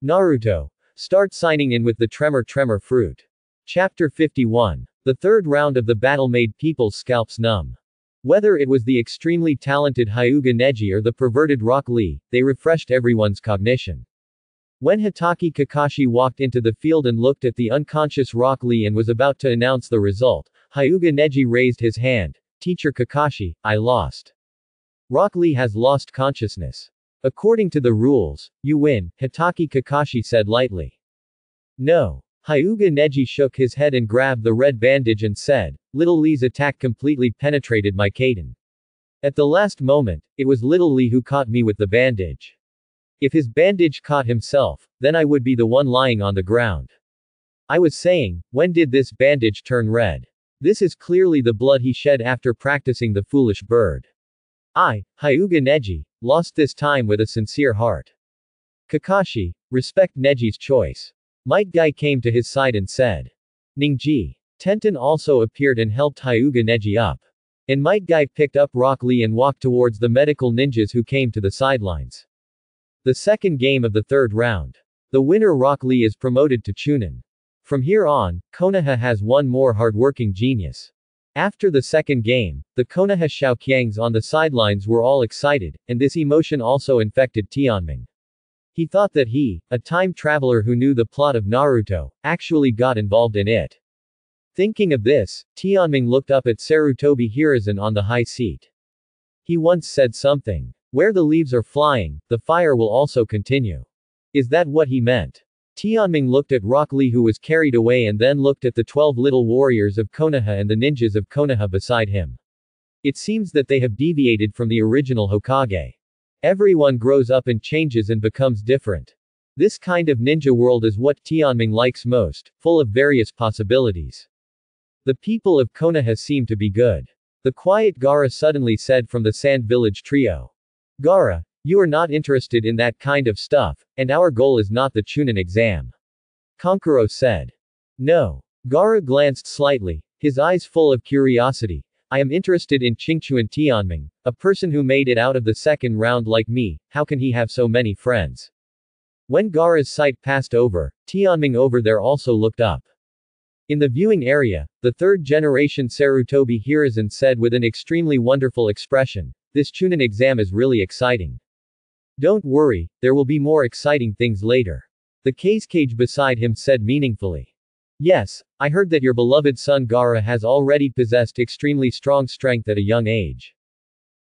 Naruto. Start signing in with the Tremor-Tremor Fruit. Chapter 51. The third round of the battle made people's scalps numb. Whether it was the extremely talented Hyuga Neji or the perverted Rock Lee, they refreshed everyone's cognition. When Hitaki Kakashi walked into the field and looked at the unconscious Rock Lee and was about to announce the result, Hyuga Neji raised his hand. Teacher Kakashi, I lost. Rock Lee has lost consciousness. According to the rules, you win, Hitaki Kakashi said lightly. No. Hyuga Neji shook his head and grabbed the red bandage and said, Little Lee's attack completely penetrated my Kaden. At the last moment, it was Little Lee who caught me with the bandage. If his bandage caught himself, then I would be the one lying on the ground. I was saying, when did this bandage turn red? This is clearly the blood he shed after practicing the foolish bird. I, Hyuga Neji, lost this time with a sincere heart. Kakashi, respect Neji's choice. Might Guy came to his side and said. Ningji. Tenten also appeared and helped Hyuga Neji up. And Might Guy picked up Rock Lee and walked towards the medical ninjas who came to the sidelines. The second game of the third round. The winner Rock Lee is promoted to Chunin. From here on, Konoha has one more hardworking genius. After the second game, the Konoha Shaoqiangs on the sidelines were all excited, and this emotion also infected Tianming. He thought that he, a time traveler who knew the plot of Naruto, actually got involved in it. Thinking of this, Tianming looked up at Sarutobi Hiruzen on the high seat. He once said something. Where the leaves are flying, the fire will also continue. Is that what he meant? Tianming looked at Rock Lee who was carried away and then looked at the 12 little warriors of Konoha and the ninjas of Konoha beside him. It seems that they have deviated from the original Hokage. Everyone grows up and changes and becomes different. This kind of ninja world is what Tianming likes most, full of various possibilities. The people of Konoha seem to be good. The quiet Gaara suddenly said from the Sand Village trio. Gaara, you are not interested in that kind of stuff, and our goal is not the Chunin exam. Kankuro said. No. Gaara glanced slightly, his eyes full of curiosity. I am interested in Qingchuan Tianming, a person who made it out of the second round like me, how can he have so many friends? When Gaara's sight passed over, Tianming over there also looked up. In the viewing area, the third generation Sarutobi Hiruzen said with an extremely wonderful expression, this Chunin exam is really exciting. Don't worry, there will be more exciting things later. The Kazekage beside him said meaningfully. Yes, I heard that your beloved son Gaara has already possessed extremely strong strength at a young age.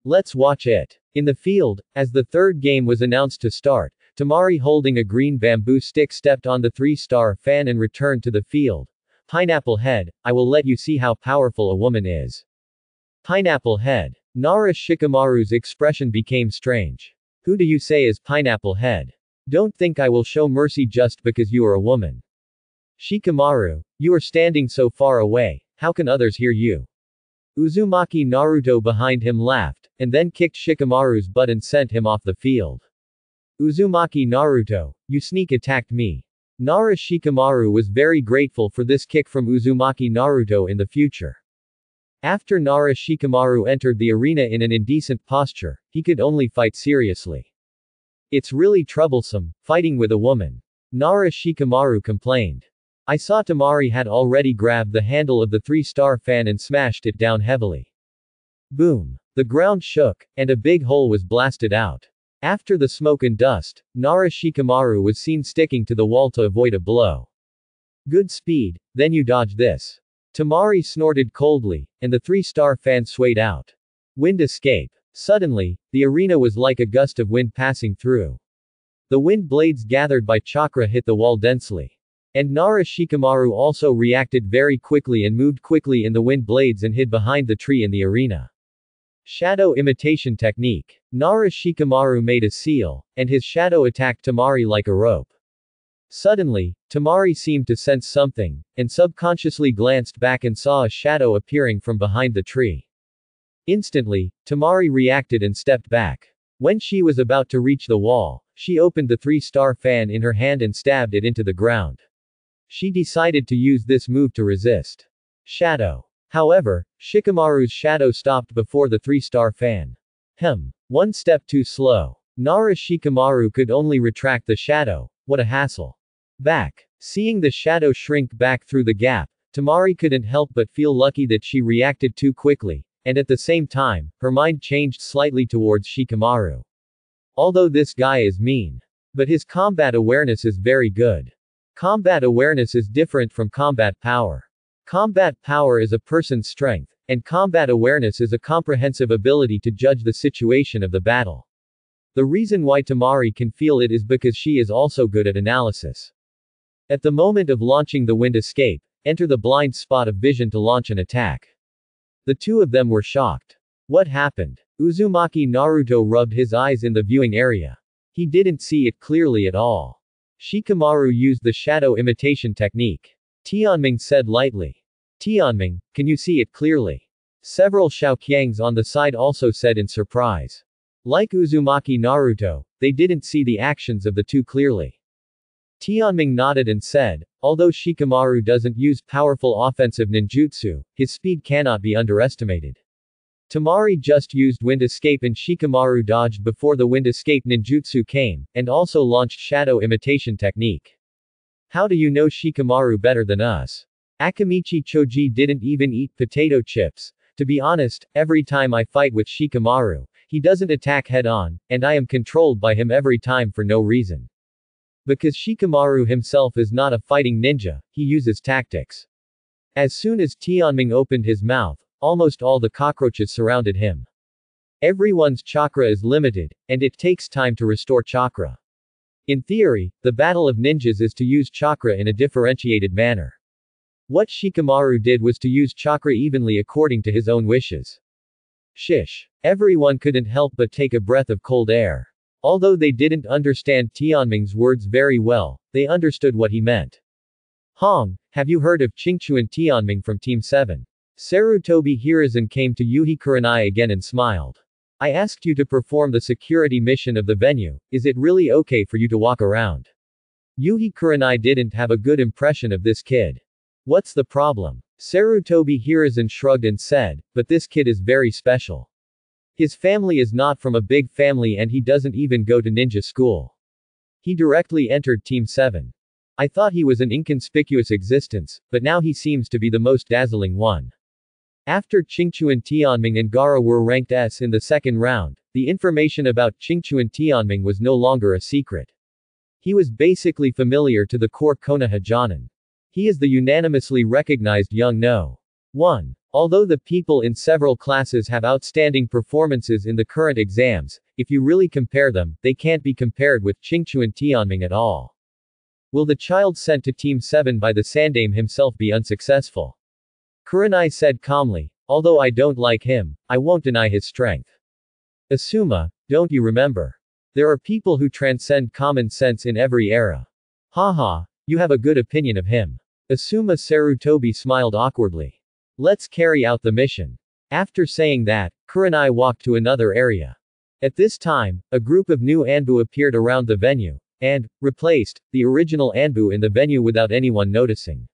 Let's watch it. In the field, as the third game was announced to start, Tamari holding a green bamboo stick stepped on the 3-star fan and returned to the field. Pineapple Head, I will let you see how powerful a woman is. Pineapple Head. Nara Shikamaru's expression became strange. Who do you say is Pineapple Head? Don't think I will show mercy just because you are a woman. Shikamaru, you are standing so far away, how can others hear you? Uzumaki Naruto behind him laughed, and then kicked Shikamaru's butt and sent him off the field. Uzumaki Naruto, you sneak attacked me. Nara Shikamaru was very grateful for this kick from Uzumaki Naruto in the future. After Nara Shikamaru entered the arena in an indecent posture, he could only fight seriously. It's really troublesome, fighting with a woman. Nara Shikamaru complained. I saw Tamari had already grabbed the handle of the 3-star fan and smashed it down heavily. Boom. The ground shook, and a big hole was blasted out. After the smoke and dust, Nara Shikamaru was seen sticking to the wall to avoid a blow. Good speed, then you dodge this. Tamari snorted coldly, and the 3-star fan swayed out. Wind escape. Suddenly, the arena was like a gust of wind passing through. The wind blades gathered by chakra hit the wall densely. And Nara Shikamaru also reacted very quickly and moved quickly in the wind blades and hid behind the tree in the arena. Shadow imitation technique. Nara Shikamaru made a seal, and his shadow attacked Tamari like a rope. Suddenly, Tamari seemed to sense something, and subconsciously glanced back and saw a shadow appearing from behind the tree. Instantly, Tamari reacted and stepped back. When she was about to reach the wall, she opened the 3-star fan in her hand and stabbed it into the ground. She decided to use this move to resist. Shadow. However, Shikamaru's shadow stopped before the 3-star fan. One step too slow. Nara Shikamaru could only retract the shadow, What a hassle. Back. Seeing the shadow shrink back through the gap, Tamari couldn't help but feel lucky that she reacted too quickly, and at the same time, her mind changed slightly towards Shikamaru. Although this guy is mean. But his combat awareness is very good. Combat awareness is different from combat power. Combat power is a person's strength, and combat awareness is a comprehensive ability to judge the situation of the battle. The reason why Tamari can feel it is because she is also good at analysis. At the moment of launching the wind escape, enter the blind spot of vision to launch an attack. The two of them were shocked. What happened? Uzumaki Naruto rubbed his eyes in the viewing area. He didn't see it clearly at all. Shikamaru used the shadow imitation technique. Tianming said lightly. Tianming, can you see it clearly? Several Shaoqiangs on the side also said in surprise. Like Uzumaki Naruto, they didn't see the actions of the two clearly. Tianming nodded and said, although Shikamaru doesn't use powerful offensive ninjutsu, his speed cannot be underestimated. Tamari just used wind escape and Shikamaru dodged before the wind escape ninjutsu came, and also launched shadow imitation technique. How do you know Shikamaru better than us? Akamichi Choji didn't even eat potato chips. To be honest, every time I fight with Shikamaru, he doesn't attack head-on, and I am controlled by him every time for no reason. Because Shikamaru himself is not a fighting ninja, he uses tactics. As soon as Tianming opened his mouth, almost all the cockroaches surrounded him. Everyone's chakra is limited, and it takes time to restore chakra. In theory, the battle of ninjas is to use chakra in a differentiated manner. What Shikamaru did was to use chakra evenly according to his own wishes. Shish. Everyone couldn't help but take a breath of cold air. Although they didn't understand Tianming's words very well, they understood what he meant. Hong, have you heard of Qingchuan Tianming from Team 7? Sarutobi Hiruzen came to Yuhi Kurenai again and smiled. I asked you to perform the security mission of the venue, is it really okay for you to walk around? Yuhi Kurenai didn't have a good impression of this kid. What's the problem? Sarutobi Hiruzen shrugged and said, but this kid is very special. His family is not from a big family and he doesn't even go to ninja school. He directly entered Team 7. I thought he was an inconspicuous existence, but now he seems to be the most dazzling one. After Qingchuan Tianming and Gaara were ranked S in the second round, the information about Qingchuan Tianming was no longer a secret. He was basically familiar to the core Konoha Jonin. He is the unanimously recognized young No. 1. Although the people in several classes have outstanding performances in the current exams, if you really compare them, they can't be compared with Qingchuan Tianming at all. Will the child sent to Team 7 by the Sandaime himself be unsuccessful? Kurenai said calmly, although I don't like him, I won't deny his strength. Asuma, don't you remember? There are people who transcend common sense in every era. Haha, you have a good opinion of him. Asuma Sarutobi smiled awkwardly. Let's carry out the mission. After saying that, Kurenai walked to another area. At this time, a group of new Anbu appeared around the venue, and replaced the original Anbu in the venue without anyone noticing.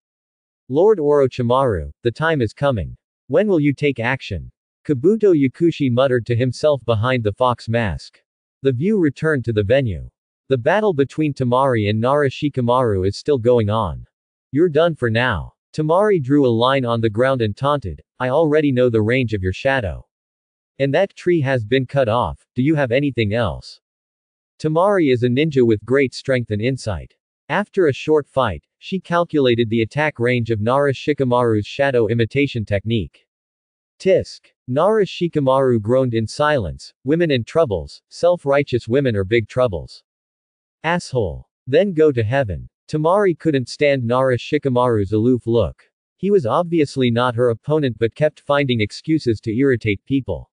Lord Orochimaru, the time is coming. When will you take action? Kabuto Yakushi muttered to himself behind the fox mask. The view returned to the venue. The battle between Tamari and Nara Shikamaru is still going on. You're done for now. Tamari drew a line on the ground and taunted, I already know the range of your shadow. And that tree has been cut off, do you have anything else? Tamari is a ninja with great strength and insight. After a short fight, she calculated the attack range of Nara Shikamaru's shadow imitation technique. Tisk. Nara Shikamaru groaned in silence, women and troubles, self-righteous women are big troubles. Asshole. Then go to heaven. Tamari couldn't stand Nara Shikamaru's aloof look. He was obviously not her opponent but kept finding excuses to irritate people.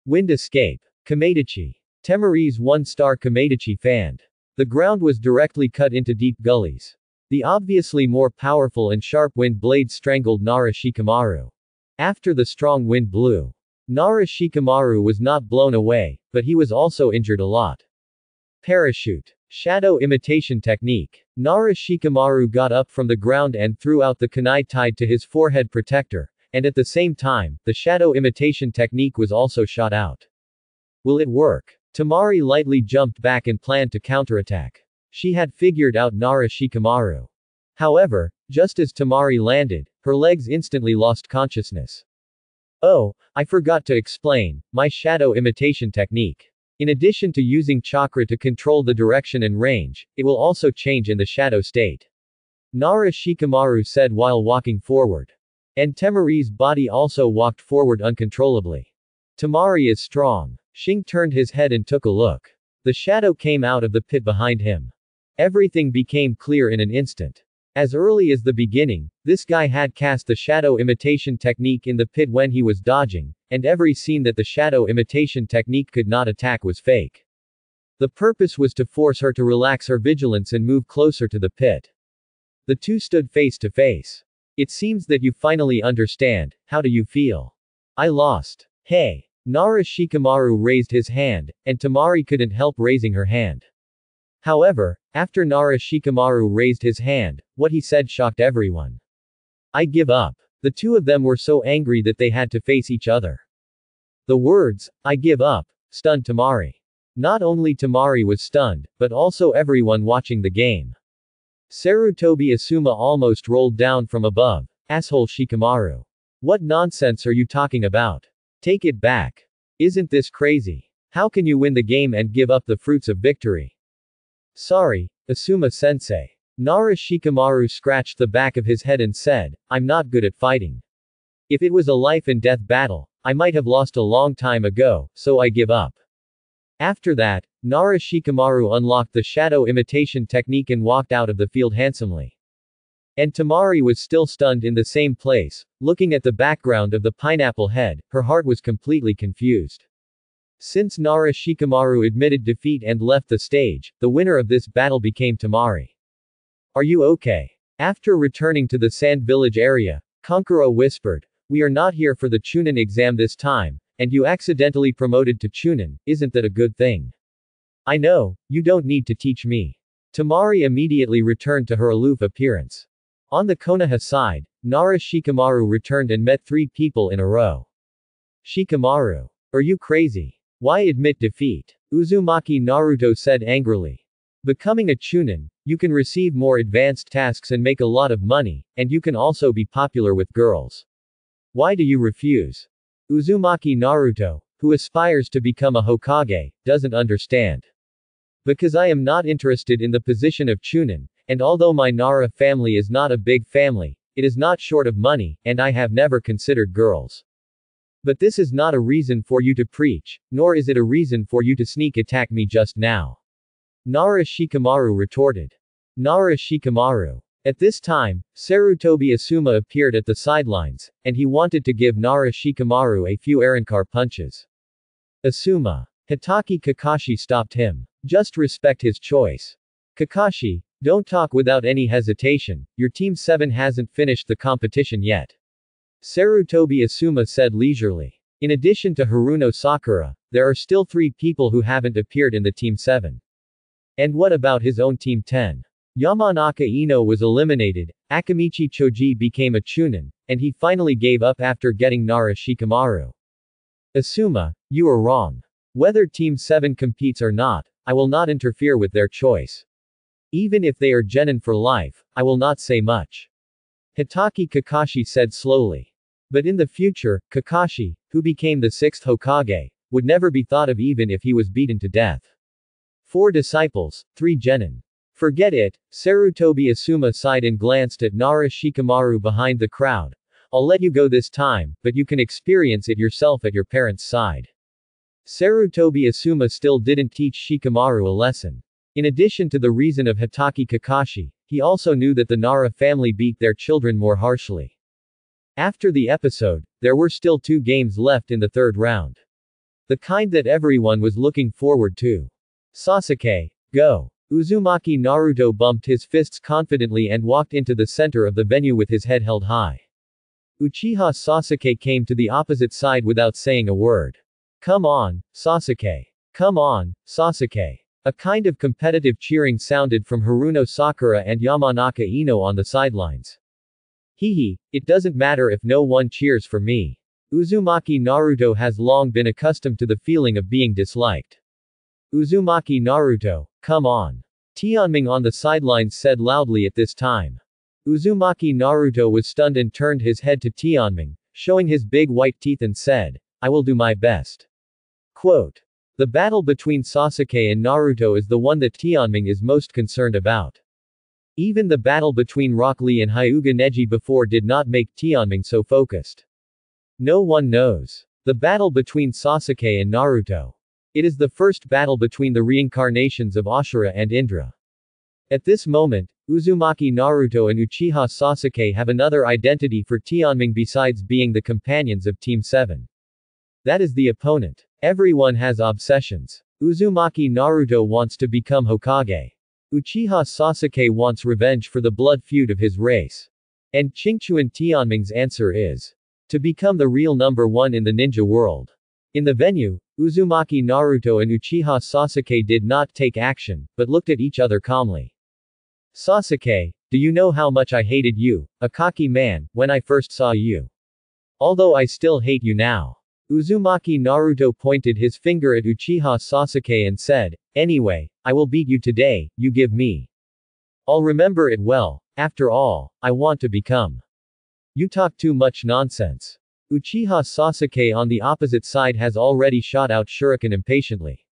Wind escape. Kameidachi. Temari's one-star Kameidachi fanned. The ground was directly cut into deep gullies. The obviously more powerful and sharp wind blades strangled Nara Shikamaru. After the strong wind blew, Nara Shikamaru was not blown away, but he was also injured a lot. Parachute. Shadow imitation technique. Nara Shikamaru got up from the ground and threw out the kunai tied to his forehead protector, and at the same time, the shadow imitation technique was also shot out. Will it work? Tamari lightly jumped back and planned to counterattack. She had figured out Nara Shikamaru. However, just as Tamari landed, her legs instantly lost consciousness. Oh, I forgot to explain, my shadow imitation technique. In addition to using chakra to control the direction and range, it will also change in the shadow state. Nara Shikamaru said while walking forward. And Temari's body also walked forward uncontrollably. Tamari is strong. Shing turned his head and took a look. The shadow came out of the pit behind him. Everything became clear in an instant. As early as the beginning, this guy had cast the shadow imitation technique in the pit when he was dodging, and every scene that the shadow imitation technique could not attack was fake. The purpose was to force her to relax her vigilance and move closer to the pit. The two stood face to face. It seems that you finally understand. How do you feel? I lost. Hey. Nara Shikamaru raised his hand, and Tamari couldn't help raising her hand. However, after Nara Shikamaru raised his hand, what he said shocked everyone. I give up. The two of them were so angry that they had to face each other. The words, I give up, stunned Tamari. Not only Tamari was stunned, but also everyone watching the game. Sarutobi Asuma almost rolled down from above. Asshole Shikamaru. What nonsense are you talking about? Take it back. Isn't this crazy? How can you win the game and give up the fruits of victory? Sorry, Asuma-sensei. Nara Shikamaru scratched the back of his head and said, I'm not good at fighting. If it was a life-and-death battle, I might have lost a long time ago, so I give up. After that, Nara Shikamaru unlocked the shadow imitation technique and walked out of the field handsomely. And Tamari was still stunned in the same place, looking at the background of the pineapple head, her heart was completely confused. Since Nara Shikamaru admitted defeat and left the stage, the winner of this battle became Tamari. Are you okay? After returning to the Sand Village area, Kankuro whispered, we are not here for the Chunin exam this time, and you accidentally promoted to Chunin, isn't that a good thing? I know, you don't need to teach me. Tamari immediately returned to her aloof appearance. On the Konoha side, Nara Shikamaru returned and met 3 people in a row. Shikamaru. Are you crazy? Why admit defeat? Uzumaki Naruto said angrily. Becoming a Chunin, you can receive more advanced tasks and make a lot of money, and you can also be popular with girls. Why do you refuse? Uzumaki Naruto, who aspires to become a Hokage, doesn't understand. Because I am not interested in the position of Chunin, and although my Nara family is not a big family, it is not short of money, and I have never considered girls. But this is not a reason for you to preach, nor is it a reason for you to sneak attack me just now. Nara Shikamaru retorted. Nara Shikamaru. At this time, Sarutobi Asuma appeared at the sidelines, and he wanted to give Nara Shikamaru a few Arankar punches. Asuma. Hitaki Kakashi stopped him. Just respect his choice. Kakashi, don't talk without any hesitation, your Team 7 hasn't finished the competition yet. Sarutobi Asuma said leisurely. In addition to Haruno Sakura, there are still 3 people who haven't appeared in the Team 7. And what about his own Team 10? Yamanaka Ino was eliminated, Akamichi Choji became a Chunin, and he finally gave up after getting Nara Shikamaru. Asuma, you are wrong. Whether Team 7 competes or not, I will not interfere with their choice. Even if they are genin for life, I will not say much. Hitaki Kakashi said slowly. But in the future, Kakashi, who became the 6th Hokage, would never be thought of even if he was beaten to death. 4 disciples, 3 genin. Forget it, Sarutobi Asuma sighed and glanced at Nara Shikamaru behind the crowd. I'll let you go this time, but you can experience it yourself at your parents' side. Sarutobi Asuma still didn't teach Shikamaru a lesson. In addition to the reason of Hitaki Kakashi, he also knew that the Nara family beat their children more harshly. After the episode, there were still 2 games left in the 3rd round. The kind that everyone was looking forward to. Sasuke, go! Uzumaki Naruto bumped his fists confidently and walked into the center of the venue with his head held high. Uchiha Sasuke came to the opposite side without saying a word. Come on, Sasuke. Come on, Sasuke. A kind of competitive cheering sounded from Haruno Sakura and Yamanaka Ino on the sidelines. Hehe, it doesn't matter if no one cheers for me. Uzumaki Naruto has long been accustomed to the feeling of being disliked. Uzumaki Naruto, come on. Tianming on the sidelines said loudly at this time. Uzumaki Naruto was stunned and turned his head to Tianming, showing his big white teeth and said, "I will do my best." Quote. The battle between Sasuke and Naruto is the one that Tianming is most concerned about. Even the battle between Rock Lee and Hyuga Neji before did not make Tianming so focused. No one knows. The battle between Sasuke and Naruto. It is the first battle between the reincarnations of Ashura and Indra. At this moment, Uzumaki Naruto and Uchiha Sasuke have another identity for Tianming besides being the companions of Team 7. That is the opponent. Everyone has obsessions. Uzumaki Naruto wants to become Hokage. Uchiha Sasuke wants revenge for the blood feud of his race. And Qingchuan Tianming's answer is to become the real number one in the ninja world. In the venue, Uzumaki Naruto and Uchiha Sasuke did not take action, but looked at each other calmly. Sasuke, do you know how much I hated you, Akaki man, when I first saw you? Although I still hate you now. Uzumaki Naruto pointed his finger at Uchiha Sasuke and said, "Anyway, I will beat you today, you give me. I'll remember it well, after all, I want to become." You talk too much nonsense. Uchiha Sasuke on the opposite side has already shot out shuriken impatiently.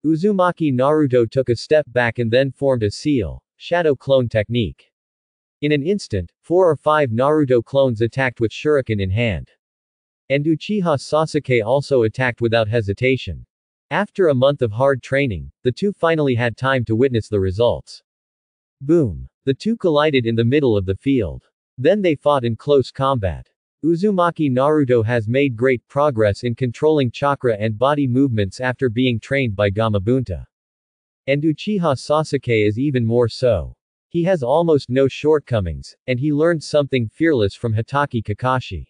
Uzumaki Naruto took a step back and then formed a seal, shadow clone technique. In an instant, 4 or 5 Naruto clones attacked with shuriken in hand. And Uchiha Sasuke also attacked without hesitation. After a month of hard training, the two finally had time to witness the results. Boom! The two collided in the middle of the field. Then they fought in close combat. Uzumaki Naruto has made great progress in controlling chakra and body movements after being trained by Gamabunta. And Uchiha Sasuke is even more so. He has almost no shortcomings, and he learned something fearless from Hitaki Kakashi.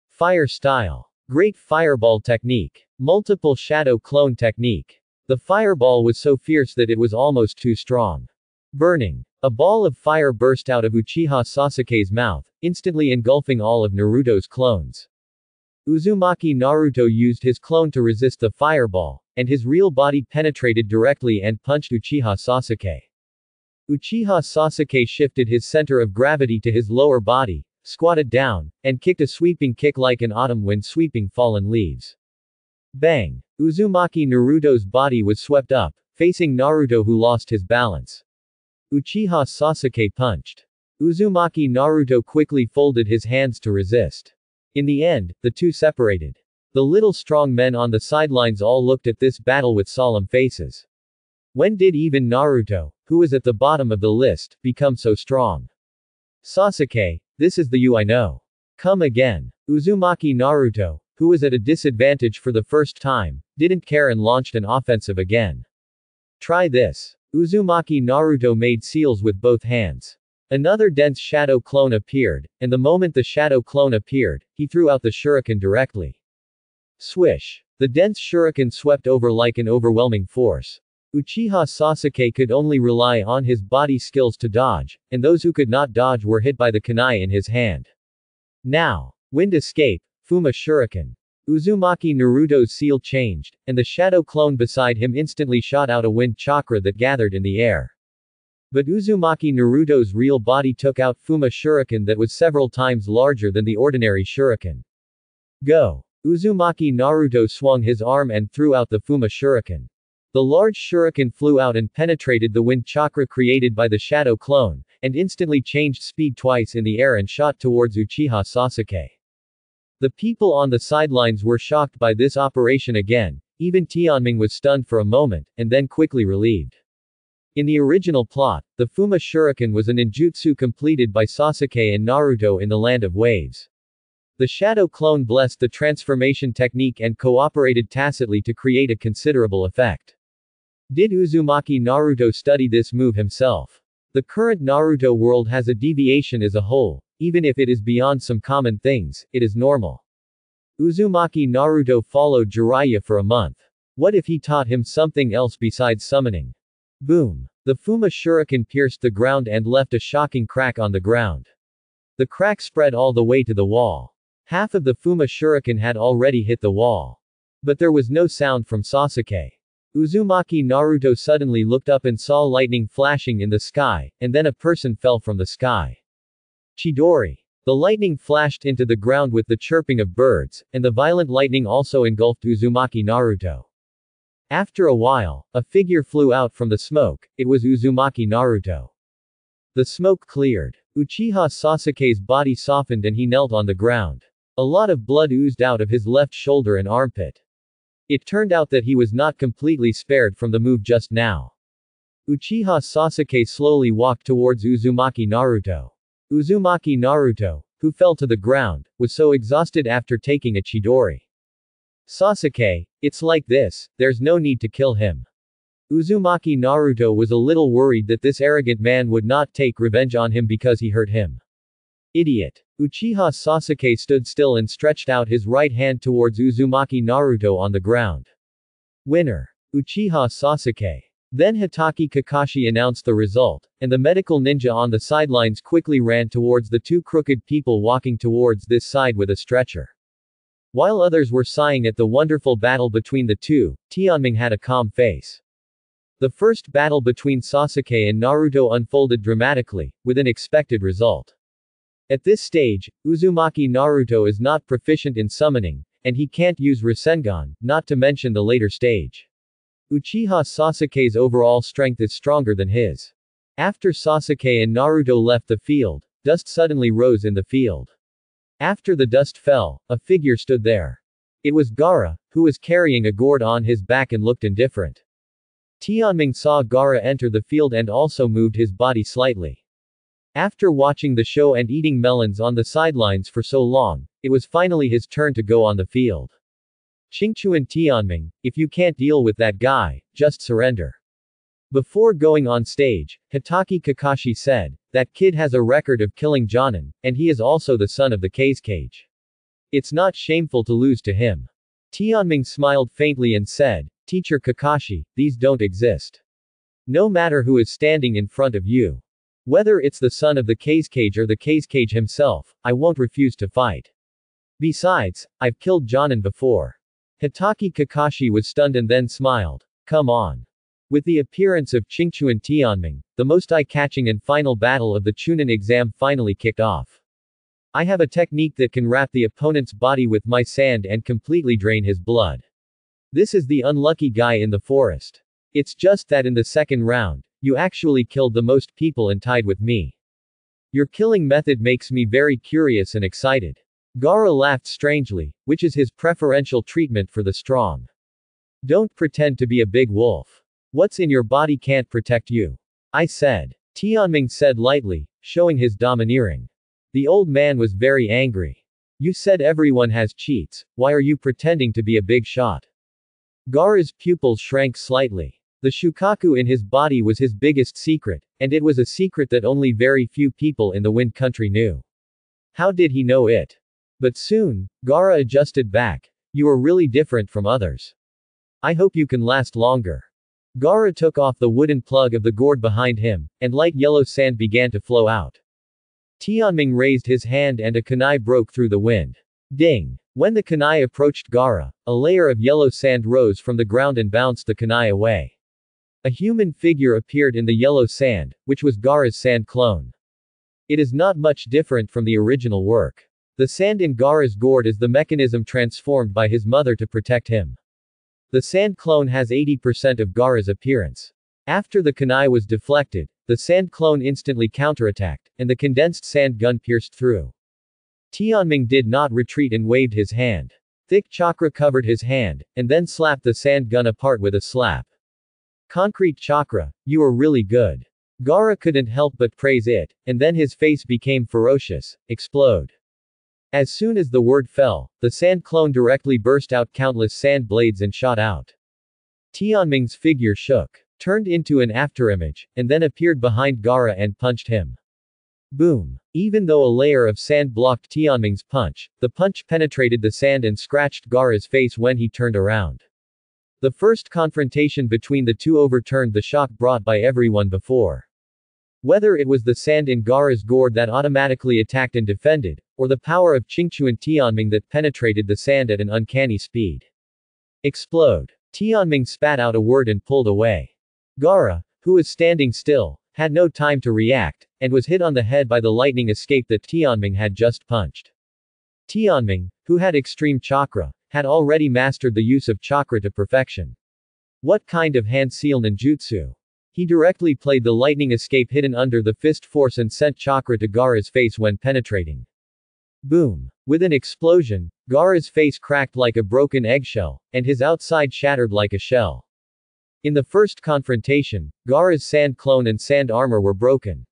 Fire style. Great fireball technique. Multiple shadow clone technique. The fireball was so fierce that it was almost too strong. Burning. A ball of fire burst out of Uchiha Sasuke's mouth, instantly engulfing all of Naruto's clones. Uzumaki Naruto used his clone to resist the fireball, and his real body penetrated directly and punched Uchiha Sasuke. Uchiha Sasuke shifted his center of gravity to his lower body, squatted down, and kicked a sweeping kick like an autumn wind sweeping fallen leaves. Bang! Uzumaki Naruto's body was swept up, facing Naruto who lost his balance. Uchiha Sasuke punched. Uzumaki Naruto quickly folded his hands to resist. In the end, the two separated. The little strong men on the sidelines all looked at this battle with solemn faces. When did even Naruto, who was at the bottom of the list, become so strong? Sasuke, this is the you I know. Come again. Uzumaki Naruto, who was at a disadvantage for the first time, didn't care and launched an offensive again. Try this. Uzumaki Naruto made seals with both hands. Another dense shadow clone appeared, and the moment the shadow clone appeared, he threw out the shuriken directly. Swish. The dense shuriken swept over like an overwhelming force. Uchiha Sasuke could only rely on his body skills to dodge, and those who could not dodge were hit by the kunai in his hand. Now. Wind escape, Fuma Shuriken. Uzumaki Naruto's seal changed, and the shadow clone beside him instantly shot out a wind chakra that gathered in the air. But Uzumaki Naruto's real body took out Fuma Shuriken that was several times larger than the ordinary shuriken. Go! Uzumaki Naruto swung his arm and threw out the Fuma Shuriken. The large shuriken flew out and penetrated the wind chakra created by the shadow clone, and instantly changed speed twice in the air and shot towards Uchiha Sasuke. The people on the sidelines were shocked by this operation again, even Tianming was stunned for a moment, and then quickly relieved. In the original plot, the Fuma Shuriken was a ninjutsu completed by Sasuke and Naruto in the Land of Waves. The shadow clone blessed the transformation technique and cooperated tacitly to create a considerable effect. Did Uzumaki Naruto study this move himself? The current Naruto world has a deviation as a whole. Even if it is beyond some common things, it is normal. Uzumaki Naruto followed Jiraiya for a month. What if he taught him something else besides summoning? Boom! The Fuma Shuriken pierced the ground and left a shocking crack on the ground. The crack spread all the way to the wall. Half of the Fuma Shuriken had already hit the wall. But there was no sound from Sasuke. Uzumaki Naruto suddenly looked up and saw lightning flashing in the sky, and then a person fell from the sky. Chidori. The lightning flashed into the ground with the chirping of birds, and the violent lightning also engulfed Uzumaki Naruto. After a while, a figure flew out from the smoke. It was Uzumaki Naruto. The smoke cleared. Uchiha Sasuke's body softened and he knelt on the ground. A lot of blood oozed out of his left shoulder and armpit. It turned out that he was not completely spared from the move just now. Uchiha Sasuke slowly walked towards Uzumaki Naruto. Uzumaki Naruto, who fell to the ground, was so exhausted after taking a Chidori. Sasuke, it's like this, there's no need to kill him. Uzumaki Naruto was a little worried that this arrogant man would not take revenge on him because he hurt him. Idiot. Uchiha Sasuke stood still and stretched out his right hand towards Uzumaki Naruto on the ground. Winner. Uchiha Sasuke. Then Hitaki Kakashi announced the result, and the medical ninja on the sidelines quickly ran towards the two crooked people walking towards this side with a stretcher. While others were sighing at the wonderful battle between the two, Tianming had a calm face. The first battle between Sasuke and Naruto unfolded dramatically, with an expected result. At this stage, Uzumaki Naruto is not proficient in summoning, and he can't use Rasengan, not to mention the later stage. Uchiha Sasuke's overall strength is stronger than his. After Sasuke and Naruto left the field, dust suddenly rose in the field. After the dust fell, a figure stood there. It was Gaara, who was carrying a gourd on his back and looked indifferent. Tianming saw Gaara enter the field and also moved his body slightly. After watching the show and eating melons on the sidelines for so long, it was finally his turn to go on the field. Qingchuan Tianming, if you can't deal with that guy, just surrender. Before going on stage, Hitaki Kakashi said, that kid has a record of killing Jonin, and he is also the son of the Kazekage. It's not shameful to lose to him. Tianming smiled faintly and said, Teacher Kakashi, these don't exist. No matter who is standing in front of you. Whether it's the son of the Kazekage or the Kazekage himself, I won't refuse to fight. Besides, I've killed Jonin before. Hitaki Kakashi was stunned and then smiled. Come on. With the appearance of Qingchuan Tianming, the most eye-catching and final battle of the Chunin exam finally kicked off. I have a technique that can wrap the opponent's body with my sand and completely drain his blood. This is the unlucky guy in the forest. It's just that in the second round, you actually killed the most people and tied with me. Your killing method makes me very curious and excited. Gaara laughed strangely, which is his preferential treatment for the strong. Don't pretend to be a big wolf. What's in your body can't protect you. I said. Tianming said lightly, showing his domineering. The old man was very angry. You said everyone has cheats, why are you pretending to be a big shot? Gaara's pupils shrank slightly. The shukaku in his body was his biggest secret, and it was a secret that only very few people in the Wind Country knew. How did he know it? But soon, Gaara adjusted back. You are really different from others. I hope you can last longer. Gaara took off the wooden plug of the gourd behind him, and light yellow sand began to flow out. Tianming raised his hand and a kunai broke through the wind. Ding! When the kunai approached Gaara, a layer of yellow sand rose from the ground and bounced the kunai away. A human figure appeared in the yellow sand, which was Gaara's sand clone. It is not much different from the original work. The sand in Gaara's gourd is the mechanism transformed by his mother to protect him. The sand clone has 80% of Gaara's appearance. After the kunai was deflected, the sand clone instantly counterattacked, and the condensed sand gun pierced through. Tianming did not retreat and waved his hand. Thick chakra covered his hand, and then slapped the sand gun apart with a slap. Concrete chakra, you are really good. Gaara couldn't help but praise it, and then his face became ferocious. Explode. As soon as the word fell, the sand clone directly burst out countless sand blades and shot out. Tianming's figure shook, turned into an afterimage, and then appeared behind Gaara and punched him. Boom. Even though a layer of sand blocked Tianming's punch, the punch penetrated the sand and scratched Gaara's face when he turned around. The first confrontation between the two overturned the shock brought by everyone before. Whether it was the sand in Gaara's gourd that automatically attacked and defended, or the power of Qingchuan Tianming that penetrated the sand at an uncanny speed. Explode. Tianming spat out a word and pulled away. Gaara, who was standing still, had no time to react, and was hit on the head by the lightning escape that Tianming had just punched. Tianming, who had extreme chakra, had already mastered the use of chakra to perfection. What kind of hand seal ninjutsu? He directly played the lightning escape hidden under the fist force and sent chakra to Gaara's face when penetrating. Boom. With an explosion, Gaara's face cracked like a broken eggshell, and his outside shattered like a shell. In the first confrontation, Gaara's sand clone and sand armor were broken.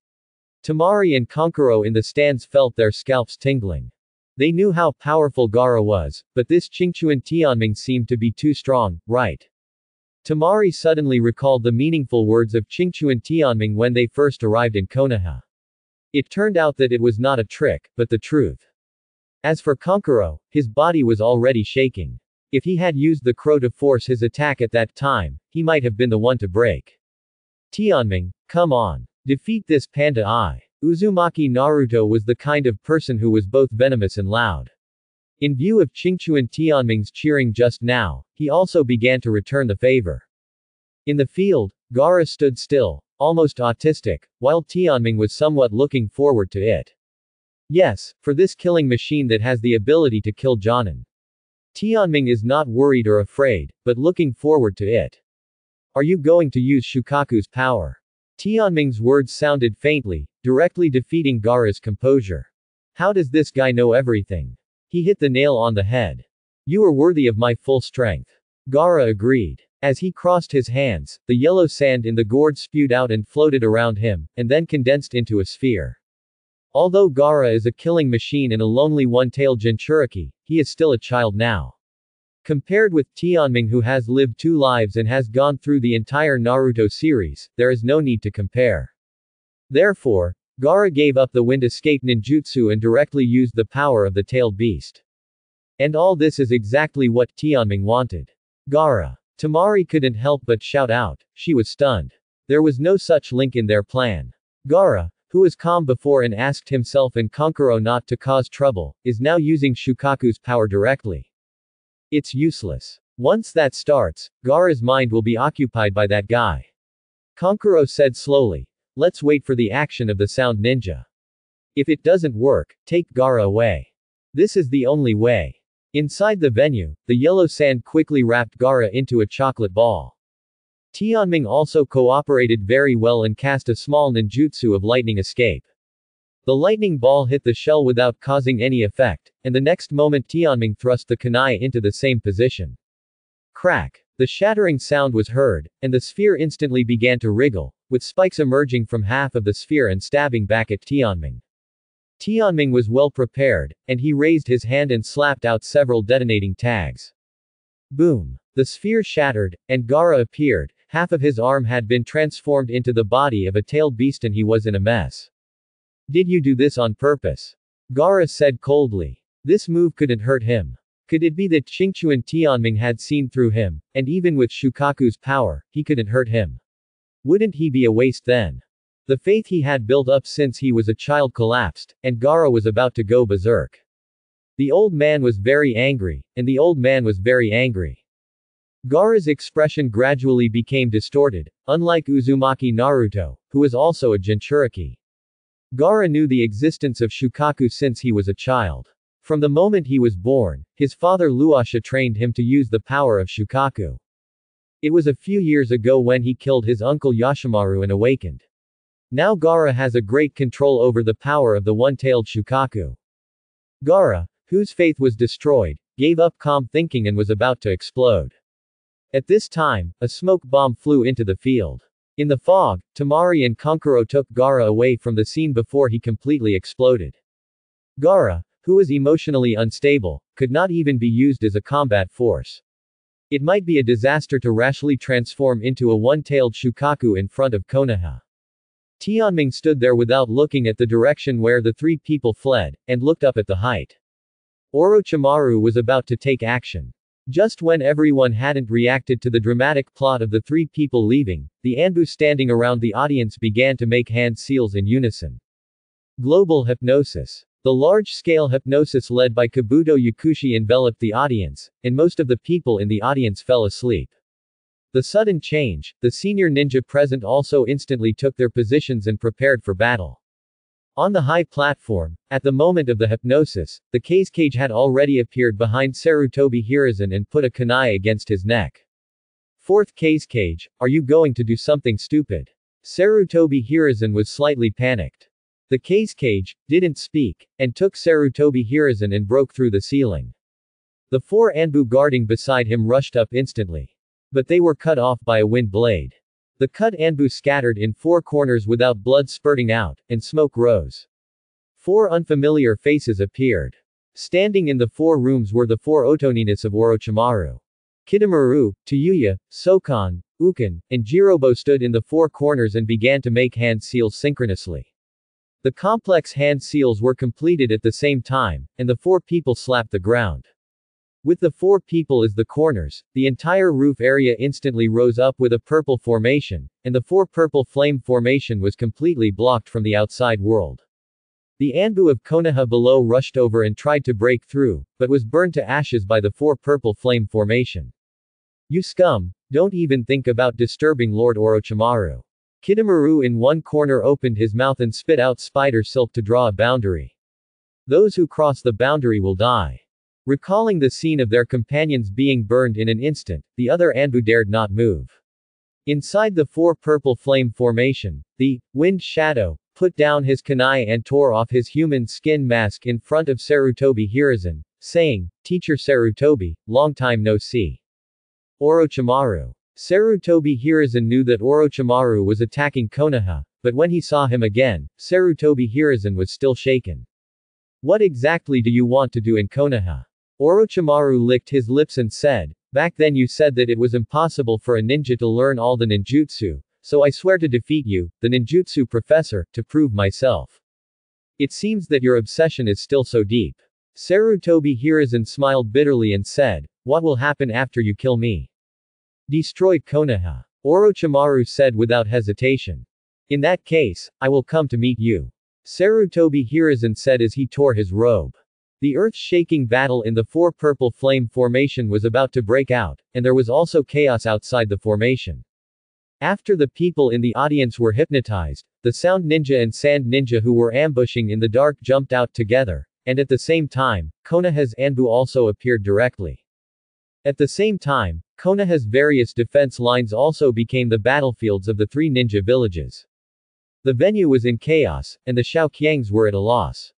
Temari and Kankuro in the stands felt their scalps tingling. They knew how powerful Gaara was, but this Qingchuan Tianming seemed to be too strong, right? Temari suddenly recalled the meaningful words of Qingchuan Tianming when they first arrived in Konoha. It turned out that it was not a trick, but the truth. As for Kankuro, his body was already shaking. If he had used the crow to force his attack at that time, he might have been the one to break. Tianming, come on. Defeat this panda eye. Uzumaki Naruto was the kind of person who was both venomous and loud. In view of Qingchuan Tianming's cheering just now, he also began to return the favor. In the field, Gaara stood still, almost autistic, while Tianming was somewhat looking forward to it. Yes, for this killing machine that has the ability to kill Jonin. Tianming is not worried or afraid, but looking forward to it. Are you going to use Shukaku's power? Tianming's words sounded faintly, directly defeating Gaara's composure. How does this guy know everything? He hit the nail on the head. You are worthy of my full strength. Gaara agreed. As he crossed his hands, the yellow sand in the gourd spewed out and floated around him, and then condensed into a sphere. Although Gaara is a killing machine and a lonely one-tailed Jinchuriki, he is still a child now. Compared with Tianming, who has lived 2 lives and has gone through the entire Naruto series, there is no need to compare. Therefore, Gaara gave up the wind escape ninjutsu and directly used the power of the tailed beast. And all this is exactly what Tianming wanted. Gaara. Temari couldn't help but shout out. She was stunned. There was no such link in their plan. Gaara, who was calm before and asked himself and Kankuro not to cause trouble, is now using Shukaku's power directly. It's useless. Once that starts, Gaara's mind will be occupied by that guy. Kankuro said slowly. Let's wait for the action of the sound ninja. If it doesn't work, take Gaara away. This is the only way. Inside the venue, the yellow sand quickly wrapped Gaara into a chocolate ball. Tianming also cooperated very well and cast a small ninjutsu of lightning escape. The lightning ball hit the shell without causing any effect, and the next moment Tianming thrust the kunai into the same position. Crack! The shattering sound was heard, and the sphere instantly began to wriggle, with spikes emerging from half of the sphere and stabbing back at Tianming. Tianming was well prepared, and he raised his hand and slapped out several detonating tags. Boom! The sphere shattered, and Gaara appeared. Half of his arm had been transformed into the body of a tailed beast and he was in a mess. Did you do this on purpose? Gaara said coldly. This move couldn't hurt him. Could it be that Qingchuan Tianming had seen through him, and even with Shukaku's power, he couldn't hurt him? Wouldn't he be a waste then? The faith he had built up since he was a child collapsed, and Gaara was about to go berserk. The old man was very angry, and the old man was very angry. Gaara's expression gradually became distorted, unlike Uzumaki Naruto, who was also a Jinchuriki. Gaara knew the existence of Shukaku since he was a child. From the moment he was born, his father Luasha trained him to use the power of Shukaku. It was a few years ago when he killed his uncle Yashimaru and awakened. Now Gaara has a great control over the power of the one-tailed Shukaku. Gaara, whose faith was destroyed, gave up calm thinking and was about to explode. At this time, a smoke bomb flew into the field. In the fog, Temari and Kankuro took Gaara away from the scene before he completely exploded. Gaara, who was emotionally unstable, could not even be used as a combat force. It might be a disaster to rashly transform into a one-tailed Shukaku in front of Konoha. Tianming stood there without looking at the direction where the 3 people fled, and looked up at the height. Orochimaru was about to take action. Just when everyone hadn't reacted to the dramatic plot of the 3 people leaving, the Anbu standing around the audience began to make hand seals in unison. Global hypnosis. The large-scale hypnosis led by Kabuto Yakushi enveloped the audience, and most of the people in the audience fell asleep. The sudden change, the senior ninja present also instantly took their positions and prepared for battle. On the high platform, at the moment of the hypnosis, the cage had already appeared behind Sarutobi Hiruzen and put a kunai against his neck. Fourth cage, are you going to do something stupid? Sarutobi Hiruzen was slightly panicked. The cage didn't speak, and took Sarutobi Hiruzen and broke through the ceiling. The 4 Anbu guarding beside him rushed up instantly. But they were cut off by a wind blade. The cut Anbu scattered in 4 corners without blood spurting out, and smoke rose. 4 unfamiliar faces appeared. Standing in the 4 rooms were the 4 Otoninas of Orochimaru. Kitamura, Tayuya, Sokan, Ukan, and Jirobo stood in the 4 corners and began to make hand seals synchronously. The complex hand seals were completed at the same time, and the 4 people slapped the ground. With the 4 people as the corners, the entire roof area instantly rose up with a purple formation, and the 4 purple flame formation was completely blocked from the outside world. The Anbu of Konoha below rushed over and tried to break through, but was burned to ashes by the 4 purple flame formation. You scum, don't even think about disturbing Lord Orochimaru. Kitamura in one corner opened his mouth and spit out spider silk to draw a boundary. Those who cross the boundary will die. Recalling the scene of their companions being burned in an instant, the other Anbu dared not move. Inside the 4 purple flame formation, the wind shadow put down his kunai and tore off his human skin mask in front of Sarutobi Hiruzen, saying, "Teacher Sarutobi, long time no see." Orochimaru. Sarutobi Hiruzen knew that Orochimaru was attacking Konoha, but when he saw him again, Sarutobi Hiruzen was still shaken. What exactly do you want to do in Konoha? Orochimaru licked his lips and said, back then you said that it was impossible for a ninja to learn all the ninjutsu, so I swear to defeat you, the ninjutsu professor, to prove myself. It seems that your obsession is still so deep. Sarutobi Hiruzen smiled bitterly and said, what will happen after you kill me? Destroy Konoha. Orochimaru said without hesitation. In that case, I will come to meet you. Sarutobi Hiruzen said as he tore his robe. The earth-shaking battle in the 4 purple flame formation was about to break out, and there was also chaos outside the formation. After the people in the audience were hypnotized, the Sound Ninja and Sand Ninja who were ambushing in the dark jumped out together, and at the same time, Konoha's Anbu also appeared directly. At the same time, Konoha's various defense lines also became the battlefields of the 3 ninja villages. The venue was in chaos, and the Xiaoqiangs were at a loss.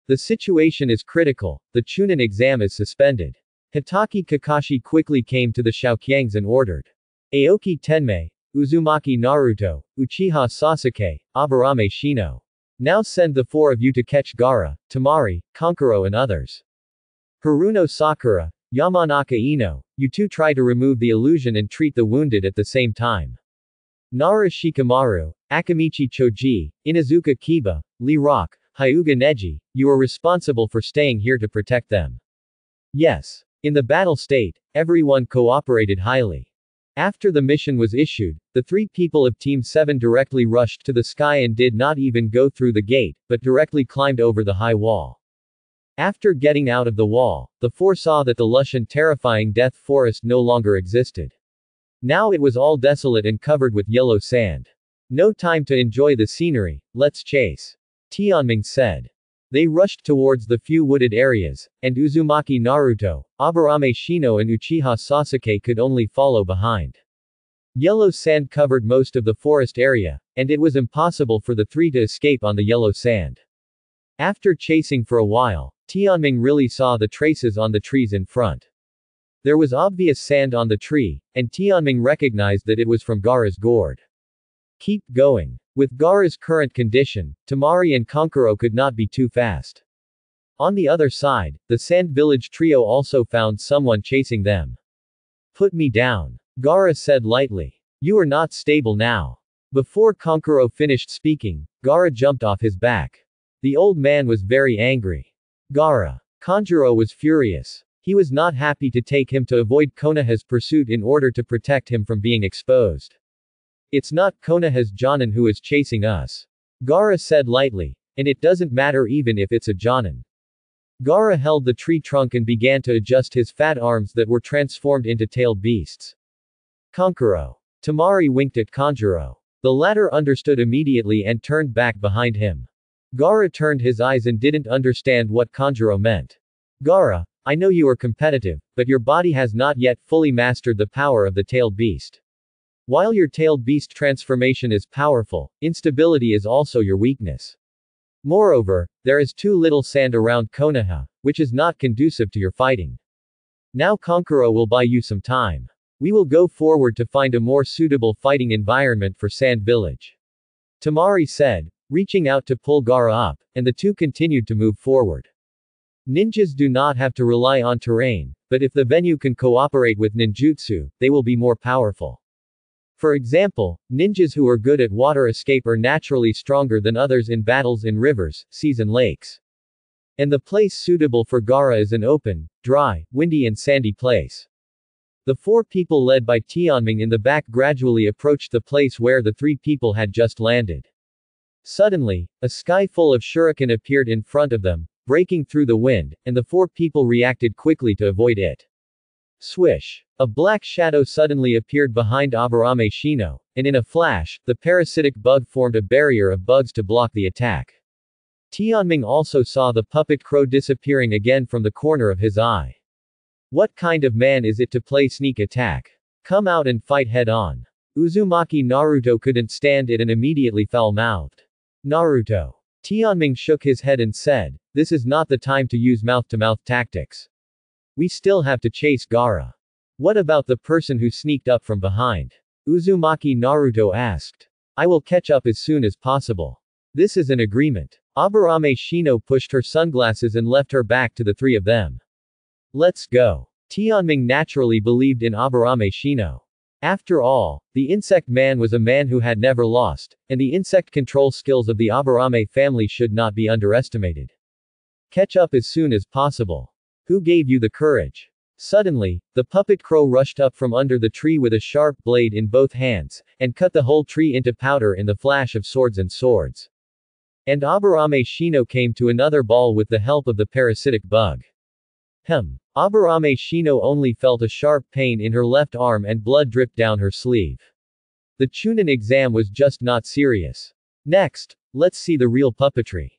The situation is critical, the Chunin exam is suspended. Hitaki Kakashi quickly came to the Xiaoqiangs and ordered. Aoki Tenmei, Uzumaki Naruto, Uchiha Sasuke, Aburame Shino. Now send the 4 of you to catch Gaara, Temari, Kankuro and others. Haruno Sakura, Yamanaka Ino, you 2 try to remove the illusion and treat the wounded at the same time. Nara Shikamaru, Akamichi Choji, Inazuka Kiba, Lee Rock, Hyuga Neji, you are responsible for staying here to protect them. Yes. In the battle state, everyone cooperated highly. After the mission was issued, the 3 people of Team 7 directly rushed to the sky and did not even go through the gate, but directly climbed over the high wall. After getting out of the wall, the 4 saw that the lush and terrifying death forest no longer existed. Now it was all desolate and covered with yellow sand. No time to enjoy the scenery, let's chase. Tianming said. They rushed towards the few wooded areas, and Uzumaki Naruto, Aburame Shino and Uchiha Sasuke could only follow behind. Yellow sand covered most of the forest area, and it was impossible for the 3 to escape on the yellow sand. After chasing for a while, Tianming really saw the traces on the trees in front. There was obvious sand on the tree, and Tianming recognized that it was from Gaara's gourd. Keep going. With Gaara's current condition, Temari and Kankuro could not be too fast. On the other side, the Sand Village trio also found someone chasing them. Put me down. Gaara said lightly. You are not stable now. Before Kankuro finished speaking, Gaara jumped off his back. The old man was very angry. Gaara. Kanjuro was furious. He was not happy to take him to avoid Konoha's pursuit in order to protect him from being exposed. It's not Konoha's Jonin who is chasing us. Gaara said lightly, and it doesn't matter even if it's a Jonin. Gaara held the tree trunk and began to adjust his fat arms that were transformed into tailed beasts. Kankuro. Temari winked at Kanjuro. The latter understood immediately and turned back behind him. Gaara turned his eyes and didn't understand what Kanjuro meant. Gaara, I know you are competitive, but your body has not yet fully mastered the power of the tailed beast. While your tailed beast transformation is powerful, instability is also your weakness. Moreover, there is too little sand around Konoha, which is not conducive to your fighting. Now Kankuro will buy you some time. We will go forward to find a more suitable fighting environment for Sand Village. Temari said, reaching out to pull Gaara up, and the two continued to move forward. Ninjas do not have to rely on terrain, but if the venue can cooperate with ninjutsu, they will be more powerful. For example, ninjas who are good at water escape are naturally stronger than others in battles in rivers, seas and lakes. And the place suitable for Gaara is an open, dry, windy and sandy place. The four people led by Tianming in the back gradually approached the place where the three people had just landed. Suddenly, a sky full of shuriken appeared in front of them, breaking through the wind, and the four people reacted quickly to avoid it. Swish! A black shadow suddenly appeared behind Aburame Shino, and in a flash, the parasitic bug formed a barrier of bugs to block the attack. Tianming also saw the puppet crow disappearing again from the corner of his eye. What kind of man is it to play sneak attack? Come out and fight head-on. Uzumaki Naruto couldn't stand it and immediately foul-mouthed. Naruto. Tianming shook his head and said, this is not the time to use mouth-to-mouth tactics. We still have to chase Gaara. What about the person who sneaked up from behind? Uzumaki Naruto asked. I will catch up as soon as possible. This is an agreement. Aburame Shino pushed her sunglasses and left her back to the three of them. Let's go. Tianming naturally believed in Aburame Shino. After all, the insect man was a man who had never lost, and the insect control skills of the Aburame family should not be underestimated. Catch up as soon as possible. Who gave you the courage? Suddenly, the puppet crow rushed up from under the tree with a sharp blade in both hands, and cut the whole tree into powder in the flash of swords and swords. And Aburame Shino came to another ball with the help of the parasitic bug. Aburame Shino only felt a sharp pain in her left arm and blood dripped down her sleeve. The Chunin exam was just not serious. Next, let's see the real puppetry.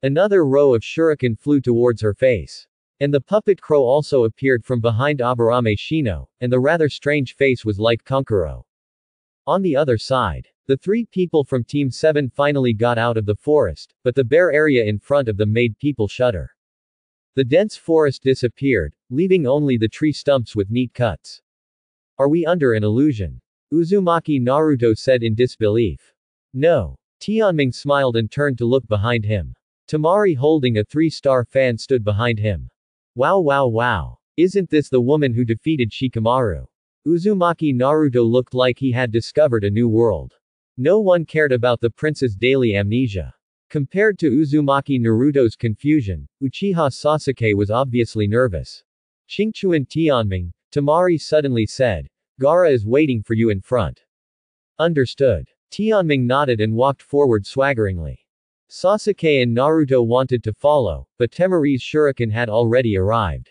Another row of shuriken flew towards her face. And the puppet crow also appeared from behind Aburame Shino, and the rather strange face was like Kankuro. On the other side, the three people from Team 7 finally got out of the forest, but the bare area in front of them made people shudder. The dense forest disappeared, leaving only the tree stumps with neat cuts. Are we under an illusion? Uzumaki Naruto said in disbelief. No. Tianming smiled and turned to look behind him. Temari holding a 3-star fan stood behind him. Wow wow wow. Isn't this the woman who defeated Shikamaru? Uzumaki Naruto looked like he had discovered a new world. No one cared about the prince's daily amnesia. Compared to Uzumaki Naruto's confusion, Uchiha Sasuke was obviously nervous. Qingchuan Tianming, Temari suddenly said, Gaara is waiting for you in front. Understood. Tianming nodded and walked forward swaggeringly. Sasuke and Naruto wanted to follow, but Temari's shuriken had already arrived.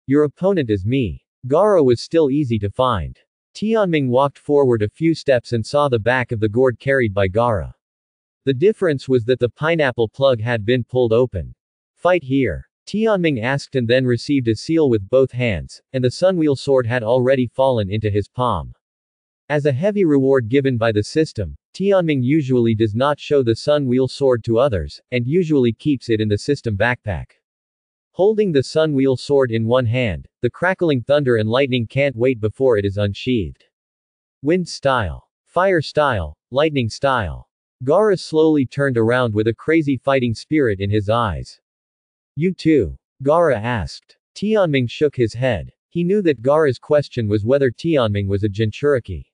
Your opponent is me. Gaara was still easy to find. Tianming walked forward a few steps and saw the back of the gourd carried by Gaara. The difference was that the pineapple plug had been pulled open. Fight here. Tianming asked and then received a seal with both hands, and the sunwheel sword had already fallen into his palm. As a heavy reward given by the system, Tianming usually does not show the sunwheel sword to others, and usually keeps it in the system backpack. Holding the sunwheel sword in one hand, the crackling thunder and lightning can't wait before it is unsheathed. Wind style. Fire style. Lightning style. Gaara slowly turned around with a crazy fighting spirit in his eyes. You too? Gaara asked. Tianming shook his head. He knew that Gaara's question was whether Tianming was a Jinchuriki.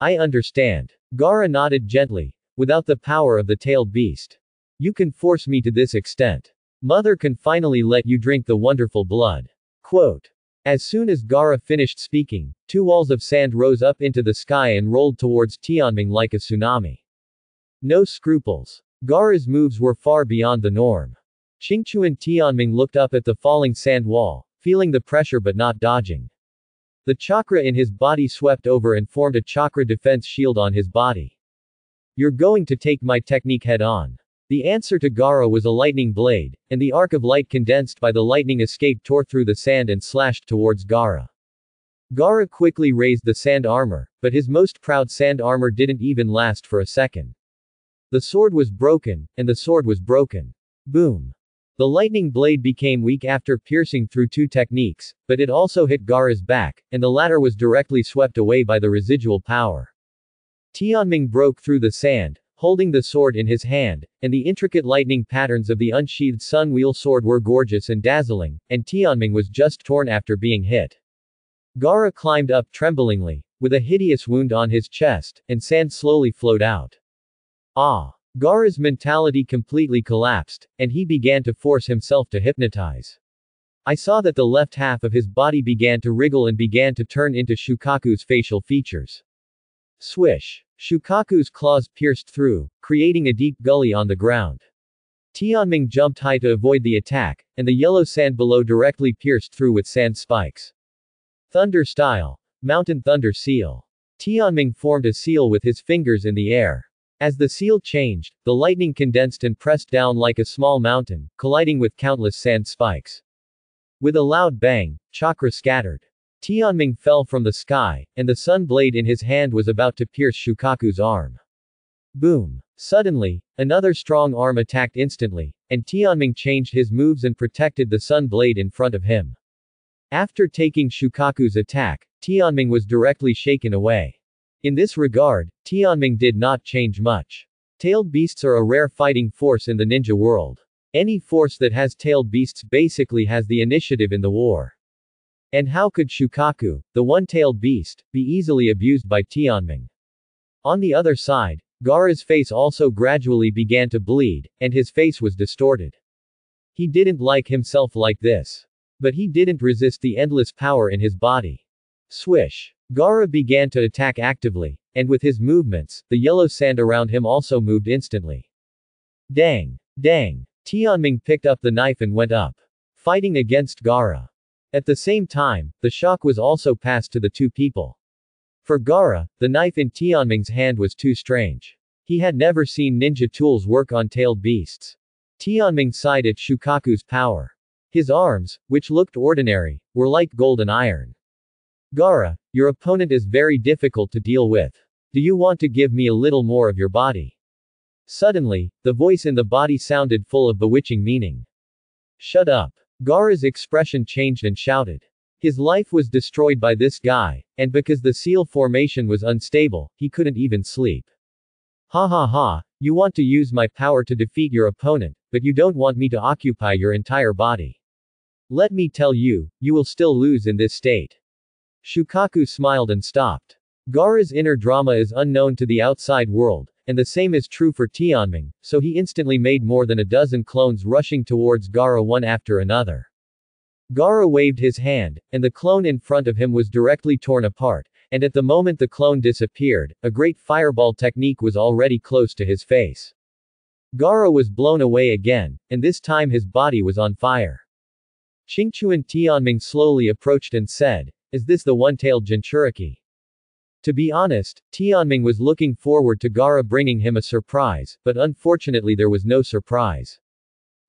I understand. Gaara nodded gently. Without the power of the tailed beast. You can force me to this extent. Mother can finally let you drink the wonderful blood. Quote. As soon as Gaara finished speaking, 2 walls of sand rose up into the sky and rolled towards Tianming like a tsunami. No scruples. Gaara's moves were far beyond the norm. Qingchuan Tianming looked up at the falling sand wall, feeling the pressure but not dodging. The chakra in his body swept over and formed a chakra defense shield on his body. You're going to take my technique head on. The answer to Gaara was a lightning blade, and the arc of light condensed by the lightning escape tore through the sand and slashed towards Gaara. Gaara quickly raised the sand armor, but his most proud sand armor didn't even last for a second. The sword was broken, and the sword was broken. Boom. The lightning blade became weak after piercing through two techniques, but it also hit Gaara's back, and the latter was directly swept away by the residual power. Tianming broke through the sand, holding the sword in his hand, and the intricate lightning patterns of the unsheathed sun wheel sword were gorgeous and dazzling, and Tianming was just torn after being hit. Gaara climbed up tremblingly, with a hideous wound on his chest, and sand slowly flowed out. Ah! Gaara's mentality completely collapsed, and he began to force himself to hypnotize. I saw that the left half of his body began to wriggle and began to turn into Shukaku's facial features. Swish! Shukaku's claws pierced through, creating a deep gully on the ground. Tianming jumped high to avoid the attack, and the yellow sand below directly pierced through with sand spikes. Thunder style. Mountain thunder seal. Tianming formed a seal with his fingers in the air. As the seal changed, the lightning condensed and pressed down like a small mountain, colliding with countless sand spikes. With a loud bang, chakra scattered. Tianming fell from the sky, and the sun blade in his hand was about to pierce Shukaku's arm. Boom. Suddenly, another strong arm attacked instantly, and Tianming changed his moves and protected the sun blade in front of him. After taking Shukaku's attack, Tianming was directly shaken away. In this regard, Tianming did not change much. Tailed beasts are a rare fighting force in the ninja world. Any force that has tailed beasts basically has the initiative in the war. And how could Shukaku, the one-tailed beast, be easily abused by Tianming? On the other side, Gaara's face also gradually began to bleed, and his face was distorted. He didn't like himself like this. But he didn't resist the endless power in his body. Swish! Gaara began to attack actively, and with his movements, the yellow sand around him also moved instantly. Dang! Dang! Tianming picked up the knife and went up, fighting against Gaara. At the same time, the shock was also passed to the two people. For Gaara, the knife in Tianming's hand was too strange. He had never seen ninja tools work on tailed beasts. Tianming sighed at Shukaku's power. His arms, which looked ordinary, were like gold and iron. Gaara, your opponent is very difficult to deal with. Do you want to give me a little more of your body? Suddenly, the voice in the body sounded full of bewitching meaning. Shut up. Gaara's expression changed and shouted. His life was destroyed by this guy, and because the seal formation was unstable, he couldn't even sleep. Ha ha ha, you want to use my power to defeat your opponent, but you don't want me to occupy your entire body. Let me tell you, you will still lose in this state. Shukaku smiled and stopped. Gaara's inner drama is unknown to the outside world, and the same is true for Tianming, so he instantly made more than a dozen clones rushing towards Gaara one after another. Gaara waved his hand, and the clone in front of him was directly torn apart, and at the moment the clone disappeared, a great fireball technique was already close to his face. Gaara was blown away again, and this time his body was on fire. Qingchuan Tianming slowly approached and said, "Is this the one-tailed Jinchuriki?" To be honest, Tianming was looking forward to Gaara bringing him a surprise, but unfortunately there was no surprise.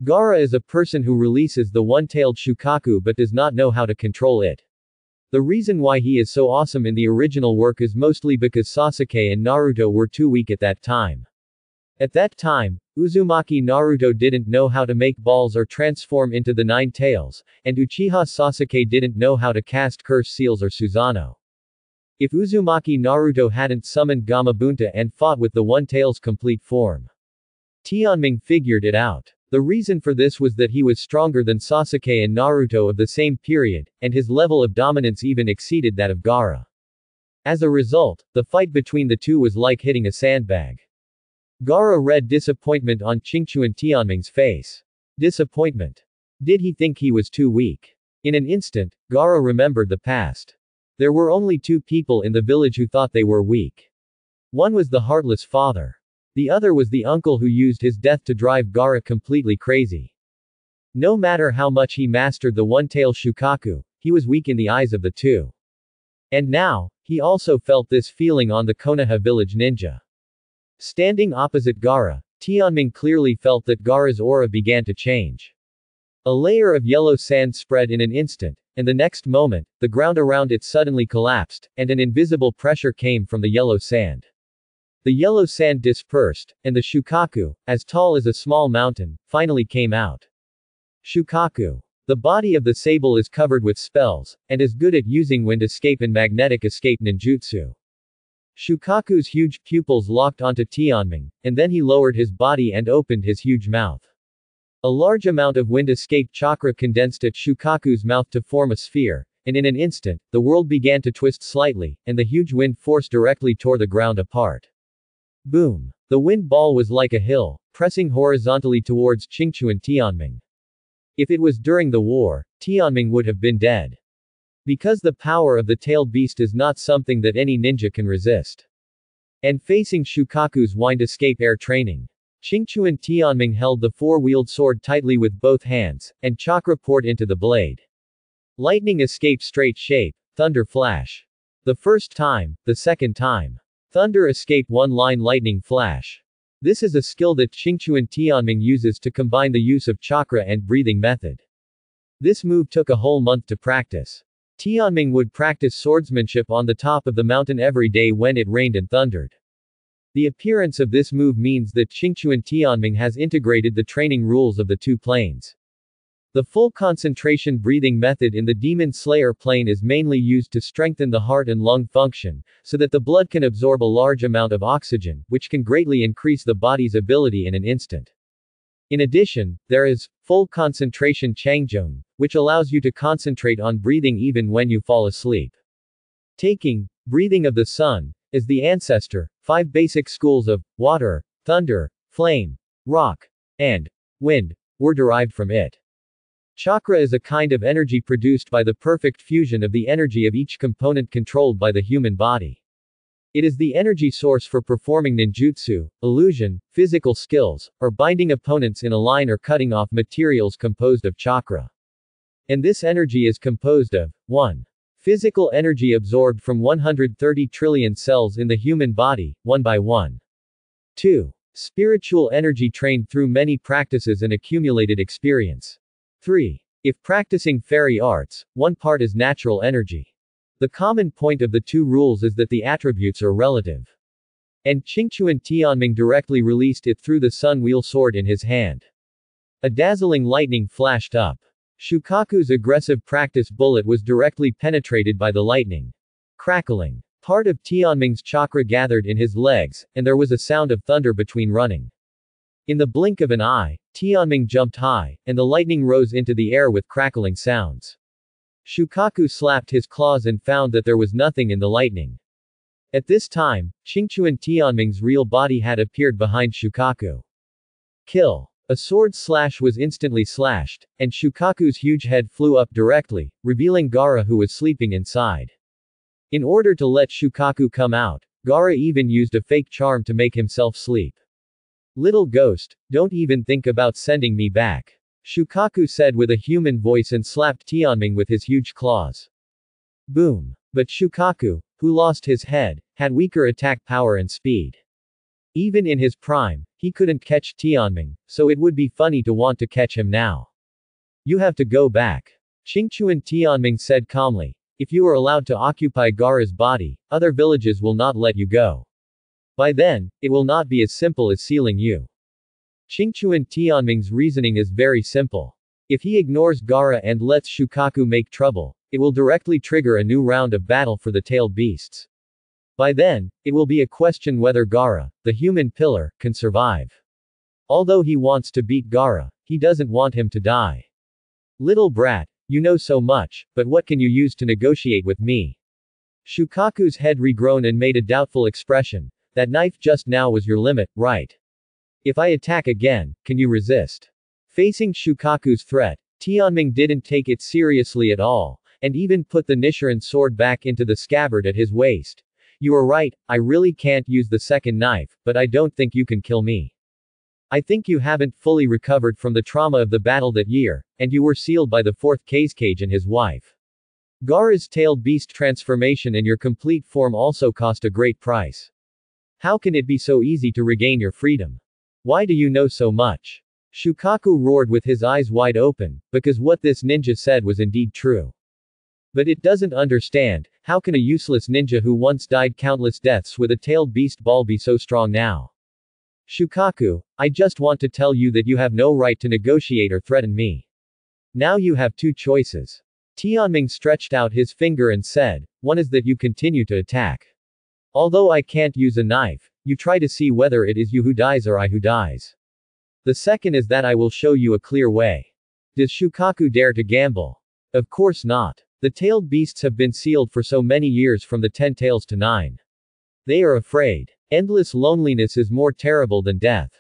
Gaara is a person who releases the one-tailed Shukaku but does not know how to control it. The reason why he is so awesome in the original work is mostly because Sasuke and Naruto were too weak at that time. At that time, Uzumaki Naruto didn't know how to make balls or transform into the 9 tails, and Uchiha Sasuke didn't know how to cast curse seals or Susanoo. If Uzumaki Naruto hadn't summoned Gamabunta and fought with the one-tail's complete form, Tianming figured it out. The reason for this was that he was stronger than Sasuke and Naruto of the same period, and his level of dominance even exceeded that of Gaara. As a result, the fight between the two was like hitting a sandbag. Gaara read disappointment on Qingchuan Tianming's face. Disappointment. Did he think he was too weak? In an instant, Gaara remembered the past. There were only 2 people in the village who thought they were weak. One was the heartless father. The other was the uncle who used his death to drive Gaara completely crazy. No matter how much he mastered the one-tail Shukaku, he was weak in the eyes of the 2. And now, he also felt this feeling on the Konoha village ninja. Standing opposite Gaara, Tianming clearly felt that Gaara's aura began to change. A layer of yellow sand spread in an instant, and the next moment, the ground around it suddenly collapsed, and an invisible pressure came from the yellow sand. The yellow sand dispersed, and the Shukaku, as tall as a small mountain, finally came out. Shukaku. The body of the sable is covered with spells, and is good at using wind escape and magnetic escape ninjutsu. Shukaku's huge pupils locked onto Tianming, and then he lowered his body and opened his huge mouth. A large amount of wind escape chakra condensed at Shukaku's mouth to form a sphere, and in an instant, the world began to twist slightly, and the huge wind force directly tore the ground apart. Boom! The wind ball was like a hill, pressing horizontally towards Qingqiu and Tianming. If it was during the war, Tianming would have been dead. Because the power of the tailed beast is not something that any ninja can resist. And facing Shukaku's wind escape air training, Qingqiu and Tianming held the four-wheeled sword tightly with both hands, and chakra poured into the blade. Lightning escape straight shape, thunder flash. The first time, the second time. Thunder escape one-line lightning flash. This is a skill that Qingqiu and Tianming uses to combine the use of chakra and breathing method. This move took a whole month to practice. Tianming would practice swordsmanship on the top of the mountain every day when it rained and thundered. The appearance of this move means that Qingqiu and Tianming has integrated the training rules of the two planes. The full concentration breathing method in the Demon Slayer plane is mainly used to strengthen the heart and lung function, so that the blood can absorb a large amount of oxygen, which can greatly increase the body's ability in an instant. In addition, there is full concentration Changjong, which allows you to concentrate on breathing even when you fall asleep. Taking breathing of the sun as the ancestor, 5 basic schools of water, thunder, flame, rock, and wind were derived from it. Chakra is a kind of energy produced by the perfect fusion of the energy of each component controlled by the human body. It is the energy source for performing ninjutsu, illusion, physical skills, or binding opponents in a line or cutting off materials composed of chakra. And this energy is composed of 1. Physical energy absorbed from 130 trillion cells in the human body, one by one. 2. Spiritual energy trained through many practices and accumulated experience. 3. If practicing fairy arts, one part is natural energy. The common point of the two rules is that the attributes are relative. And Qingqiu and Tianming directly released it through the sun wheel sword in his hand. A dazzling lightning flashed up. Shukaku's aggressive practice bullet was directly penetrated by the lightning. Crackling. Part of Tianming's chakra gathered in his legs, and there was a sound of thunder between running. In the blink of an eye, Tianming jumped high, and the lightning rose into the air with crackling sounds. Shukaku slapped his claws and found that there was nothing in the lightning. At this time, Qingqiu and Tianming's real body had appeared behind Shukaku. Kill. A sword slash was instantly slashed, and Shukaku's huge head flew up directly, revealing Gaara who was sleeping inside. In order to let Shukaku come out, Gaara even used a fake charm to make himself sleep. Little ghost, don't even think about sending me back, Shukaku said with a human voice and slapped Tianming with his huge claws. Boom. But Shukaku, who lost his head, had weaker attack power and speed. Even in his prime, he couldn't catch Tianming, so it would be funny to want to catch him now. You have to go back, Qingqiu and Tianming said calmly. If you are allowed to occupy Gaara's body, other villages will not let you go. By then, it will not be as simple as sealing you. Qingqiu and Tianming's reasoning is very simple. If he ignores Gaara and lets Shukaku make trouble, it will directly trigger a new round of battle for the tailed beasts. By then, it will be a question whether Gaara, the human pillar, can survive. Although he wants to beat Gaara, he doesn't want him to die. Little brat, you know so much, but what can you use to negotiate with me? Shukaku's head regrown and made a doubtful expression. That knife just now was your limit, right? If I attack again, can you resist? Facing Shukaku's threat, Tianming didn't take it seriously at all, and even put the Nichiren sword back into the scabbard at his waist. You are right, I really can't use the second knife, but I don't think you can kill me. I think you haven't fully recovered from the trauma of the battle that year, and you were sealed by the fourth Kazekage and his wife. Gaara's tailed beast transformation and your complete form also cost a great price. How can it be so easy to regain your freedom? Why do you know so much? Shukaku roared with his eyes wide open, because what this ninja said was indeed true. But it doesn't understand, how can a useless ninja who once died countless deaths with a tailed beast ball be so strong now? Shukaku, I just want to tell you that you have no right to negotiate or threaten me. Now you have two choices. Tianming stretched out his finger and said, one is that you continue to attack. Although I can't use a knife, you try to see whether it is you who dies or I who dies. The second is that I will show you a clear way. Does Shukaku dare to gamble? Of course not. The tailed beasts have been sealed for so many years from the 10 tails to 9. They are afraid. Endless loneliness is more terrible than death.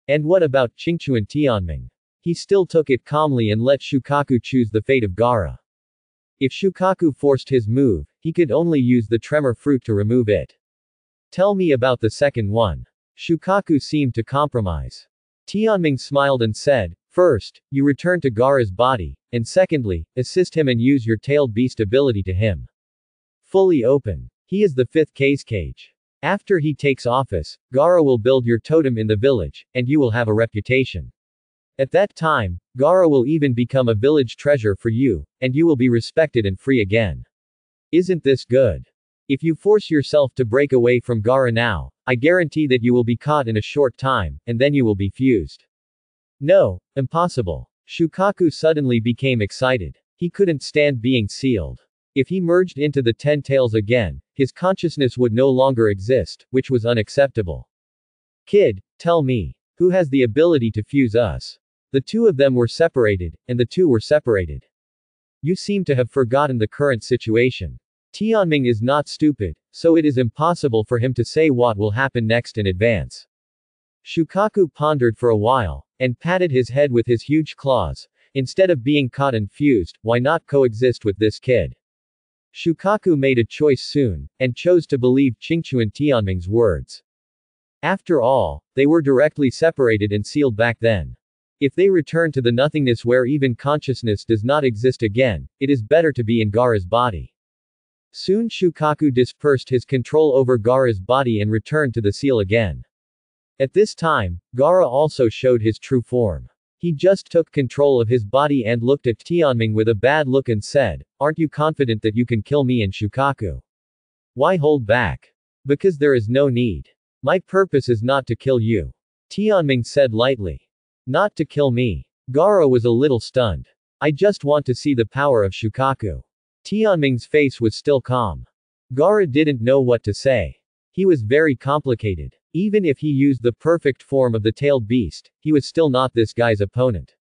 And what about Qingchuan Tianming? He still took it calmly and let Shukaku choose the fate of Gaara. If Shukaku forced his move, he could only use the tremor fruit to remove it. Tell me about the second one. Shukaku seemed to compromise. Tianming smiled and said, first, you return to Gaara's body, and secondly, assist him and use your tailed beast ability to him. Fully open. He is the 5th cage. After he takes office, Gaara will build your totem in the village, and you will have a reputation. At that time, Gaara will even become a village treasure for you, and you will be respected and free again. Isn't this good? If you force yourself to break away from Gaara now, I guarantee that you will be caught in a short time, and then you will be fused. No, impossible. Shukaku suddenly became excited. He couldn't stand being sealed. If he merged into the 10 tails again, his consciousness would no longer exist, which was unacceptable. Kid, tell me, who has the ability to fuse us? The two of them were separated, and the two were separated. You seem to have forgotten the current situation. Tianming is not stupid, so it is impossible for him to say what will happen next in advance. Shukaku pondered for a while, and patted his head with his huge claws. Instead of being caught and fused, why not coexist with this kid? Shukaku made a choice soon, and chose to believe Qingchuan Tianming's words. After all, they were directly separated and sealed back then. If they return to the nothingness where even consciousness does not exist again, it is better to be in Gaara's body. Soon Shukaku dispersed his control over Gaara's body and returned to the seal again. At this time, Gaara also showed his true form. He just took control of his body and looked at Tianming with a bad look and said, aren't you confident that you can kill me and Shukaku? Why hold back? Because there is no need. My purpose is not to kill you. Tianming said lightly. Not to kill me. Gaara was a little stunned. I just want to see the power of Shukaku. Tianming's face was still calm. Gaara didn't know what to say. He was very complicated. Even if he used the perfect form of the tailed beast, he was still not this guy's opponent.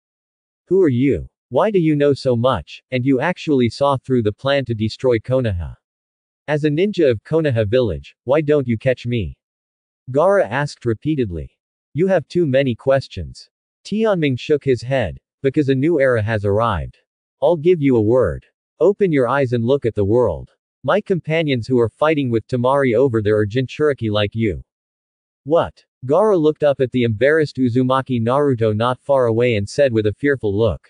Who are you? Why do you know so much, and you actually saw through the plan to destroy Konoha? As a ninja of Konoha village, why don't you catch me? Gaara asked repeatedly. You have too many questions. Tianming shook his head, because a new era has arrived. I'll give you a word. Open your eyes and look at the world. My companions who are fighting with Temari over there are Jinchuriki like you. What? Gaara looked up at the embarrassed Uzumaki Naruto not far away and said with a fearful look.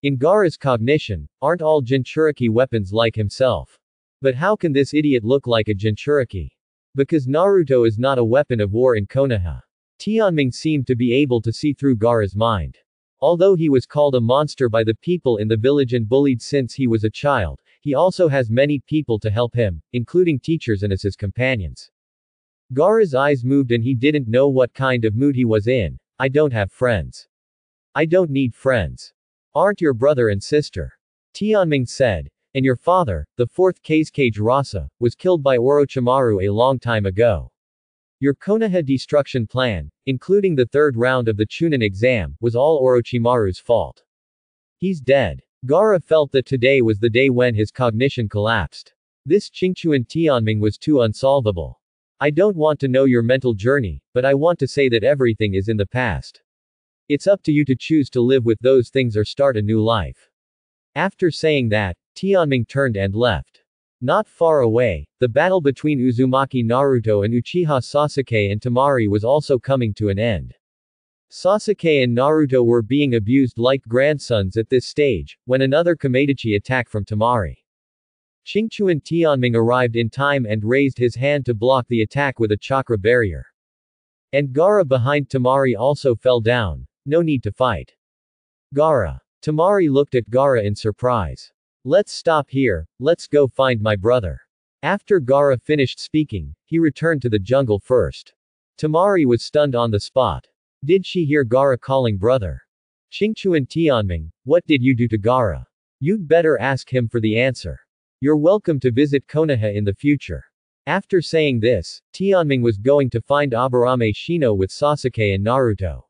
In Gaara's cognition, aren't all Jinchuriki weapons like himself? But how can this idiot look like a Jinchuriki? Because Naruto is not a weapon of war in Konoha. Tianming seemed to be able to see through Gaara's mind. Although he was called a monster by the people in the village and bullied since he was a child, he also has many people to help him, including teachers and as his companions. Gaara's eyes moved and he didn't know what kind of mood he was in. I don't have friends. I don't need friends. Aren't your brother and sister? Tianming said. And your father, the 4th cage Rasa, was killed by Orochimaru a long time ago. Your Konoha destruction plan, including the 3rd round of the Chunin exam, was all Orochimaru's fault. He's dead. Gaara felt that today was the day when his cognition collapsed. This Qingchuan Tianming was too unsolvable. I don't want to know your mental journey, but I want to say that everything is in the past. It's up to you to choose to live with those things or start a new life. After saying that, Tianming turned and left. Not far away, the battle between Uzumaki Naruto and Uchiha Sasuke and Temari was also coming to an end. Sasuke and Naruto were being abused like grandsons at this stage, when another Kameidachi attack from Temari. Qingchuan Tianming arrived in time and raised his hand to block the attack with a chakra barrier. And Gaara behind Tamari also fell down. No need to fight. Gaara. Tamari looked at Gaara in surprise. Let's stop here, let's go find my brother. After Gaara finished speaking, he returned to the jungle first. Tamari was stunned on the spot. Did she hear Gaara calling brother? Qingchuan Tianming, what did you do to Gaara? You'd better ask him for the answer. You're welcome to visit Konoha in the future. After saying this, Tianming was going to find Aburame Shino with Sasuke and Naruto.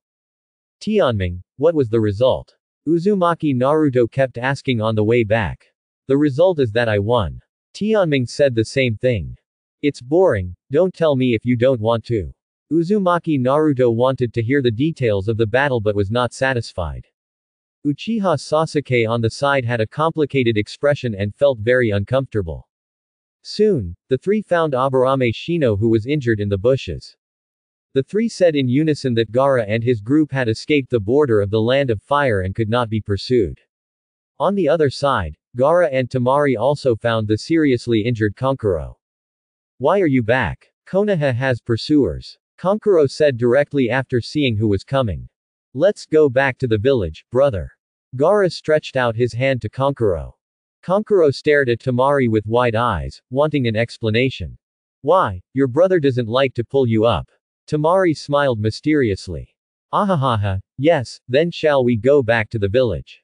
Tianming, what was the result? Uzumaki Naruto kept asking on the way back. The result is that I won. Tianming said the same thing. It's boring, don't tell me if you don't want to. Uzumaki Naruto wanted to hear the details of the battle but was not satisfied. Uchiha Sasuke on the side had a complicated expression and felt very uncomfortable. Soon, the three found Aburame Shino who was injured in the bushes. The three said in unison that Gaara and his group had escaped the border of the Land of Fire and could not be pursued. On the other side, Gaara and Tamari also found the seriously injured Kankuro. Why are you back? Konoha has pursuers. Kankuro said directly after seeing who was coming. Let's go back to the village, brother. Gaara stretched out his hand to Kankuro. Kankuro stared at Tamari with wide eyes, wanting an explanation. Why, your brother doesn't like to pull you up. Tamari smiled mysteriously. Ahahaha, yes, then shall we go back to the village?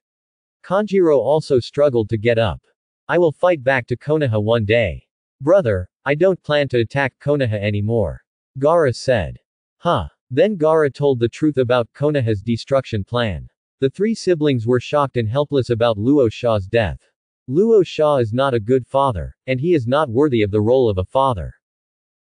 Kanjiro also struggled to get up. I will fight back to Konoha one day. Brother, I don't plan to attack Konoha anymore. Gaara said. Huh. Then Gaara told the truth about Konoha's destruction plan. The three siblings were shocked and helpless about Luo Sha's death. Luo Sha is not a good father, and he is not worthy of the role of a father.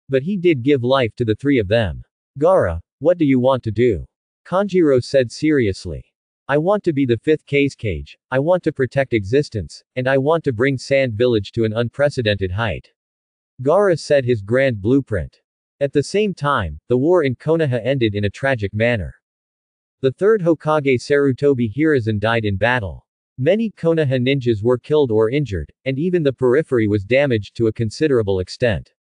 But he did give life to the three of them. Gaara, what do you want to do? Kanjiro said seriously. I want to be the fifth Kage. I want to protect existence, and I want to bring Sand Village to an unprecedented height. Gaara said his grand blueprint. At the same time, the war in Konoha ended in a tragic manner. The third Hokage Sarutobi Hiruzen died in battle. Many Konoha ninjas were killed or injured, and even the periphery was damaged to a considerable extent.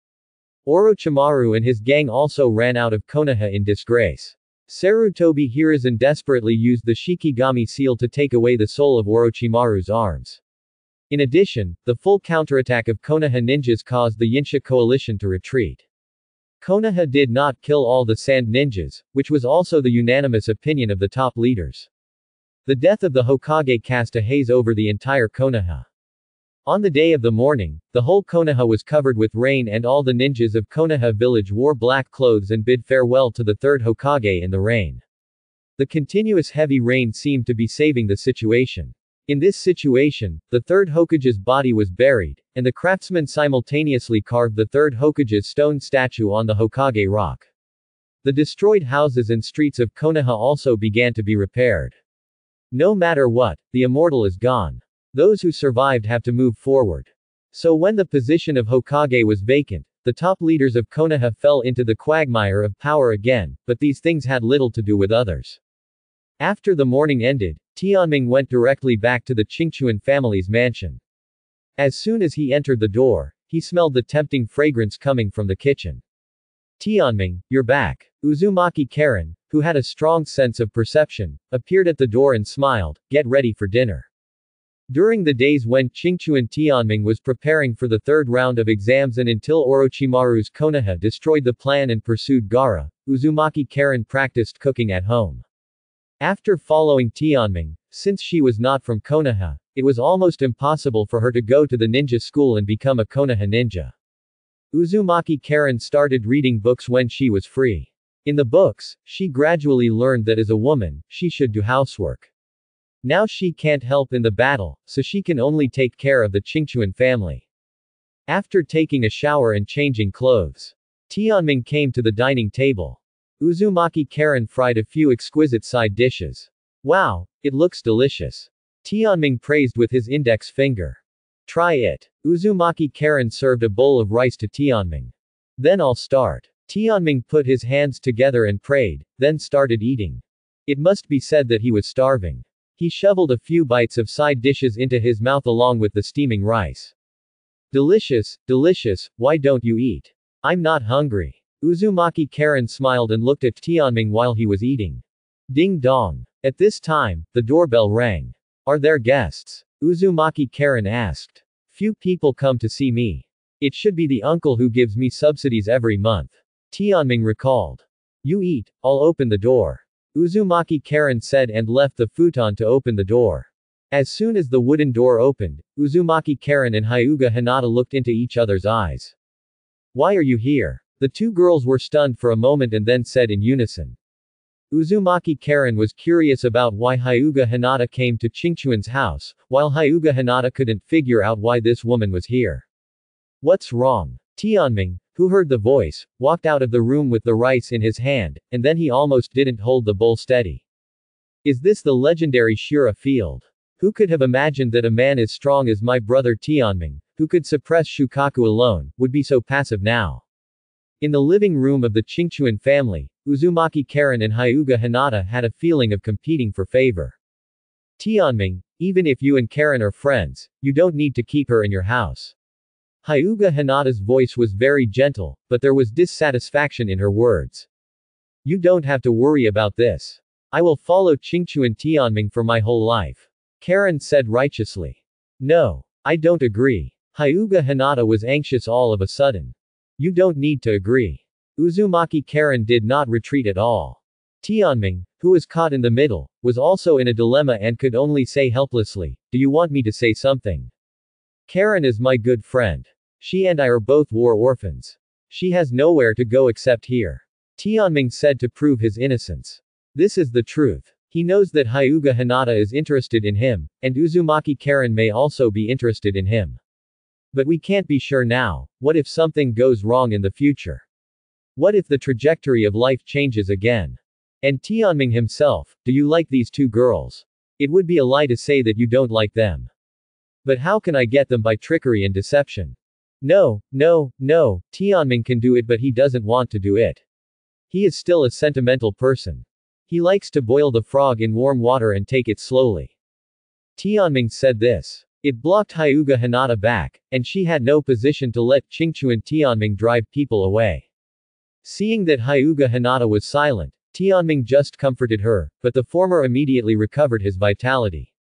Orochimaru and his gang also ran out of Konoha in disgrace. Sarutobi Hiruzen desperately used the Shikigami seal to take away the soul of Orochimaru's arms. In addition, the full counterattack of Konoha ninjas caused the Yinsha coalition to retreat. Konoha did not kill all the sand ninjas, which was also the unanimous opinion of the top leaders. The death of the Hokage cast a haze over the entire Konoha. On the day of the mourning, the whole Konoha was covered with rain and all the ninjas of Konoha village wore black clothes and bid farewell to the third Hokage in the rain. The continuous heavy rain seemed to be saving the situation. In this situation, the third Hokage's body was buried, and the craftsmen simultaneously carved the third Hokage's stone statue on the Hokage rock. The destroyed houses and streets of Konoha also began to be repaired. No matter what, the immortal is gone. Those who survived have to move forward. So when the position of Hokage was vacant, the top leaders of Konoha fell into the quagmire of power again, but these things had little to do with others. After the mourning ended, Tianming went directly back to the Qingchuan family's mansion. As soon as he entered the door, he smelled the tempting fragrance coming from the kitchen. Tianming, you're back. Uzumaki Karen, who had a strong sense of perception, appeared at the door and smiled, get ready for dinner. During the days when Qingchuan Tianming was preparing for the third round of exams and until Orochimaru's Konoha destroyed the plan and pursued Gaara, Uzumaki Karen practiced cooking at home. After following Tianming, since she was not from Konoha, it was almost impossible for her to go to the ninja school and become a Konoha ninja. Uzumaki Karen started reading books when she was free. In the books, she gradually learned that as a woman, she should do housework. Now she can't help in the battle, so she can only take care of the Qingchuan family. After taking a shower and changing clothes, Tianming came to the dining table. Uzumaki Karen fried a few exquisite side dishes. Wow, it looks delicious. Tianming praised with his index finger. Try it. Uzumaki Karen served a bowl of rice to Tianming. Then I'll start. Tianming put his hands together and prayed, then started eating. It must be said that he was starving. He shoveled a few bites of side dishes into his mouth along with the steaming rice. Delicious, delicious, why don't you eat? I'm not hungry. Uzumaki Karen smiled and looked at Tianming while he was eating. Ding dong. At this time, the doorbell rang. Are there guests? Uzumaki Karen asked. Few people come to see me. It should be the uncle who gives me subsidies every month. Tianming recalled. You eat, I'll open the door. Uzumaki Karen said and left the futon to open the door. As soon as the wooden door opened, Uzumaki Karen and Hyuga Hinata looked into each other's eyes. Why are you here? The two girls were stunned for a moment and then said in unison. Uzumaki Karen was curious about why Hyuga Hinata came to Qingchuan's house, while Hyuga Hinata couldn't figure out why this woman was here. What's wrong? Tianming, who heard the voice, walked out of the room with the rice in his hand, and then he almost didn't hold the bowl steady. Is this the legendary Shura field? Who could have imagined that a man as strong as my brother Tianming, who could suppress Shukaku alone, would be so passive now? In the living room of the Qingchuan family, Uzumaki Karen and Hyuga Hinata had a feeling of competing for favor. Tianming, even if you and Karen are friends, you don't need to keep her in your house. Hyuga Hinata's voice was very gentle, but there was dissatisfaction in her words. You don't have to worry about this. I will follow Qingchuan Tianming for my whole life. Karen said righteously. No. I don't agree. Hyuga Hinata was anxious all of a sudden. You don't need to agree. Uzumaki Karen did not retreat at all. Tianming, who was caught in the middle, was also in a dilemma and could only say helplessly, do you want me to say something? Karen is my good friend. She and I are both war orphans. She has nowhere to go except here. Tianming said to prove his innocence. This is the truth. He knows that Hyuga Hinata is interested in him, and Uzumaki Karen may also be interested in him. But we can't be sure now. What if something goes wrong in the future? What if the trajectory of life changes again? And Tianming himself, do you like these two girls? It would be a lie to say that you don't like them. But how can I get them by trickery and deception? No, Tianming can do it but he doesn't want to do it. He is still a sentimental person. He likes to boil the frog in warm water and take it slowly. Tianming said this. It blocked Hyuga Hinata back, and she had no position to let Qingchuan Tianming drive people away. Seeing that Hyuga Hinata was silent, Tianming just comforted her, but the former immediately recovered his vitality.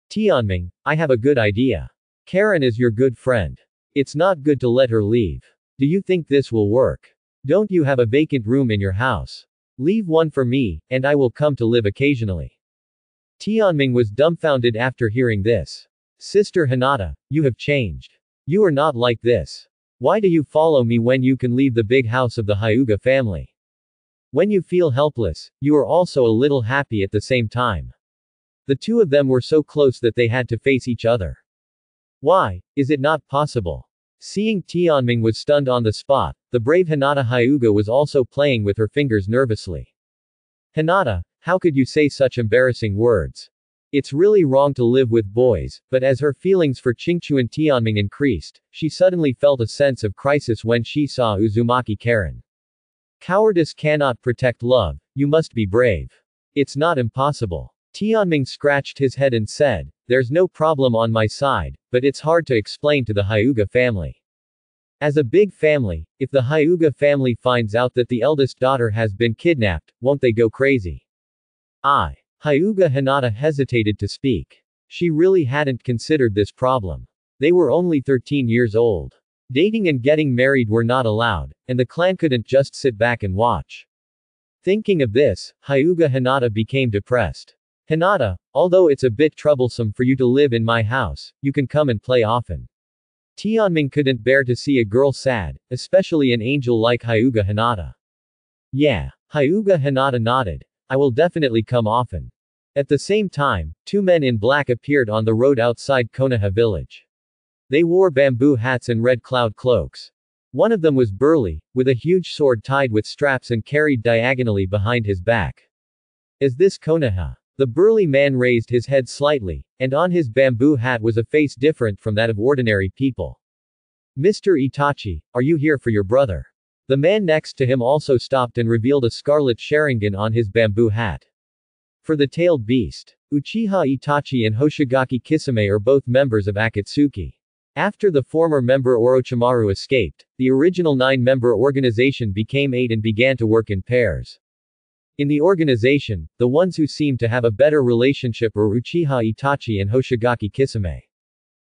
Tianming, I have a good idea. Karen is your good friend. It's not good to let her leave. Do you think this will work? Don't you have a vacant room in your house? Leave one for me, and I will come to live occasionally. Tianming was dumbfounded after hearing this. Sister Hinata, you have changed. You are not like this. Why do you follow me when you can leave the big house of the Hyuga family? When you feel helpless, you are also a little happy at the same time. The two of them were so close that they had to face each other. Why is it not possible? Seeing Tianming was stunned on the spot, the brave Hinata Hyuga was also playing with her fingers nervously. Hinata, how could you say such embarrassing words? It's really wrong to live with boys, but as her feelings for Qingchuan Tianming increased, she suddenly felt a sense of crisis when she saw Uzumaki Karen. Cowardice cannot protect love, you must be brave. It's not impossible. Tianming scratched his head and said, there's no problem on my side, but it's hard to explain to the Hyuga family. As a big family, if the Hyuga family finds out that the eldest daughter has been kidnapped, won't they go crazy? Hyuga Hinata hesitated to speak. She really hadn't considered this problem. They were only 13 years old. Dating and getting married were not allowed, and the clan couldn't just sit back and watch. Thinking of this, Hyuga Hinata became depressed. Hinata, although it's a bit troublesome for you to live in my house, you can come and play often. Tianming couldn't bear to see a girl sad, especially an angel like Hyuga Hinata. Yeah. Hyuga Hinata nodded. I will definitely come often. At the same time, two men in black appeared on the road outside Konoha village. They wore bamboo hats and red cloud cloaks. One of them was burly, with a huge sword tied with straps and carried diagonally behind his back. Is this Konoha? The burly man raised his head slightly, and on his bamboo hat was a face different from that of ordinary people. Mr. Itachi, are you here for your brother? The man next to him also stopped and revealed a scarlet Sharingan on his bamboo hat. For the tailed beast. Uchiha Itachi and Hoshigaki Kisame are both members of Akatsuki. After the former member Orochimaru escaped, the original 9-member organization became 8 and began to work in pairs. In the organization, the ones who seemed to have a better relationship were Uchiha Itachi and Hoshigaki Kisame.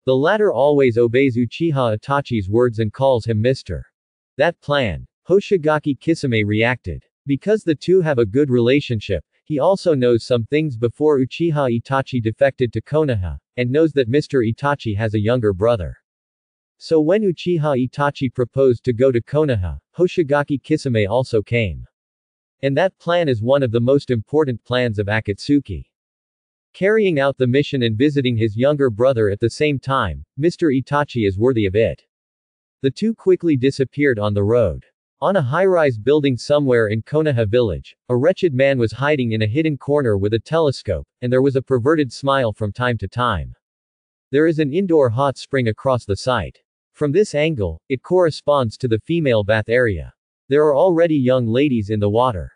The latter always obeys Uchiha Itachi's words and calls him Mr. That plan. Hoshigaki Kisame reacted. Because the two have a good relationship, he also knows some things before Uchiha Itachi defected to Konoha, and knows that Mr. Itachi has a younger brother. So when Uchiha Itachi proposed to go to Konoha, Hoshigaki Kisame also came. And that plan is one of the most important plans of Akatsuki. Carrying out the mission and visiting his younger brother at the same time, Mr. Itachi is worthy of it. The two quickly disappeared on the road. On a high-rise building somewhere in Konoha village, a wretched man was hiding in a hidden corner with a telescope, and there was a perverted smile from time to time. There is an indoor hot spring across the site. From this angle, it corresponds to the female bath area. There are already young ladies in the water.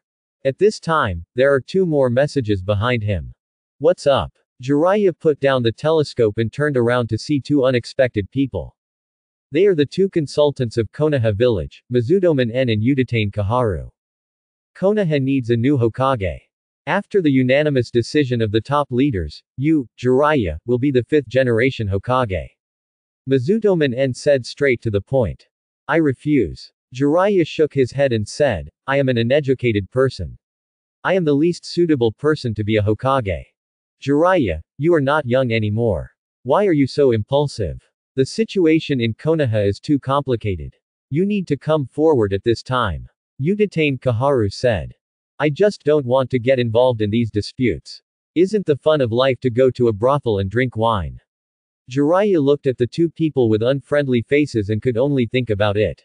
At this time, there are 2 more messages behind him. What's up? Jiraiya put down the telescope and turned around to see 2 unexpected people. They are the 2 consultants of Konoha village, Mizutomen En and Udatane Kaharu. Konoha needs a new Hokage. After the unanimous decision of the top leaders, you, Jiraiya, will be the 5th generation Hokage. Mizutomen En said straight to the point. I refuse. Jiraiya shook his head and said, I am an uneducated person. I am the least suitable person to be a Hokage. Jiraiya, you are not young anymore. Why are you so impulsive? The situation in Konoha is too complicated. You need to come forward at this time. Udatane Kaharu said. I just don't want to get involved in these disputes. Isn't the fun of life to go to a brothel and drink wine? Jiraiya looked at the 2 people with unfriendly faces and could only think about it.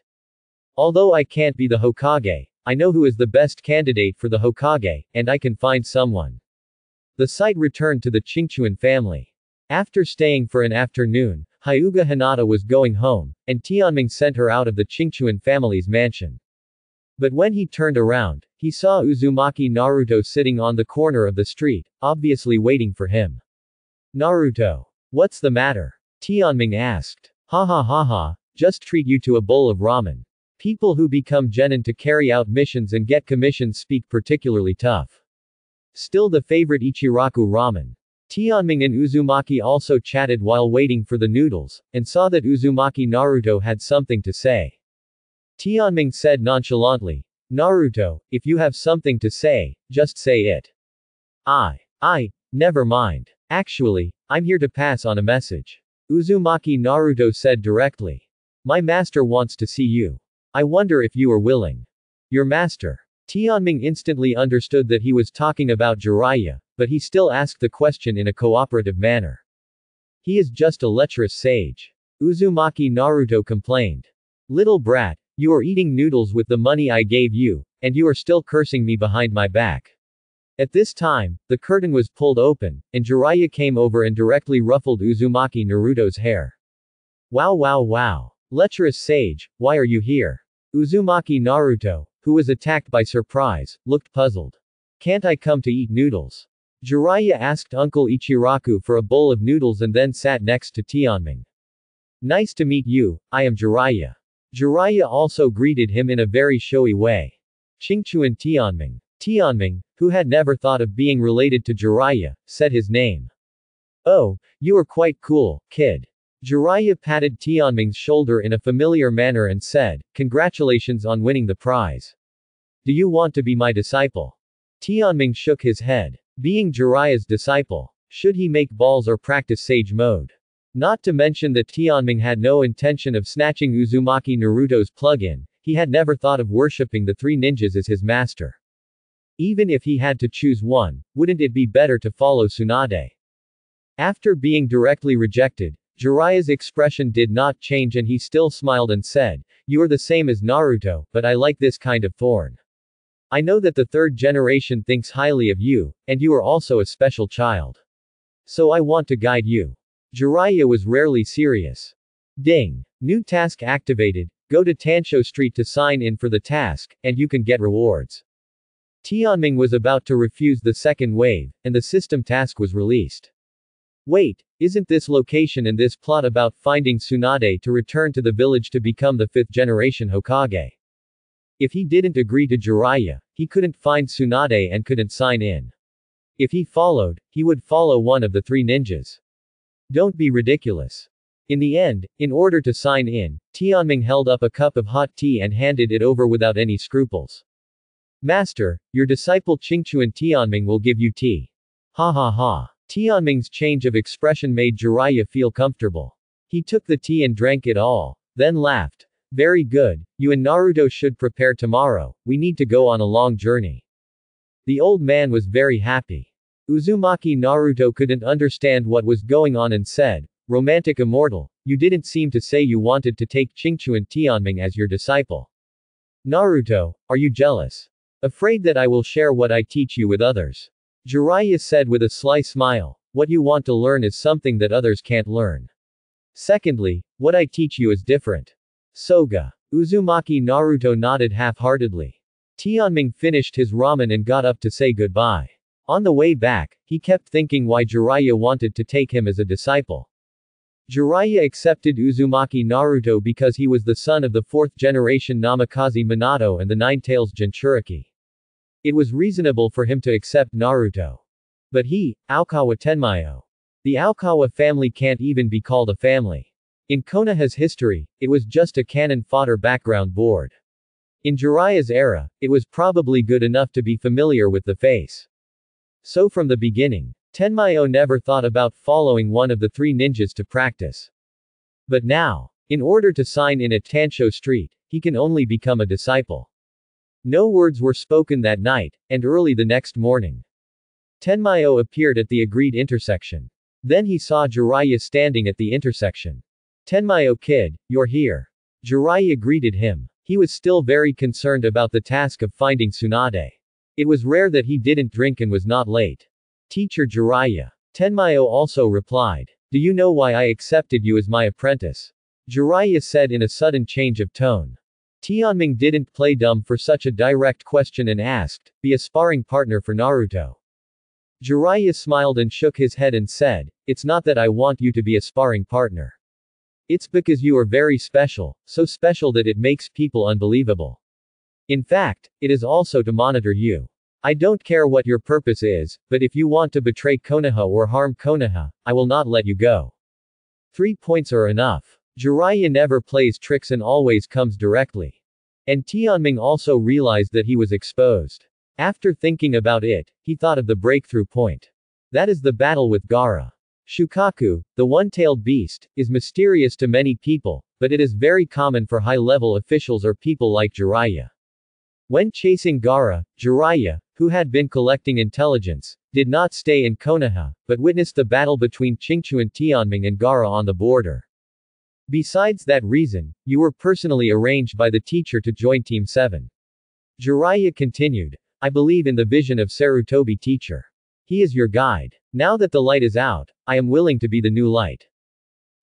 Although I can't be the Hokage, I know who is the best candidate for the Hokage, and I can find someone. The site returned to the Qingchuan family. After staying for an afternoon, Hyuga Hinata was going home, and Tianming sent her out of the Qingchuan family's mansion. But when he turned around, he saw Uzumaki Naruto sitting on the corner of the street, obviously waiting for him. Naruto. What's the matter? Tianming asked. Ha ha ha ha, just treat you to a bowl of ramen. People who become genin to carry out missions and get commissions speak particularly tough. Still the favorite Ichiraku ramen. Tianming and Uzumaki also chatted while waiting for the noodles, and saw that Uzumaki Naruto had something to say. Tianming said nonchalantly, Naruto, if you have something to say, just say it. Never mind. Actually, I'm here to pass on a message. Uzumaki Naruto said directly. My master wants to see you. I wonder if you are willing. Your master. Tianming instantly understood that he was talking about Jiraiya, but he still asked the question in a cooperative manner. He is just a lecherous sage. Uzumaki Naruto complained. Little brat, you are eating noodles with the money I gave you, and you are still cursing me behind my back. At this time, the curtain was pulled open, and Jiraiya came over and directly ruffled Uzumaki Naruto's hair. Wow wow wow. Lecherous sage, why are you here? Uzumaki Naruto, who was attacked by surprise, looked puzzled. Can't I come to eat noodles? Jiraiya asked Uncle Ichiraku for a bowl of noodles and then sat next to Tianming. Nice to meet you, I am Jiraiya. Jiraiya also greeted him in a very showy way. Qingchuan Tianming. Tianming, who had never thought of being related to Jiraiya, said his name. Oh, you are quite cool, kid. Jiraiya patted Tianming's shoulder in a familiar manner and said, congratulations on winning the prize. Do you want to be my disciple? Tianming shook his head. Being Jiraiya's disciple, should he make balls or practice sage mode? Not to mention that Tianming had no intention of snatching Uzumaki Naruto's plug-in, he had never thought of worshipping the 3 ninjas as his master. Even if he had to choose one, wouldn't it be better to follow Tsunade? After being directly rejected, Jiraiya's expression did not change and he still smiled and said, you are the same as Naruto, but I like this kind of thorn. I know that the 3rd generation thinks highly of you, and you are also a special child. So I want to guide you. Jiraiya was rarely serious. Ding. New task activated, go to Tansho Street to sign in for the task, and you can get rewards. Tianming was about to refuse the second wave, and the system task was released. Wait, isn't this location and this plot about finding Tsunade to return to the village to become the 5th generation Hokage? If he didn't agree to Jiraiya, he couldn't find Tsunade and couldn't sign in. If he followed, he would follow one of the 3 ninjas. Don't be ridiculous. In the end, in order to sign in, Tianming held up a cup of hot tea and handed it over without any scruples. Master, your disciple Qingquan Tianming will give you tea. Ha ha ha. Tianming's change of expression made Jiraiya feel comfortable. He took the tea and drank it all, then laughed. Very good, you and Naruto should prepare tomorrow, we need to go on a long journey. The old man was very happy. Uzumaki Naruto couldn't understand what was going on and said, Romantic immortal, you didn't seem to say you wanted to take Qingquan Tianming as your disciple. Naruto, are you jealous? Afraid that I will share what I teach you with others? Jiraiya said with a sly smile, what you want to learn is something that others can't learn. Secondly, what I teach you is different. Soga. Uzumaki Naruto nodded half-heartedly. Tianming finished his ramen and got up to say goodbye. On the way back, he kept thinking why Jiraiya wanted to take him as a disciple. Jiraiya accepted Uzumaki Naruto because he was the son of the 4th generation Namikaze Minato and the Nine-Tails Jinchuriki. It was reasonable for him to accept Naruto. But he, Aokawa Tenmyo. The Aokawa family can't even be called a family. In Konoha's history, it was just a cannon fodder background board. In Jiraiya's era, it was probably good enough to be familiar with the face. So from the beginning, Tenmyo never thought about following one of the 3 ninjas to practice. But now, in order to sign in at Tansho Street, he can only become a disciple. No words were spoken that night, and early the next morning, Tenmyo appeared at the agreed intersection. Then he saw Jiraiya standing at the intersection. Tenmyo kid, you're here. Jiraiya greeted him. He was still very concerned about the task of finding Tsunade. It was rare that he didn't drink and was not late. Teacher Jiraiya. Tenmyo also replied. Do you know why I accepted you as my apprentice? Jiraiya said in a sudden change of tone. Tianming didn't play dumb for such a direct question and asked, be a sparring partner for Naruto. Jiraiya smiled and shook his head and said, it's not that I want you to be a sparring partner. It's because you are very special, so special that it makes people unbelievable. In fact, it is also to monitor you. I don't care what your purpose is, but if you want to betray Konoha or harm Konoha, I will not let you go. 3 points are enough. Jiraiya never plays tricks and always comes directly. And Tianming also realized that he was exposed. After thinking about it, he thought of the breakthrough point. That is the battle with Gaara. Shukaku, the one-tailed beast, is mysterious to many people, but it is very common for high-level officials or people like Jiraiya. When chasing Gaara, Jiraiya, who had been collecting intelligence, did not stay in Konoha, but witnessed the battle between Qingquan Tianming and Gaara on the border. Besides that reason, you were personally arranged by the teacher to join Team 7. Jiraiya continued, I believe in the vision of Sarutobi teacher. He is your guide. Now that the light is out, I am willing to be the new light.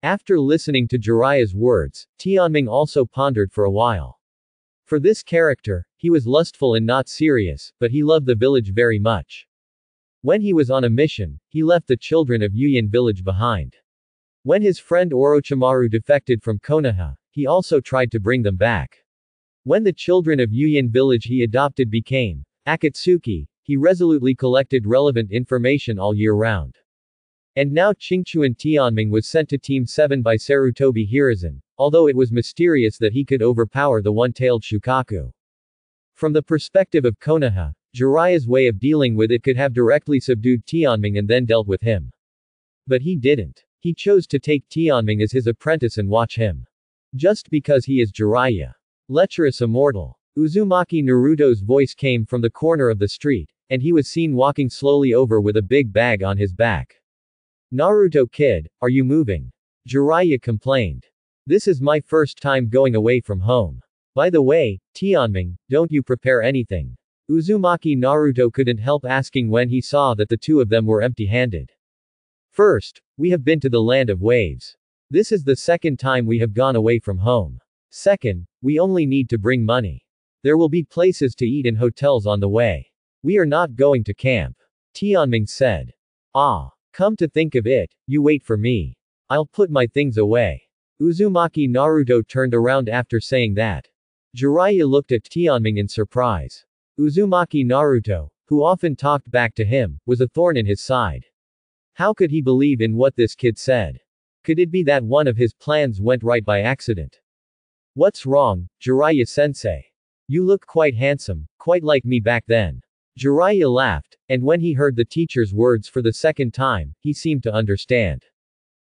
After listening to Jiraiya's words, Tianming also pondered for a while. For this character, he was lustful and not serious, but he loved the village very much. When he was on a mission, he left the children of Yuyin village behind. When his friend Orochimaru defected from Konoha, he also tried to bring them back. When the children of Yuyin village he adopted became Akatsuki, he resolutely collected relevant information all year round. And now Qingquan Tianming was sent to Team 7 by Sarutobi Hiruzen, although it was mysterious that he could overpower the one-tailed Shukaku. From the perspective of Konoha, Jiraiya's way of dealing with it could have directly subdued Tianming and then dealt with him. But he didn't. He chose to take Tianming as his apprentice and watch him. Just because he is Jiraiya. Lecherous immortal. Uzumaki Naruto's voice came from the corner of the street, and he was seen walking slowly over with a big bag on his back. Naruto kid, are you moving? Jiraiya complained. This is my first time going away from home. By the way, Tianming, don't you prepare anything? Uzumaki Naruto couldn't help asking when he saw that the two of them were empty-handed. First, we have been to the land of waves. This is the second time we have gone away from home. Second, we only need to bring money. There will be places to eat and hotels on the way. We are not going to camp. Tianming said. Ah. Come to think of it, you wait for me. I'll put my things away. Uzumaki Naruto turned around after saying that. Jiraiya looked at Tianming in surprise. Uzumaki Naruto, who often talked back to him, was a thorn in his side. How could he believe in what this kid said? Could it be that one of his plans went right by accident? What's wrong, Jiraiya-sensei? You look quite handsome, quite like me back then. Jiraiya laughed, and when he heard the teacher's words for the second time, he seemed to understand.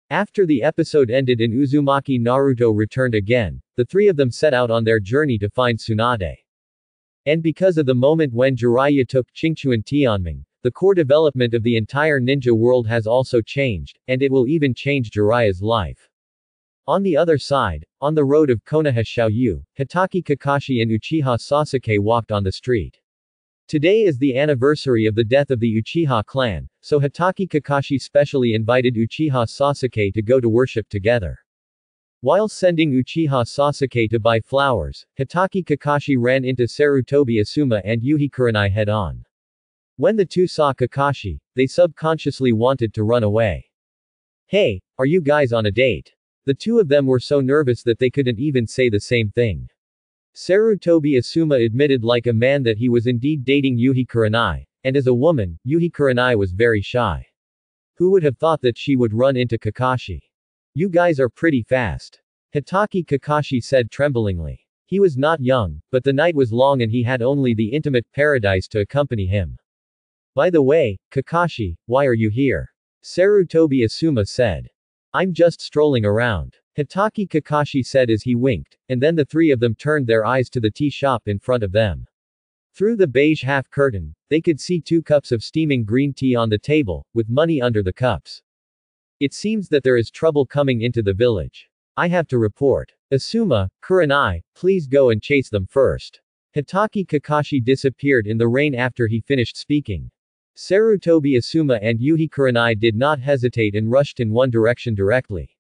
After the episode ended and Uzumaki Naruto returned again, the three of them set out on their journey to find Tsunade. And because of the moment when Jiraiya took Qingchuan Tianming, the core development of the entire ninja world has also changed, and it will even change Jiraiya's life. On the other side, on the road of Konoha Xiaoyu, Hitaki Kakashi and Uchiha Sasuke walked on the street. Today is the anniversary of the death of the Uchiha clan, so Hitaki Kakashi specially invited Uchiha Sasuke to go to worship together. While sending Uchiha Sasuke to buy flowers, Hitaki Kakashi ran into Sarutobi Asuma and Yuhi Kurenai head-on. When the two saw Kakashi, they subconsciously wanted to run away. Hey, are you guys on a date? The two of them were so nervous that they couldn't even say the same thing. Sarutobi Asuma admitted like a man that he was indeed dating Yuhi Kurenai, and as a woman, Yuhi Kurenai was very shy. Who would have thought that she would run into Kakashi? You guys are pretty fast. Hitaki Kakashi said tremblingly. He was not young, but the night was long and he had only the intimate paradise to accompany him. By the way, Kakashi, why are you here? Sarutobi Asuma said. I'm just strolling around. Hitaki Kakashi said as he winked, and then the three of them turned their eyes to the tea shop in front of them. Through the beige half curtain, they could see 2 cups of steaming green tea on the table, with money under the cups. It seems that there is trouble coming into the village. I have to report. Asuma, Kurenai, please go and chase them first. Hitaki Kakashi disappeared in the rain after he finished speaking. Sarutobi Asuma and Yuhi Kurenai did not hesitate and rushed in one direction directly.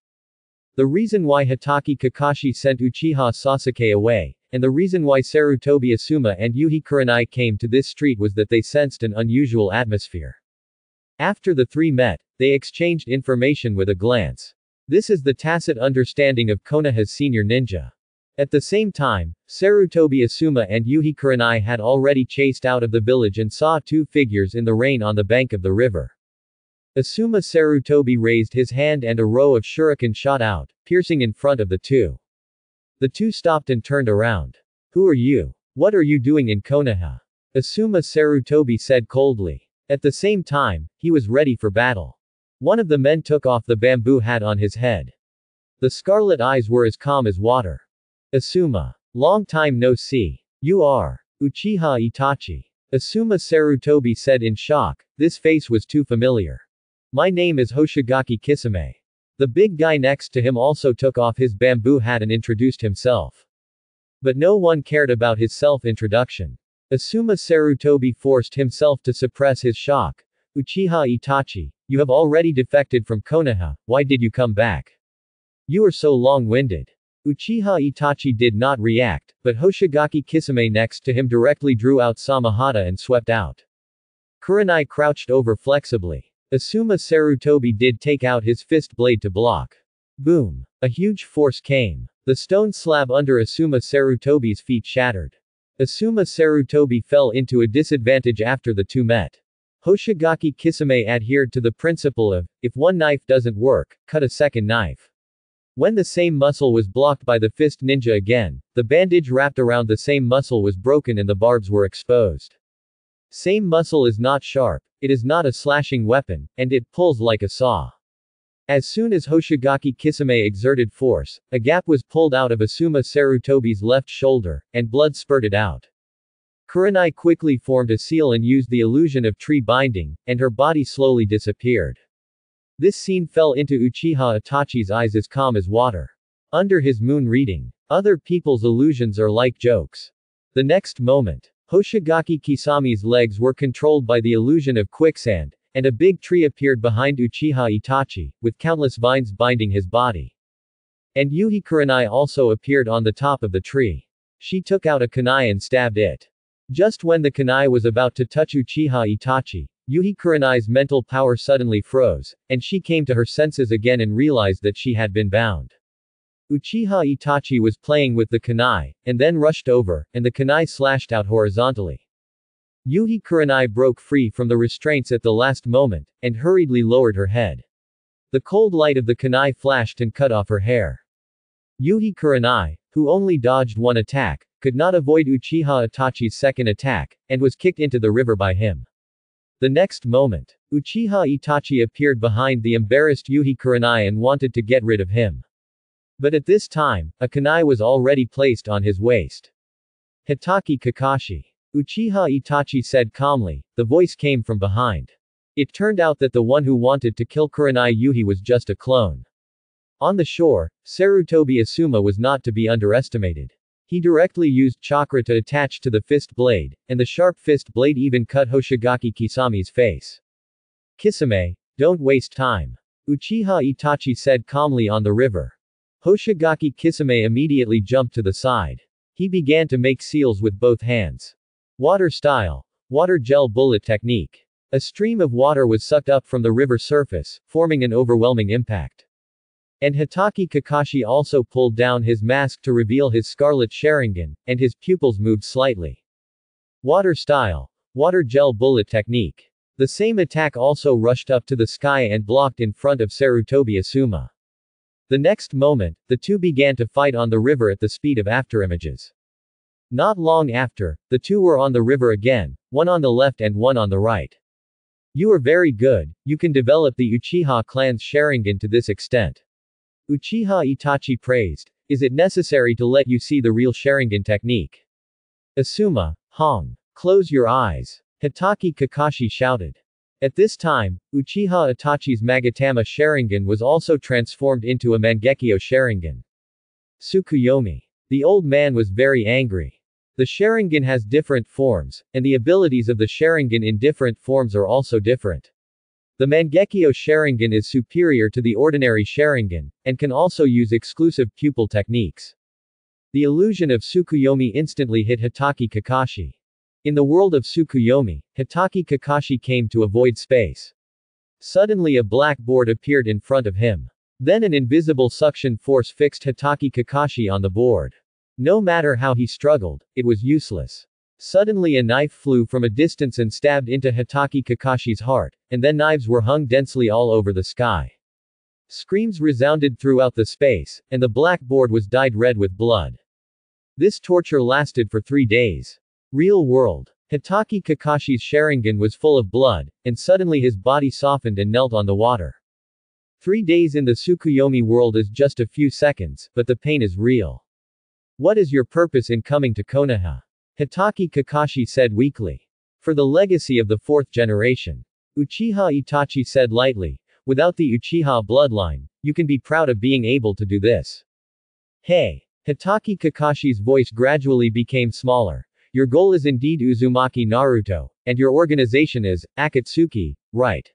The reason why Hitaki Kakashi sent Uchiha Sasuke away, and the reason why Sarutobi Asuma and Yuhi Kurenai came to this street was that they sensed an unusual atmosphere. After the three met, they exchanged information with a glance. This is the tacit understanding of Konoha's senior ninja. At the same time, Sarutobi Asuma and Yuhi Kurenai had already chased out of the village and saw 2 figures in the rain on the bank of the river. Asuma Sarutobi raised his hand and a row of shuriken shot out, piercing in front of the two. The two stopped and turned around. Who are you? What are you doing in Konoha? Asuma Sarutobi said coldly. At the same time, he was ready for battle. One of the men took off the bamboo hat on his head. The scarlet eyes were as calm as water. Asuma. Long time no see. You are Uchiha Itachi. Asuma Sarutobi said in shock, this face was too familiar. My name is Hoshigaki Kisame. The big guy next to him also took off his bamboo hat and introduced himself. But no one cared about his self-introduction. Asuma Sarutobi forced himself to suppress his shock. Uchiha Itachi, you have already defected from Konoha, why did you come back? You are so long-winded. Uchiha Itachi did not react, but Hoshigaki Kisame next to him directly drew out Samahata and swept out. Kurenai crouched over flexibly. Asuma Sarutobi did take out his fist blade to block. Boom. A huge force came. The stone slab under Asuma Sarutobi's feet shattered. Asuma Sarutobi fell into a disadvantage after the two met. Hoshigaki Kisame adhered to the principle of, if one knife doesn't work, cut a second knife. When the same muscle was blocked by the fist ninja again, the bandage wrapped around the same muscle was broken and the barbs were exposed. Same muscle is not sharp, it is not a slashing weapon, and it pulls like a saw. As soon as Hoshigaki Kisame exerted force, a gap was pulled out of Asuma Sarutobi's left shoulder, and blood spurted out. Kurenai quickly formed a seal and used the illusion of tree binding, and her body slowly disappeared. This scene fell into Uchiha Itachi's eyes as calm as water. Under his moon reading, other people's illusions are like jokes. The next moment, Hoshigaki Kisame's legs were controlled by the illusion of quicksand, and a big tree appeared behind Uchiha Itachi, with countless vines binding his body. And Yuhi Kurenai also appeared on the top of the tree. She took out a kunai and stabbed it. Just when the kunai was about to touch Uchiha Itachi, Yuhi Kurenai's mental power suddenly froze, and she came to her senses again and realized that she had been bound. Uchiha Itachi was playing with the kunai, and then rushed over, and the kunai slashed out horizontally. Yuhi Kurenai broke free from the restraints at the last moment, and hurriedly lowered her head. The cold light of the kunai flashed and cut off her hair. Yuhi Kurenai, who only dodged one attack, could not avoid Uchiha Itachi's second attack, and was kicked into the river by him. The next moment, Uchiha Itachi appeared behind the embarrassed Yuhi Kurenai and wanted to get rid of him. But at this time, a kunai was already placed on his waist. Hitaki Kakashi. Uchiha Itachi said calmly, the voice came from behind. It turned out that the one who wanted to kill Kurenai Yuhi was just a clone. On the shore, Sarutobi Asuma was not to be underestimated. He directly used chakra to attach to the fist blade, and the sharp fist blade even cut Hoshigaki Kisami's face. Kisame, don't waste time. Uchiha Itachi said calmly on the river. Hoshigaki Kisame immediately jumped to the side. He began to make seals with both hands. Water style. Water gel bullet technique. A stream of water was sucked up from the river surface, forming an overwhelming impact. And Hitaki Kakashi also pulled down his mask to reveal his scarlet Sharingan, and his pupils moved slightly. Water style. Water gel bullet technique. The same attack also rushed up to the sky and blocked in front of Sarutobi Asuma. The next moment, the two began to fight on the river at the speed of afterimages. Not long after, the two were on the river again, one on the left and one on the right. You are very good, you can develop the Uchiha clan's Sharingan to this extent. Uchiha Itachi praised. Is it necessary to let you see the real Sharingan technique? Asuma, Hong. Close your eyes. Hitaki Kakashi shouted. At this time, Uchiha Itachi's Magatama Sharingan was also transformed into a Mangekyo Sharingan. Tsukuyomi. The old man was very angry. The Sharingan has different forms, and the abilities of the Sharingan in different forms are also different. The Mangekyo Sharingan is superior to the ordinary Sharingan, and can also use exclusive pupil techniques. The illusion of Tsukuyomi instantly hit Hitaki Kakashi. In the world of Tsukuyomi, Hitaki Kakashi came to avoid space. Suddenly a black board appeared in front of him. Then an invisible suction force fixed Hitaki Kakashi on the board. No matter how he struggled, it was useless. Suddenly a knife flew from a distance and stabbed into Hitaki Kakashi's heart, and then knives were hung densely all over the sky. Screams resounded throughout the space, and the black board was dyed red with blood. This torture lasted for 3 days. Real world. Hitaki Kakashi's Sharingan was full of blood, and suddenly his body softened and knelt on the water. 3 days in the Tsukuyomi world is just a few seconds, but the pain is real. What is your purpose in coming to Konoha? Hitaki Kakashi said weakly. For the legacy of the 4th generation. Uchiha Itachi said lightly. Without the Uchiha bloodline, you can be proud of being able to do this. Hey! Hitaki Kakashi's voice gradually became smaller. Your goal is indeed Uzumaki Naruto, and your organization is, Akatsuki, right?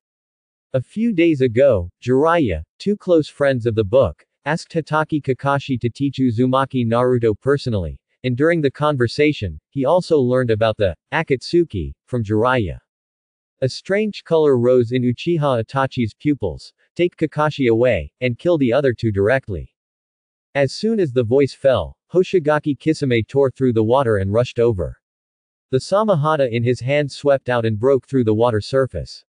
A few days ago, Jiraiya, 2 close friends of the book, asked Hitaki Kakashi to teach Uzumaki Naruto personally, and during the conversation, he also learned about the Akatsuki from Jiraiya. A strange color rose in Uchiha Itachi's pupils. Take Kakashi away, and kill the other 2 directly. As soon as the voice fell, Hoshigaki Kisame tore through the water and rushed over. The Samahata in his hand swept out and broke through the water surface.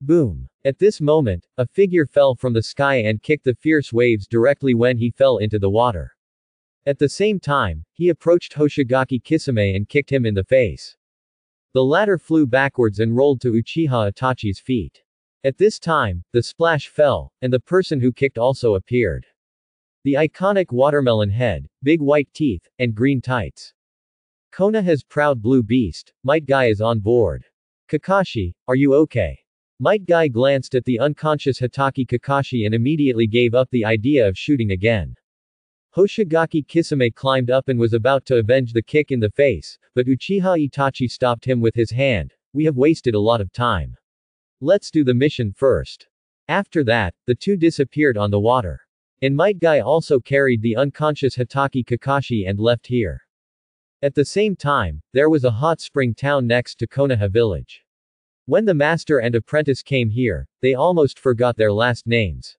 Boom! At this moment, a figure fell from the sky and kicked the fierce waves directly when he fell into the water. At the same time, he approached Hoshigaki Kisame and kicked him in the face. The latter flew backwards and rolled to Uchiha Itachi's feet. At this time, the splash fell, and the person who kicked also appeared. The iconic watermelon head, big white teeth, and green tights. Konoha's proud blue beast, Might Guy is on board. Kakashi, are you okay? Might Guy glanced at the unconscious Hitaki Kakashi and immediately gave up the idea of shooting again. Hoshigaki Kisame climbed up and was about to avenge the kick in the face, but Uchiha Itachi stopped him with his hand. We have wasted a lot of time. Let's do the mission first. After that, the 2 disappeared on the water. And Might Guy also carried the unconscious Hitaki Kakashi and left here. At the same time, there was a hot spring town next to Konoha village. When the master and apprentice came here, they almost forgot their last names.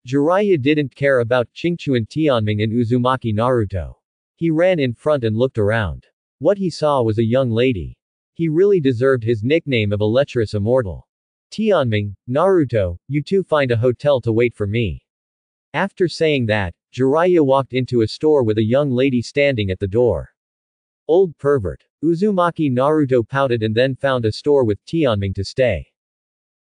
Jiraiya didn't care about Qingquan Tianming and Uzumaki Naruto. He ran in front and looked around. What he saw was a young lady. He really deserved his nickname of a lecherous immortal. Tianming, Naruto, you two find a hotel to wait for me. After saying that, Jiraiya walked into a store with a young lady standing at the door. Old pervert. Uzumaki Naruto pouted and then found a store with Tianming to stay.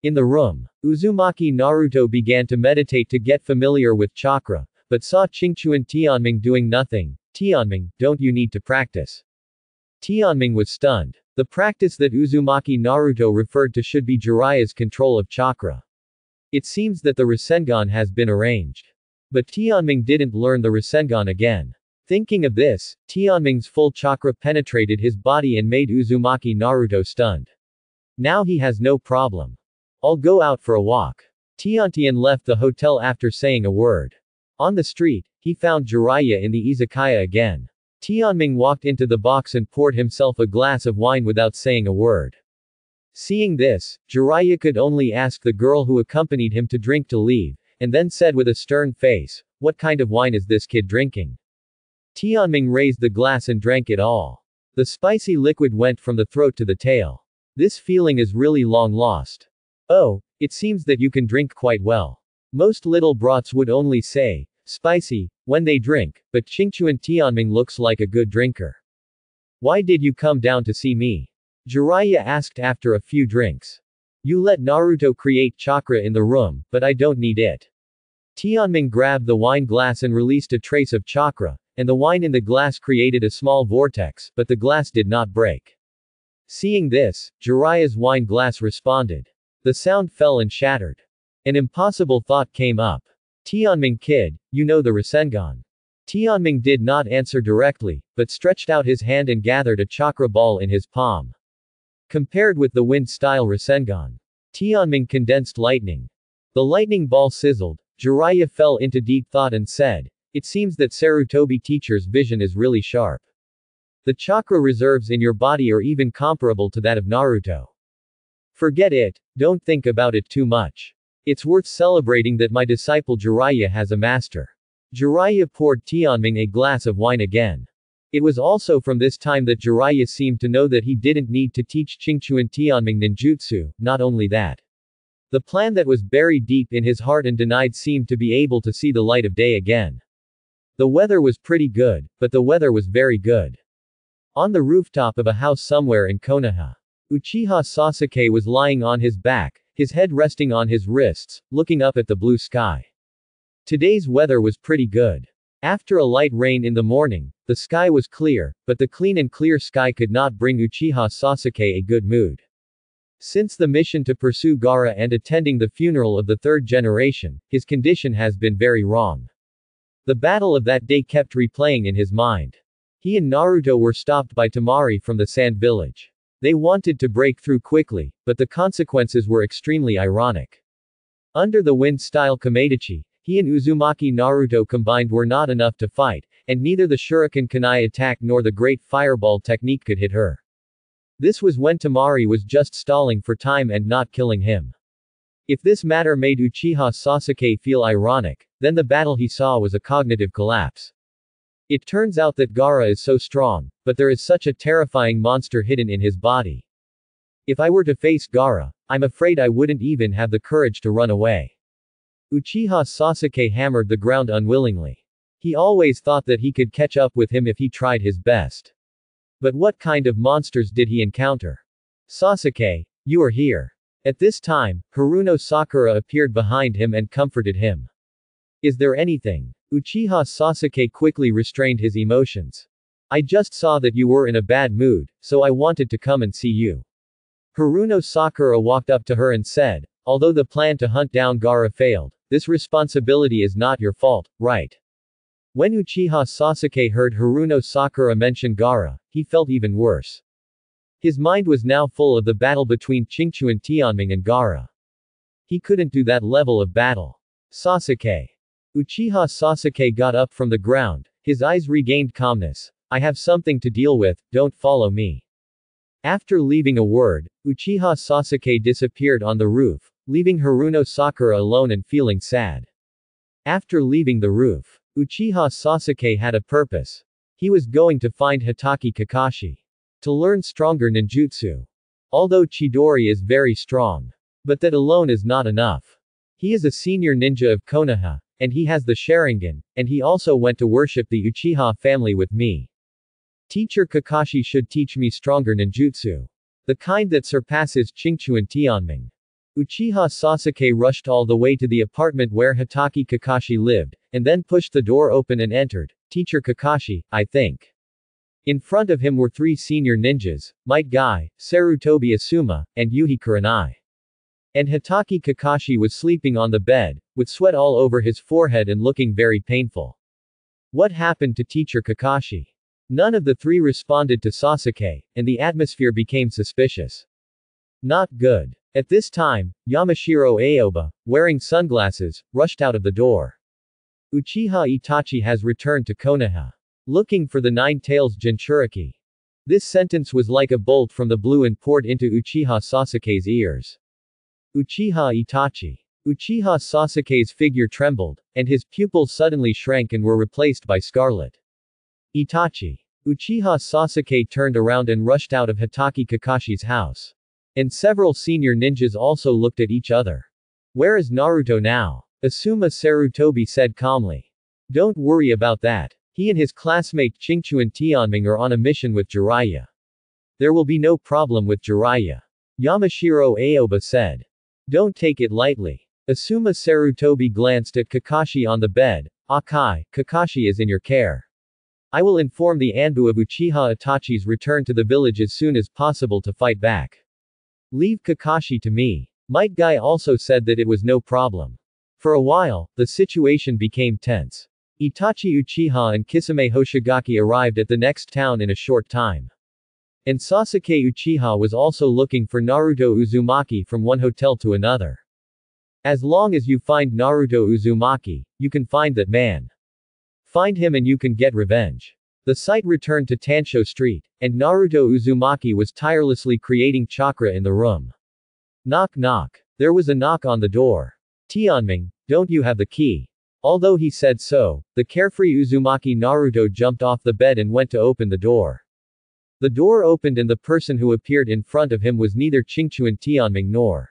In the room, Uzumaki Naruto began to meditate to get familiar with chakra, but saw Qingquan Tianming doing nothing. Tianming, don't you need to practice? Tianming was stunned. The practice that Uzumaki Naruto referred to should be Jiraiya's control of chakra. It seems that the Rasengan has been arranged. But Tianming didn't learn the Rasengan again. Thinking of this, Tianming's full chakra penetrated his body and made Uzumaki Naruto stunned. Now he has no problem. I'll go out for a walk. Tiantian left the hotel after saying a word. On the street, he found Jiraiya in the izakaya again. Tianming walked into the box and poured himself a glass of wine without saying a word. Seeing this, Jiraiya could only ask the girl who accompanied him to drink to leave, and then said with a stern face, "What kind of wine is this kid drinking?" Tianming raised the glass and drank it all. The spicy liquid went from the throat to the tail. This feeling is really long lost. Oh, it seems that you can drink quite well. Most little brats would only say, spicy, when they drink, but Qingquan Tianming looks like a good drinker. Why did you come down to see me? Jiraiya asked after a few drinks. You let Naruto create chakra in the room, but I don't need it. Tianming grabbed the wine glass and released a trace of chakra, and the wine in the glass created a small vortex, but the glass did not break. Seeing this, Jiraiya's wine glass responded. The sound fell and shattered. An impossible thought came up. Tianming kid, you know the Rasengan. Tianming did not answer directly, but stretched out his hand and gathered a chakra ball in his palm. Compared with the wind-style Rasengan, Tianming condensed lightning. The lightning ball sizzled. Jiraiya fell into deep thought and said, it seems that Sarutobi teacher's vision is really sharp. The chakra reserves in your body are even comparable to that of Naruto. Forget it, don't think about it too much. It's worth celebrating that my disciple Jiraiya has a master. Jiraiya poured Tianming a glass of wine again. It was also from this time that Jiraiya seemed to know that he didn't need to teach Qingquan Tianming ninjutsu. Not only that. The plan that was buried deep in his heart and denied seemed to be able to see the light of day again. The weather was pretty good, but the weather was very good. On the rooftop of a house somewhere in Konoha, Uchiha Sasuke was lying on his back, his head resting on his wrists, looking up at the blue sky. Today's weather was pretty good. After a light rain in the morning, the sky was clear, but the clean and clear sky could not bring Uchiha Sasuke a good mood. Since the mission to pursue Gaara and attending the funeral of the third generation, his condition has been very wrong. The battle of that day kept replaying in his mind. He and Naruto were stopped by Temari from the Sand Village. They wanted to break through quickly, but the consequences were extremely ironic. Under the wind-style Kamedachi, he and Uzumaki Naruto combined were not enough to fight, and neither the Shuriken Kunai attack nor the Great Fireball technique could hit her. This was when Temari was just stalling for time and not killing him. If this matter made Uchiha Sasuke feel ironic, then the battle he saw was a cognitive collapse. It turns out that Gaara is so strong, but there is such a terrifying monster hidden in his body. If I were to face Gaara, I'm afraid I wouldn't even have the courage to run away. Uchiha Sasuke hammered the ground unwillingly. He always thought that he could catch up with him if he tried his best. But what kind of monsters did he encounter? Sasuke, you are here. At this time, Haruno Sakura appeared behind him and comforted him. Is there anything? Uchiha Sasuke quickly restrained his emotions. I just saw that you were in a bad mood, so I wanted to come and see you. Haruno Sakura walked up to her and said, although the plan to hunt down Gaara failed, this responsibility is not your fault, right? When Uchiha Sasuke heard Haruno Sakura mention Gaara, he felt even worse. His mind was now full of the battle between Qingquan Tianming and Gaara. He couldn't do that level of battle. Sasuke. Uchiha Sasuke got up from the ground, his eyes regained calmness. I have something to deal with, don't follow me. After leaving a word, Uchiha Sasuke disappeared on the roof, leaving Haruno Sakura alone and feeling sad. After leaving the roof, Uchiha Sasuke had a purpose. He was going to find Hitaki Kakashi. To learn stronger ninjutsu. Although Chidori is very strong. But that alone is not enough. He is a senior ninja of Konoha, and he has the Sharingan, and he also went to worship the Uchiha family with me. Teacher Kakashi should teach me stronger ninjutsu. The kind that surpasses Qingchuan Tianming. Uchiha Sasuke rushed all the way to the apartment where Hitaki Kakashi lived, and then pushed the door open and entered. Teacher Kakashi, I think. In front of him were 3 senior ninjas, Might Guy, Sarutobi Asuma, and Yuhi Kurenai. And Hitaki Kakashi was sleeping on the bed, with sweat all over his forehead and looking very painful. What happened to Teacher Kakashi? None of the 3 responded to Sasuke, and the atmosphere became suspicious. Not good. At this time, Yamashiro Aoba, wearing sunglasses, rushed out of the door. Uchiha Itachi has returned to Konoha. Looking for the 9 tails Jinchuriki. This sentence was like a bolt from the blue and poured into Uchiha Sasuke's ears. Uchiha Itachi. Uchiha Sasuke's figure trembled, and his pupils suddenly shrank and were replaced by scarlet. Itachi. Uchiha Sasuke turned around and rushed out of Hitaki Kakashi's house. And several senior ninjas also looked at each other. Where is Naruto now? Asuma Sarutobi said calmly. Don't worry about that. He and his classmate Qingchuan Tianming are on a mission with Jiraiya. There will be no problem with Jiraiya. Yamashiro Aoba said. Don't take it lightly. Asuma Sarutobi glanced at Kakashi on the bed. Akai, Kakashi is in your care. I will inform the Anbu of Uchiha Itachi's return to the village as soon as possible to fight back. Leave Kakashi to me. Might Guy also said that it was no problem. For a while, the situation became tense. Itachi Uchiha and Kisame Hoshigaki arrived at the next town in a short time. And Sasuke Uchiha was also looking for Naruto Uzumaki from one hotel to another. As long as you find Naruto Uzumaki, you can find that man. Find him and you can get revenge. The sight returned to Tansho Street, and Naruto Uzumaki was tirelessly creating chakra in the room. Knock knock. There was a knock on the door. Tianming, don't you have the key? Although he said so, the carefree Uzumaki Naruto jumped off the bed and went to open the door. The door opened and the person who appeared in front of him was neither Qingchuan Tianming nor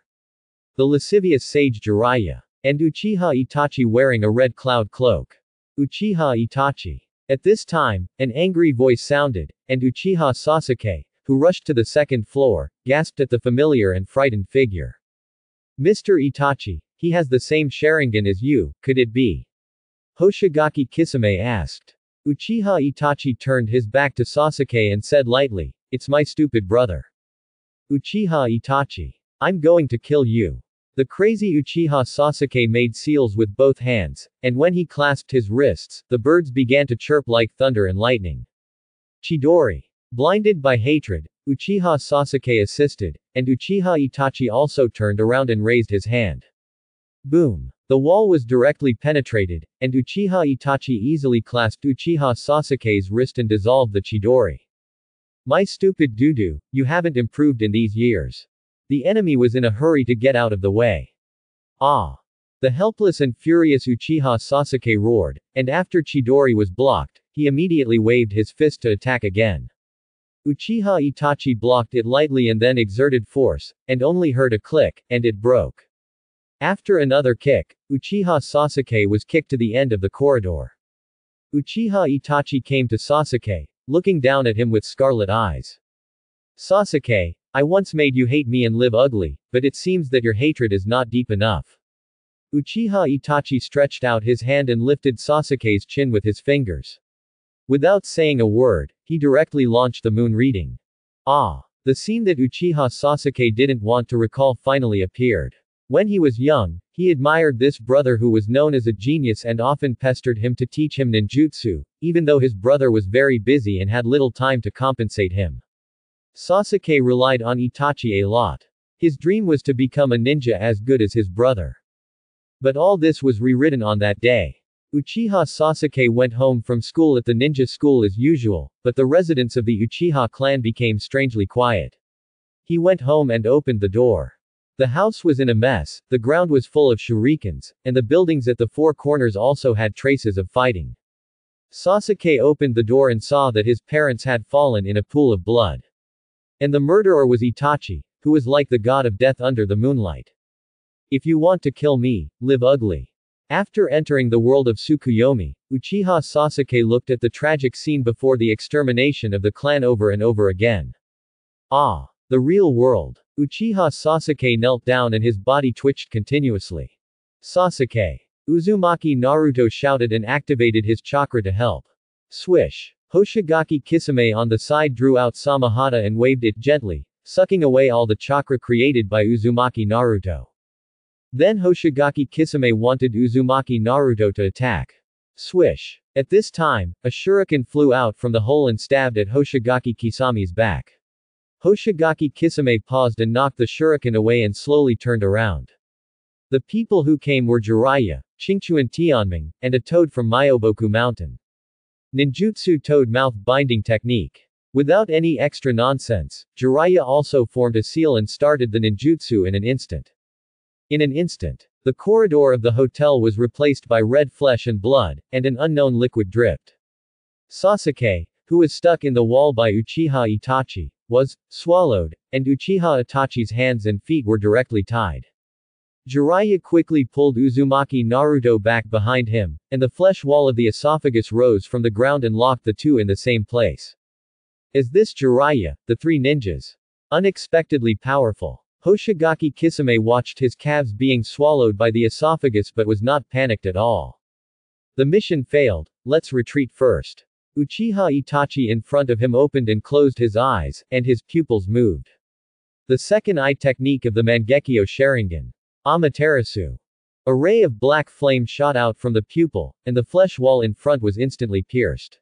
the lascivious sage Jiraiya. And Uchiha Itachi wearing a red cloud cloak. Uchiha Itachi. At this time, an angry voice sounded, and Uchiha Sasuke, who rushed to the second floor, gasped at the familiar and frightened figure. Mr. Itachi, he has the same Sharingan as you, could it be? Hoshigaki Kisame asked. Uchiha Itachi turned his back to Sasuke and said lightly, it's my stupid brother. Uchiha Itachi. I'm going to kill you. The crazy Uchiha Sasuke made seals with both hands, and when he clasped his wrists, the birds began to chirp like thunder and lightning. Chidori. Blinded by hatred, Uchiha Sasuke assisted, and Uchiha Itachi also turned around and raised his hand. Boom. The wall was directly penetrated, and Uchiha Itachi easily clasped Uchiha Sasuke's wrist and dissolved the Chidori. My stupid doo-doo, you haven't improved in these years. The enemy was in a hurry to get out of the way. Ah! The helpless and furious Uchiha Sasuke roared, and after Chidori was blocked, he immediately waved his fist to attack again. Uchiha Itachi blocked it lightly and then exerted force, and only heard a click, and it broke. After another kick, Uchiha Sasuke was kicked to the end of the corridor. Uchiha Itachi came to Sasuke, looking down at him with scarlet eyes. Sasuke, I once made you hate me and live ugly, but it seems that your hatred is not deep enough. Uchiha Itachi stretched out his hand and lifted Sasuke's chin with his fingers. Without saying a word, he directly launched the moon reading. Ah! The scene that Uchiha Sasuke didn't want to recall finally appeared. When he was young, he admired this brother who was known as a genius and often pestered him to teach him ninjutsu, even though his brother was very busy and had little time to compensate him. Sasuke relied on Itachi a lot. His dream was to become a ninja as good as his brother. But all this was rewritten on that day. Uchiha Sasuke went home from school at the ninja school as usual, but the residents of the Uchiha clan became strangely quiet. He went home and opened the door. The house was in a mess, the ground was full of shurikens, and the buildings at the four corners also had traces of fighting. Sasuke opened the door and saw that his parents had fallen in a pool of blood. And the murderer was Itachi, who was like the god of death under the moonlight. If you want to kill me, live ugly. After entering the world of Tsukuyomi, Uchiha Sasuke looked at the tragic scene before the extermination of the clan over and over again. Ah! The real world. Uchiha Sasuke knelt down and his body twitched continuously. Sasuke! Uzumaki Naruto shouted and activated his chakra to help. Swish! Hoshigaki Kisame on the side drew out Samahata and waved it gently, sucking away all the chakra created by Uzumaki Naruto. Then Hoshigaki Kisame wanted Uzumaki Naruto to attack. Swish! At this time, a shuriken flew out from the hole and stabbed at Hoshigaki Kisame's back. Hoshigaki Kisame paused and knocked the shuriken away and slowly turned around. The people who came were Jiraiya, Qingchuan Tianming, and a toad from Myoboku Mountain. Ninjutsu toad mouth binding technique. Without any extra nonsense, Jiraiya also formed a seal and started the ninjutsu in an instant. In an instant, the corridor of the hotel was replaced by red flesh and blood, and an unknown liquid dripped. Sasuke, who was stuck in the wall by Uchiha Itachi, was swallowed, and Uchiha Itachi's hands and feet were directly tied. Jiraiya quickly pulled Uzumaki Naruto back behind him, and the flesh wall of the esophagus rose from the ground and locked the two in the same place. Is this Jiraiya, the three ninjas? Unexpectedly powerful. Hoshigaki Kisame watched his calves being swallowed by the esophagus but was not panicked at all. The mission failed, let's retreat first. Uchiha Itachi in front of him opened and closed his eyes, and his pupils moved. The second eye technique of the Mangekyo Sharingan. Amaterasu. A ray of black flame shot out from the pupil, and the flesh wall in front was instantly pierced.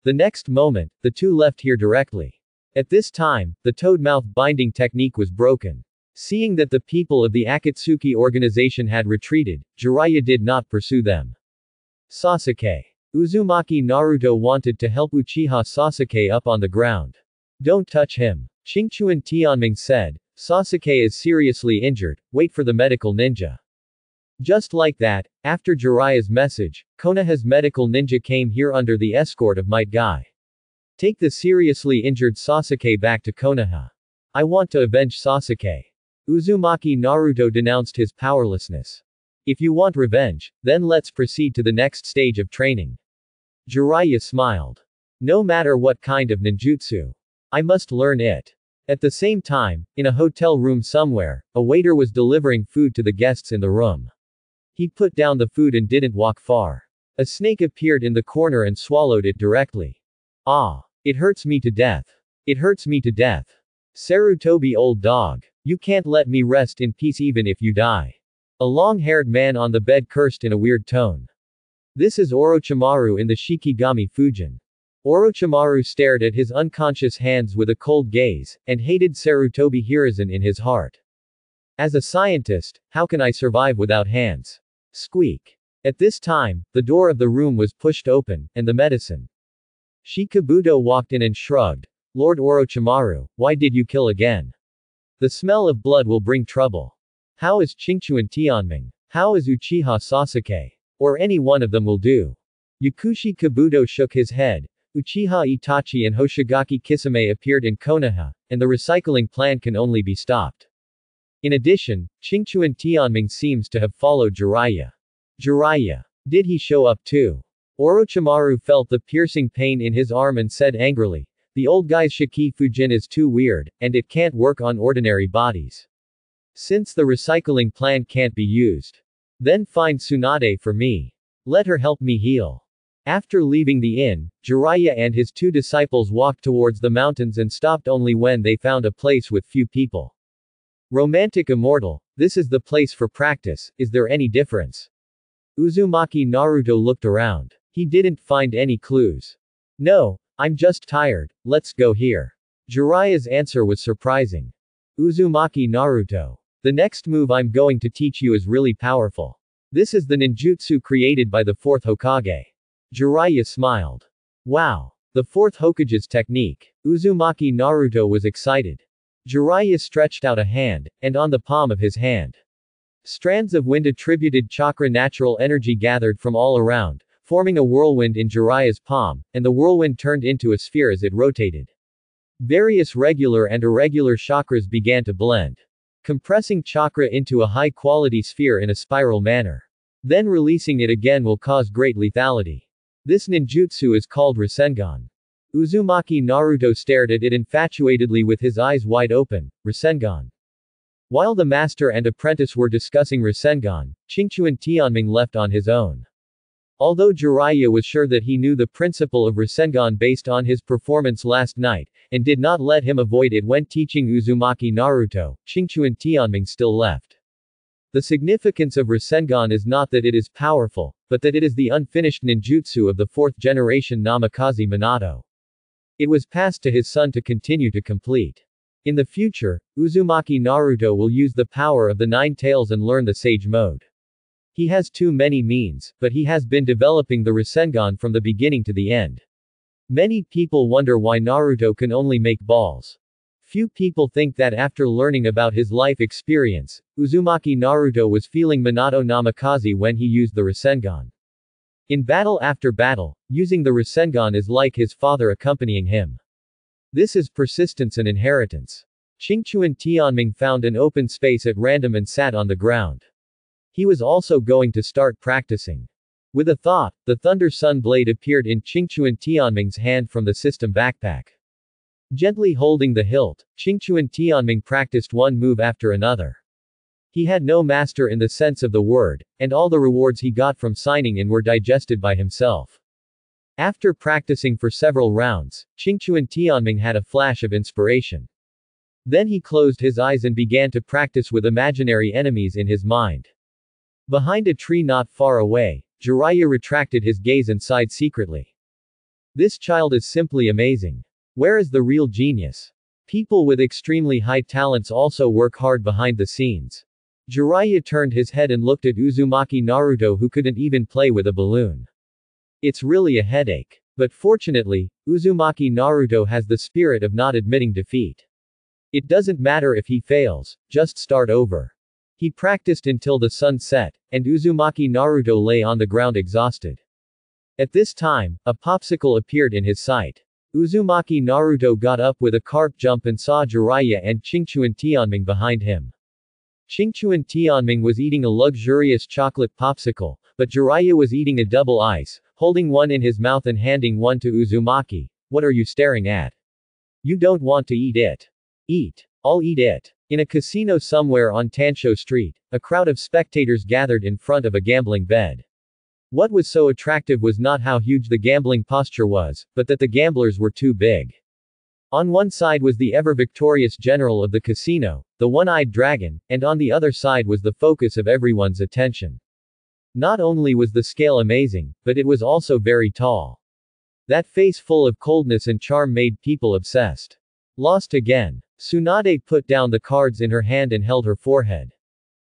The next moment, the two left here directly. At this time, the toad mouth binding technique was broken. Seeing that the people of the Akatsuki organization had retreated, Jiraiya did not pursue them. Sasuke. Uzumaki Naruto wanted to help Uchiha Sasuke up on the ground. Don't touch him. Qingchuan Tianming said, Sasuke is seriously injured, wait for the medical ninja. Just like that, after Jiraiya's message, Konoha's medical ninja came here under the escort of Might Guy. Take the seriously injured Sasuke back to Konoha. I want to avenge Sasuke. Uzumaki Naruto denounced his powerlessness. If you want revenge, then let's proceed to the next stage of training. Jiraiya smiled. No matter what kind of ninjutsu. I must learn it. At the same time, in a hotel room somewhere, a waiter was delivering food to the guests in the room. He put down the food and didn't walk far. A snake appeared in the corner and swallowed it directly. Ah! It hurts me to death. It hurts me to death. Sarutobi old dog. You can't let me rest in peace even if you die. A long-haired man on the bed cursed in a weird tone. This is Orochimaru in the Shikigami Fujin. Orochimaru stared at his unconscious hands with a cold gaze, and hated Sarutobi Hiruzen in his heart. As a scientist, how can I survive without hands? Squeak. At this time, the door of the room was pushed open, and the medicine. Shikabuto walked in and shrugged. Lord Orochimaru, why did you kill again? The smell of blood will bring trouble. How is Qingchuan Tianming? How is Uchiha Sasuke? Or any one of them will do. Yakushi Kabuto shook his head. Uchiha Itachi and Hoshigaki Kisame appeared in Konoha, and the recycling plan can only be stopped. In addition, Qingchuan Tianming seems to have followed Jiraiya. Jiraiya. Did he show up too? Orochimaru felt the piercing pain in his arm and said angrily, the old guy's Shiki Fujin is too weird, and it can't work on ordinary bodies. Since the recycling plan can't be used. Then find Tsunade for me. Let her help me heal. After leaving the inn, Jiraiya and his two disciples walked towards the mountains and stopped only when they found a place with few people. Romantic immortal, this is the place for practice, is there any difference? Uzumaki Naruto looked around. He didn't find any clues. No, I'm just tired, let's go here. Jiraiya's answer was surprising. Uzumaki Naruto. The next move I'm going to teach you is really powerful. This is the ninjutsu created by the fourth Hokage. Jiraiya smiled. Wow. The fourth Hokage's technique. Uzumaki Naruto was excited. Jiraiya stretched out a hand, and on the palm of his hand, strands of wind-attributed chakra natural energy gathered from all around, forming a whirlwind in Jiraiya's palm, and the whirlwind turned into a sphere as it rotated. Various regular and irregular chakras began to blend, compressing chakra into a high-quality sphere in a spiral manner. Then releasing it again will cause great lethality. This ninjutsu is called Rasengan. Uzumaki Naruto stared at it infatuatedly with his eyes wide open. Rasengan. While the master and apprentice were discussing Rasengan, Qingchuan Tianming left on his own. Although Jiraiya was sure that he knew the principle of Rasengan based on his performance last night, and did not let him avoid it when teaching Uzumaki Naruto, Qingchuan Tianming still left. The significance of Rasengan is not that it is powerful, but that it is the unfinished ninjutsu of the fourth generation Namikaze Minato. It was passed to his son to continue to complete. In the future, Uzumaki Naruto will use the power of the nine tails and learn the sage mode. He has too many means, but he has been developing the Rasengan from the beginning to the end. Many people wonder why Naruto can only make balls. Few people think that after learning about his life experience, Uzumaki Naruto was feeling Minato Namikaze when he used the Rasengan. In battle after battle, using the Rasengan is like his father accompanying him. This is persistence and inheritance. Qingchuan Tianming found an open space at random and sat on the ground. He was also going to start practicing. With a thought, the Thunder Sun blade appeared in Qingchuan Tianming's hand from the system backpack. Gently holding the hilt, Qingchuan Tianming practiced one move after another. He had no master in the sense of the word, and all the rewards he got from signing in were digested by himself. After practicing for several rounds, Qingchuan Tianming had a flash of inspiration. Then he closed his eyes and began to practice with imaginary enemies in his mind. Behind a tree not far away, Jiraiya retracted his gaze and sighed secretly. This child is simply amazing. Where is the real genius? People with extremely high talents also work hard behind the scenes. Jiraiya turned his head and looked at Uzumaki Naruto, who couldn't even play with a balloon. It's really a headache. But fortunately, Uzumaki Naruto has the spirit of not admitting defeat. It doesn't matter if he fails, just start over. He practiced until the sun set, and Uzumaki Naruto lay on the ground exhausted. At this time, a popsicle appeared in his sight. Uzumaki Naruto got up with a carp jump and saw Jiraiya and Qingchuan Tianming behind him. Qingchuan Tianming was eating a luxurious chocolate popsicle, but Jiraiya was eating a double ice, holding one in his mouth and handing one to Uzumaki. What are you staring at? You don't want to eat it. Eat. I'll eat it. In a casino somewhere on Tansho Street, a crowd of spectators gathered in front of a gambling bed. What was so attractive was not how huge the gambling posture was, but that the gamblers were too big. On one side was the ever-victorious general of the casino, the one-eyed dragon, and on the other side was the focus of everyone's attention. Not only was the scale amazing, but it was also very tall. That face full of coldness and charm made people obsessed. Lost again. Tsunade put down the cards in her hand and held her forehead.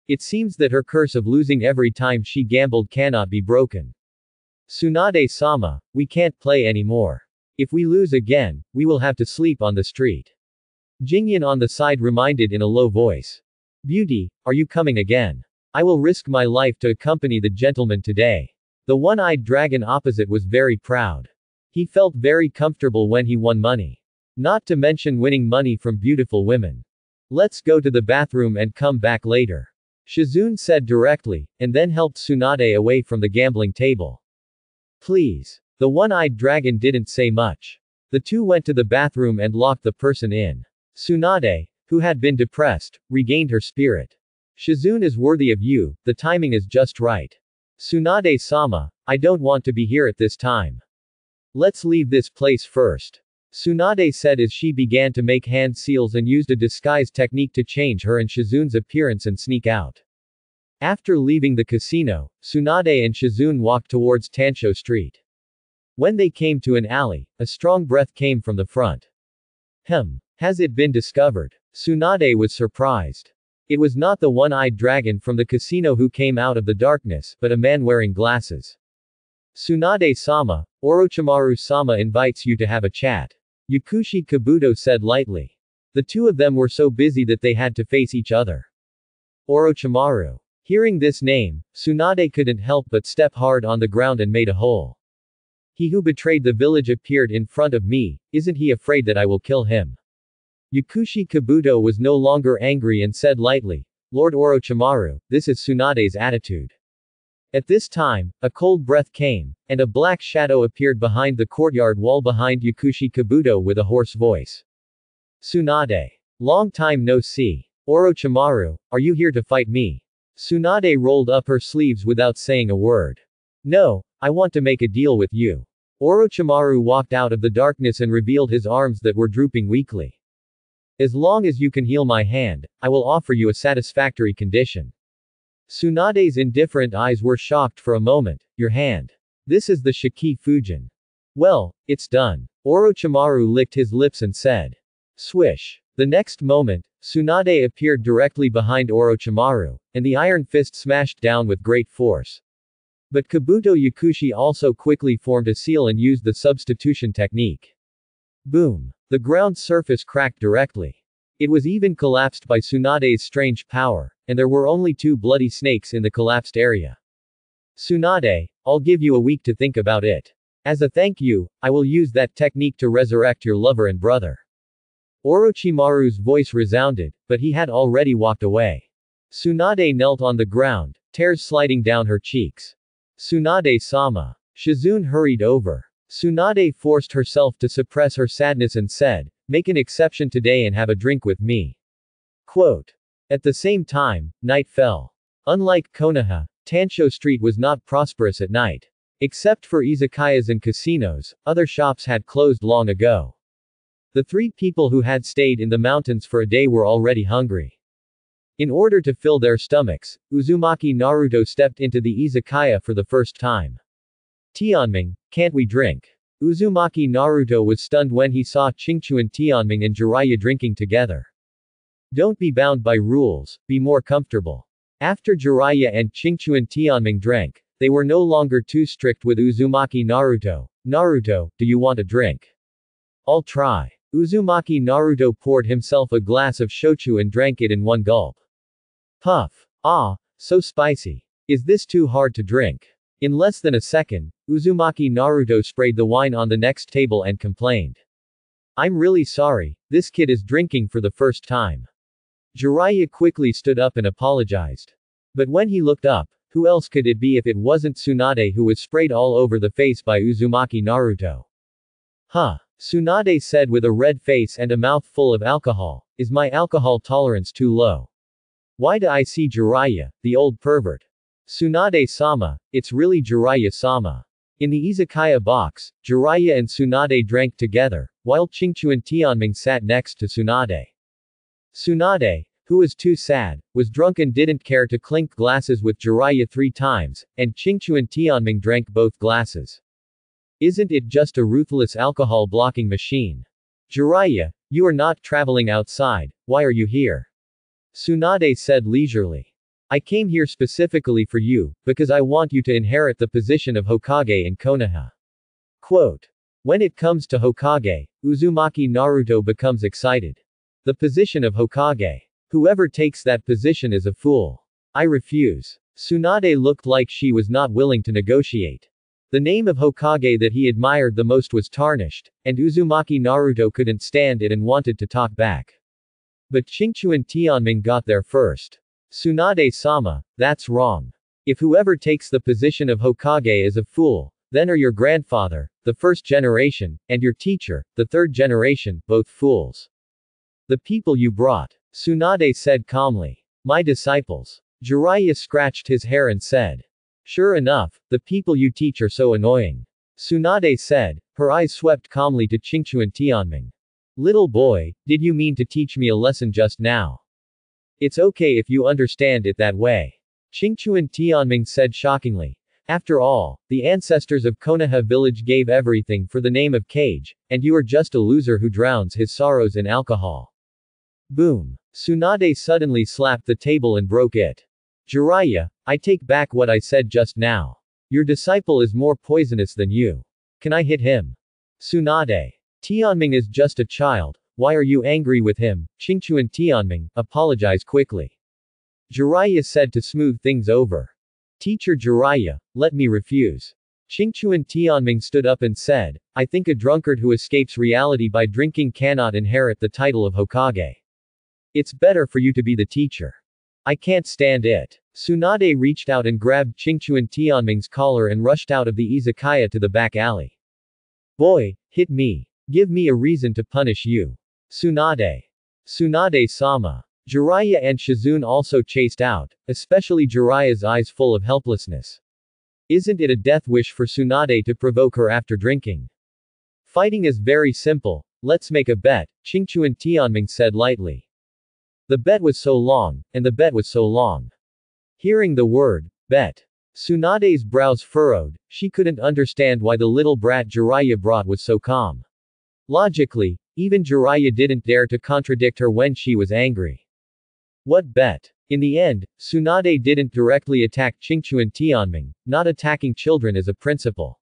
It seems that her curse of losing every time she gambled cannot be broken. Tsunade-sama, we can't play anymore. If we lose again, we will have to sleep on the street. Jingyan on the side reminded in a low voice. Beauty, are you coming again? I will risk my life to accompany the gentleman today. The one-eyed dragon opposite was very proud. He felt very comfortable when he won money. Not to mention winning money from beautiful women. Let's go to the bathroom and come back later. Shizune said directly, and then helped Tsunade away from the gambling table. Please. The one-eyed dragon didn't say much. The two went to the bathroom and locked the person in. Tsunade, who had been depressed, regained her spirit. Shizune is worthy of you, the timing is just right. Tsunade-sama, I don't want to be here at this time. Let's leave this place first. Tsunade said as she began to make hand seals and used a disguise technique to change her and Shizune's appearance and sneak out. After leaving the casino, Tsunade and Shizune walked towards Tansho Street. When they came to an alley, a strong breath came from the front. Has it been discovered? Tsunade was surprised. It was not the one-eyed dragon from the casino who came out of the darkness, but a man wearing glasses. Tsunade-sama, Orochimaru-sama invites you to have a chat. Yakushi Kabuto said lightly. The two of them were so busy that they had to face each other. Orochimaru. Hearing this name, Tsunade couldn't help but step hard on the ground and made a hole. He who betrayed the village appeared in front of me, isn't he afraid that I will kill him? Yakushi Kabuto was no longer angry and said lightly, Lord Orochimaru, this is Tsunade's attitude. At this time, a cold breath came, and a black shadow appeared behind the courtyard wall behind Yakushi Kabuto with a hoarse voice. Tsunade. Long time no see. Orochimaru, are you here to fight me? Tsunade rolled up her sleeves without saying a word. No, I want to make a deal with you. Orochimaru walked out of the darkness and revealed his arms that were drooping weakly. As long as you can heal my hand, I will offer you a satisfactory condition. Tsunade's indifferent eyes were shocked for a moment. Your hand. This is the Shiki Fujin. Well, it's done. Orochimaru licked his lips and said. Swish. The next moment, Tsunade appeared directly behind Orochimaru, and the iron fist smashed down with great force. But Kabuto Yakushi also quickly formed a seal and used the substitution technique. Boom. The ground surface cracked directly. It was even collapsed by Tsunade's strange power, and there were only 2 bloody snakes in the collapsed area. Tsunade, I'll give you a week to think about it. As a thank you, I will use that technique to resurrect your lover and brother. Orochimaru's voice resounded, but he had already walked away. Tsunade knelt on the ground, tears sliding down her cheeks. Tsunade-sama. Shizune hurried over. Tsunade forced herself to suppress her sadness and said, make an exception today and have a drink with me. Quote. At the same time, night fell. Unlike Konoha, Tansho Street was not prosperous at night. Except for izakayas and casinos, other shops had closed long ago. The 3 people who had stayed in the mountains for a day were already hungry. In order to fill their stomachs, Uzumaki Naruto stepped into the izakaya for the first time. Tianming, can't we drink? Uzumaki Naruto was stunned when he saw Qingchuan Tianming and Jiraiya drinking together. Don't be bound by rules, be more comfortable. After Jiraiya and Qingchuan Tianming drank, they were no longer too strict with Uzumaki Naruto. Naruto, do you want a drink? I'll try. Uzumaki Naruto poured himself a glass of shochu and drank it in one gulp. Puff. Ah, so spicy. Is this too hard to drink? In less than a second, Uzumaki Naruto sprayed the wine on the next table and complained. I'm really sorry, this kid is drinking for the first time. Jiraiya quickly stood up and apologized. But when he looked up, who else could it be if it wasn't Tsunade who was sprayed all over the face by Uzumaki Naruto? Huh. Tsunade said with a red face and a mouth full of alcohol, is my alcohol tolerance too low? Why do I see Jiraiya, the old pervert? Tsunade-sama, it's really Jiraiya-sama. In the izakaya box, Jiraiya and Tsunade drank together, while Qingchuan Tianming sat next to Tsunade. Tsunade, who was too sad, was drunk and didn't care to clink glasses with Jiraiya 3 times, and Qingchuan Tianming drank both glasses. Isn't it just a ruthless alcohol-blocking machine? Jiraiya, you are not traveling outside, why are you here? Tsunade said leisurely. I came here specifically for you, because I want you to inherit the position of Hokage in Konoha. Quote. When it comes to Hokage, Uzumaki Naruto becomes excited. The position of Hokage. Whoever takes that position is a fool. I refuse. Tsunade looked like she was not willing to negotiate. The name of Hokage that he admired the most was tarnished, and Uzumaki Naruto couldn't stand it and wanted to talk back. But Qingchuan Tianming got there first. Tsunade-sama, that's wrong. If whoever takes the position of Hokage is a fool, then are your grandfather, the 1st generation, and your teacher, the 3rd generation, both fools. The people you brought. Tsunade said calmly. My disciples. Jiraiya scratched his hair and said. Sure enough, the people you teach are so annoying. Tsunade said, her eyes swept calmly to Qingchuan Tianming. Little boy, did you mean to teach me a lesson just now? It's okay if you understand it that way. Qingchuan Tianming said shockingly. After all, the ancestors of Konoha village gave everything for the name of Kage, and you are just a loser who drowns his sorrows in alcohol. Boom. Tsunade suddenly slapped the table and broke it. Jiraiya, I take back what I said just now. Your disciple is more poisonous than you. Can I hit him? Tsunade. Tianming is just a child, why are you angry with him? Qingchuan Tianming, apologize quickly. Jiraiya said to smooth things over. Teacher Jiraiya, let me refuse. Qingchuan Tianming stood up and said, I think a drunkard who escapes reality by drinking cannot inherit the title of Hokage. It's better for you to be the teacher. I can't stand it. Tsunade reached out and grabbed Qingchuan Tianming's collar and rushed out of the izakaya to the back alley. Boy, hit me. Give me a reason to punish you. Tsunade. Tsunade-sama. Jiraiya and Shizune also chased out, especially Jiraiya's eyes full of helplessness. Isn't it a death wish for Tsunade to provoke her after drinking? Fighting is very simple, let's make a bet, Qingchuan Tianming said lightly. The bet was so long, and the bet was so long. Hearing the word, bet. Tsunade's brows furrowed, she couldn't understand why the little brat Jiraiya brought was so calm. Logically, even Jiraiya didn't dare to contradict her when she was angry. What bet? In the end, Tsunade didn't directly attack Qingchuan Tianming, not attacking children is a principle.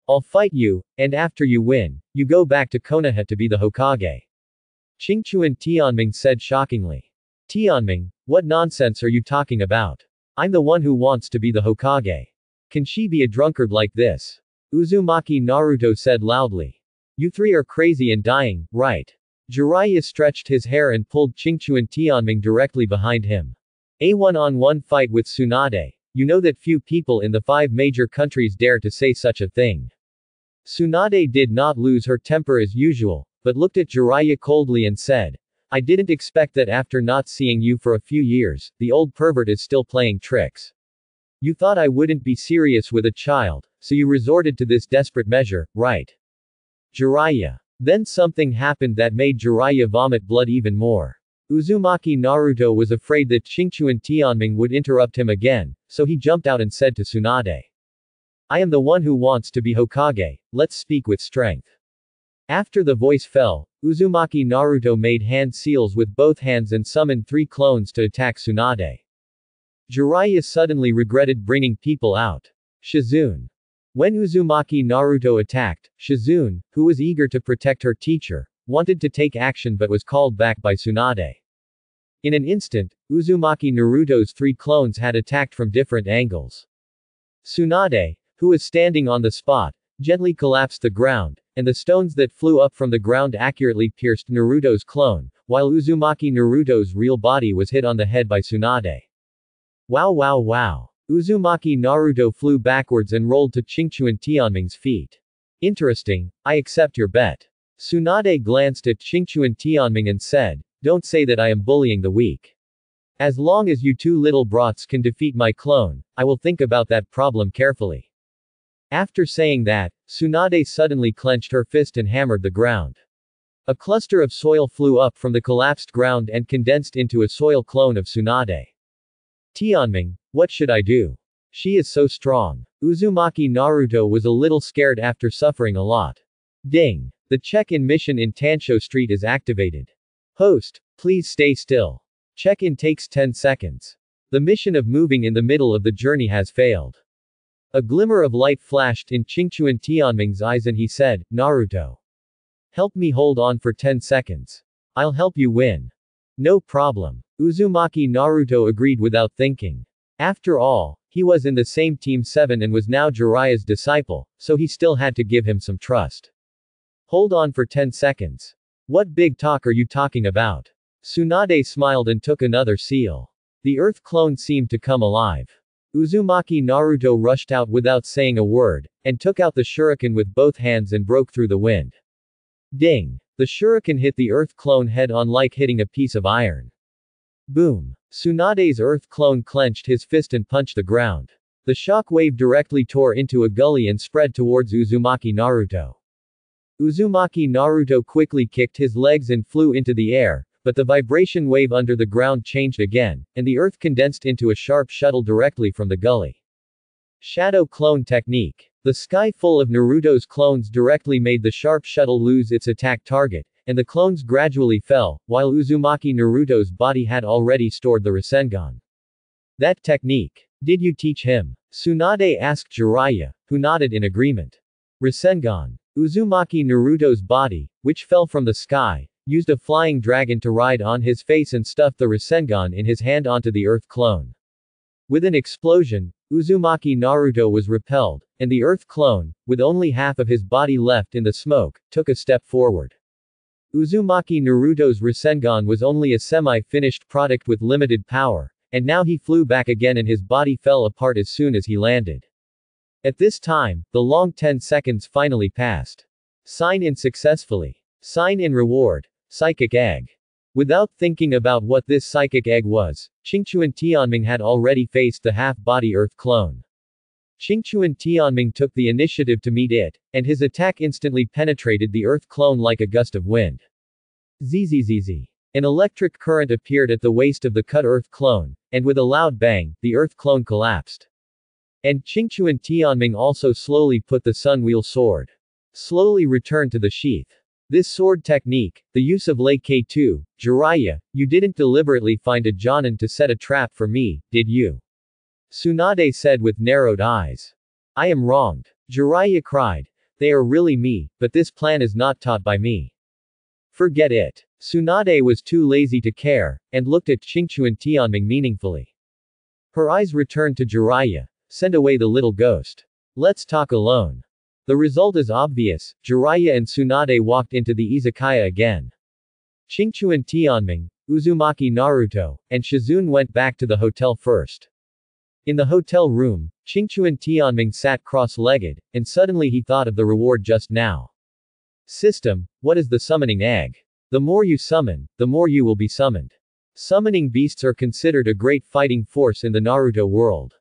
I'll fight you, and after you win, you go back to Konoha to be the Hokage. Qingchuan Tianming said shockingly. Tianming, what nonsense are you talking about? I'm the one who wants to be the Hokage. Can she be a drunkard like this? Uzumaki Naruto said loudly. You three are crazy and dying, right? Jiraiya stretched his hair and pulled Qingchuan Tianming directly behind him. A one-on-one fight with Tsunade. You know that few people in the 5 major countries dare to say such a thing. Tsunade did not lose her temper as usual, but looked at Jiraiya coldly and said, I didn't expect that after not seeing you for a few years, the old pervert is still playing tricks. You thought I wouldn't be serious with a child, so you resorted to this desperate measure, right? Jiraiya. Then something happened that made Jiraiya vomit blood even more. Uzumaki Naruto was afraid that Qingchuan Tianming would interrupt him again, so he jumped out and said to Tsunade. I am the one who wants to be Hokage, let's speak with strength. After the voice fell, Uzumaki Naruto made hand seals with both hands and summoned 3 clones to attack Tsunade. Jiraiya suddenly regretted bringing people out. Shizune. When Uzumaki Naruto attacked, Shizune, who was eager to protect her teacher, wanted to take action but was called back by Tsunade. In an instant, Uzumaki Naruto's 3 clones had attacked from different angles. Tsunade, who was standing on the spot, gently collapsed the ground, and the stones that flew up from the ground accurately pierced Naruto's clone, while Uzumaki Naruto's real body was hit on the head by Tsunade. Wow wow wow. Uzumaki Naruto flew backwards and rolled to Qingchuan Tianming's feet. Interesting, I accept your bet. Tsunade glanced at Qingchuan Tianming and said, don't say that I am bullying the weak. As long as you 2 little brats can defeat my clone, I will think about that problem carefully. After saying that, Tsunade suddenly clenched her fist and hammered the ground. A cluster of soil flew up from the collapsed ground and condensed into a soil clone of Tsunade. Tianming, what should I do? She is so strong. Uzumaki Naruto was a little scared after suffering a lot. Ding. The check-in mission in Tansho Street is activated. Host, please stay still. Check-in takes 10 seconds. The mission of moving in the middle of the journey has failed. A glimmer of light flashed in Qingchuan Tianming's eyes and he said, Naruto. Help me hold on for 10 seconds. I'll help you win. No problem. Uzumaki Naruto agreed without thinking. After all, he was in the same Team 7 and was now Jiraiya's disciple, so he still had to give him some trust. Hold on for 10 seconds. What big talk are you talking about? Tsunade smiled and took another seal. The earth clone seemed to come alive. Uzumaki Naruto rushed out without saying a word, and took out the shuriken with both hands and broke through the wind. Ding! The shuriken hit the earth clone head-on like hitting a piece of iron. Boom! Tsunade's earth clone clenched his fist and punched the ground. The shock wave directly tore into a gully and spread towards Uzumaki Naruto. Uzumaki Naruto quickly kicked his legs and flew into the air, but the vibration wave under the ground changed again, and the earth condensed into a sharp shuttle directly from the gully. Shadow clone technique. The sky full of Naruto's clones directly made the sharp shuttle lose its attack target, and the clones gradually fell, while Uzumaki Naruto's body had already stored the Rasengan. That technique. Did you teach him? Tsunade asked Jiraiya, who nodded in agreement. Rasengan. Uzumaki Naruto's body, which fell from the sky, used a flying dragon to ride on his face and stuffed the Rasengan in his hand onto the Earth clone. With an explosion, Uzumaki Naruto was repelled, and the Earth clone, with only half of his body left in the smoke, took a step forward. Uzumaki Naruto's Rasengan was only a semi-finished product with limited power, and now he flew back again and his body fell apart as soon as he landed. At this time, the long 10 seconds finally passed. Sign in successfully. Sign in reward. Psychic egg. Without thinking about what this psychic egg was, Qingchuan Tianming had already faced the half-body Earth clone. Qingchuan Tianming took the initiative to meet it, and his attack instantly penetrated the Earth clone like a gust of wind. Zzz. An electric current appeared at the waist of the cut Earth clone, and with a loud bang, the Earth clone collapsed. And Qingchuan Tianming also slowly put the Sunwheel sword. Slowly returned to the sheath. This sword technique, the use of Lei K2, Jiraiya, you didn't deliberately find a Jonin to set a trap for me, did you? Tsunade said with narrowed eyes. I am wronged. Jiraiya cried. They are really me, but this plan is not taught by me. Forget it. Tsunade was too lazy to care, and looked at Qingchuan Tianming meaningfully. Her eyes returned to Jiraiya. Send away the little ghost. Let's talk alone. The result is obvious. Jiraiya and Tsunade walked into the izakaya again. Qingchuan Tianming, Uzumaki Naruto, and Shizune went back to the hotel first. In the hotel room, Qingchuan Tianming sat cross-legged, and suddenly he thought of the reward just now. System, what is the summoning egg? The more you summon, the more you will be summoned. Summoning beasts are considered a great fighting force in the Naruto world.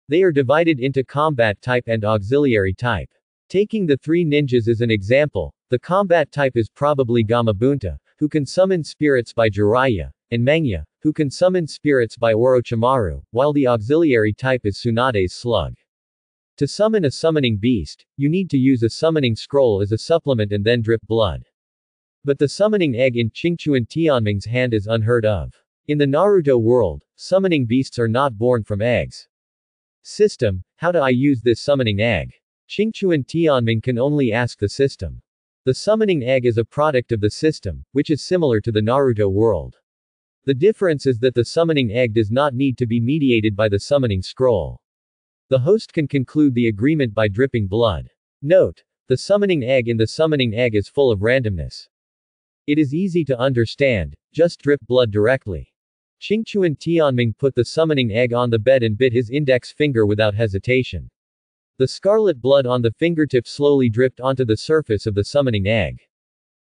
They are divided into combat type and auxiliary type. Taking the three ninjas as an example, the combat type is probably Gamabunta, who can summon spirits by Jiraiya, and Mangya, who can summon spirits by Orochimaru, while the auxiliary type is Tsunade's slug. To summon a summoning beast, you need to use a summoning scroll as a supplement and then drip blood. But the summoning egg in Qingchuan Tianming's hand is unheard of. In the Naruto world, summoning beasts are not born from eggs. System, how do I use this summoning egg? Qingchuan Tianming can only ask the system. The summoning egg is a product of the system, which is similar to the Naruto world. The difference is that the summoning egg does not need to be mediated by the summoning scroll. The host can conclude the agreement by dripping blood. Note: the summoning egg in the summoning egg is full of randomness. It is easy to understand, just drip blood directly. Qingchuan Tianming put the summoning egg on the bed and bit his index finger without hesitation. The scarlet blood on the fingertip slowly dripped onto the surface of the summoning egg.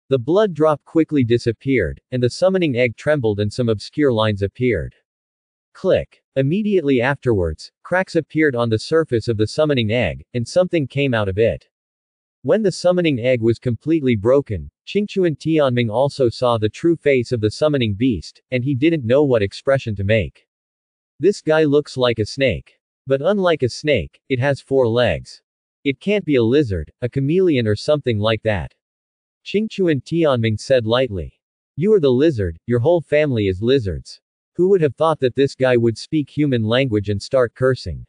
The blood drop quickly disappeared, and the summoning egg trembled and some obscure lines appeared. Click. Immediately afterwards, cracks appeared on the surface of the summoning egg, and something came out of it. When the summoning egg was completely broken, Qingchuan Tianming also saw the true face of the summoning beast, and he didn't know what expression to make. This guy looks like a snake. But unlike a snake, it has 4 legs. It can't be a lizard, a chameleon or something like that. Qingchuan Tianming said lightly. You are the lizard, your whole family is lizards. Who would have thought that this guy would speak human language and start cursing?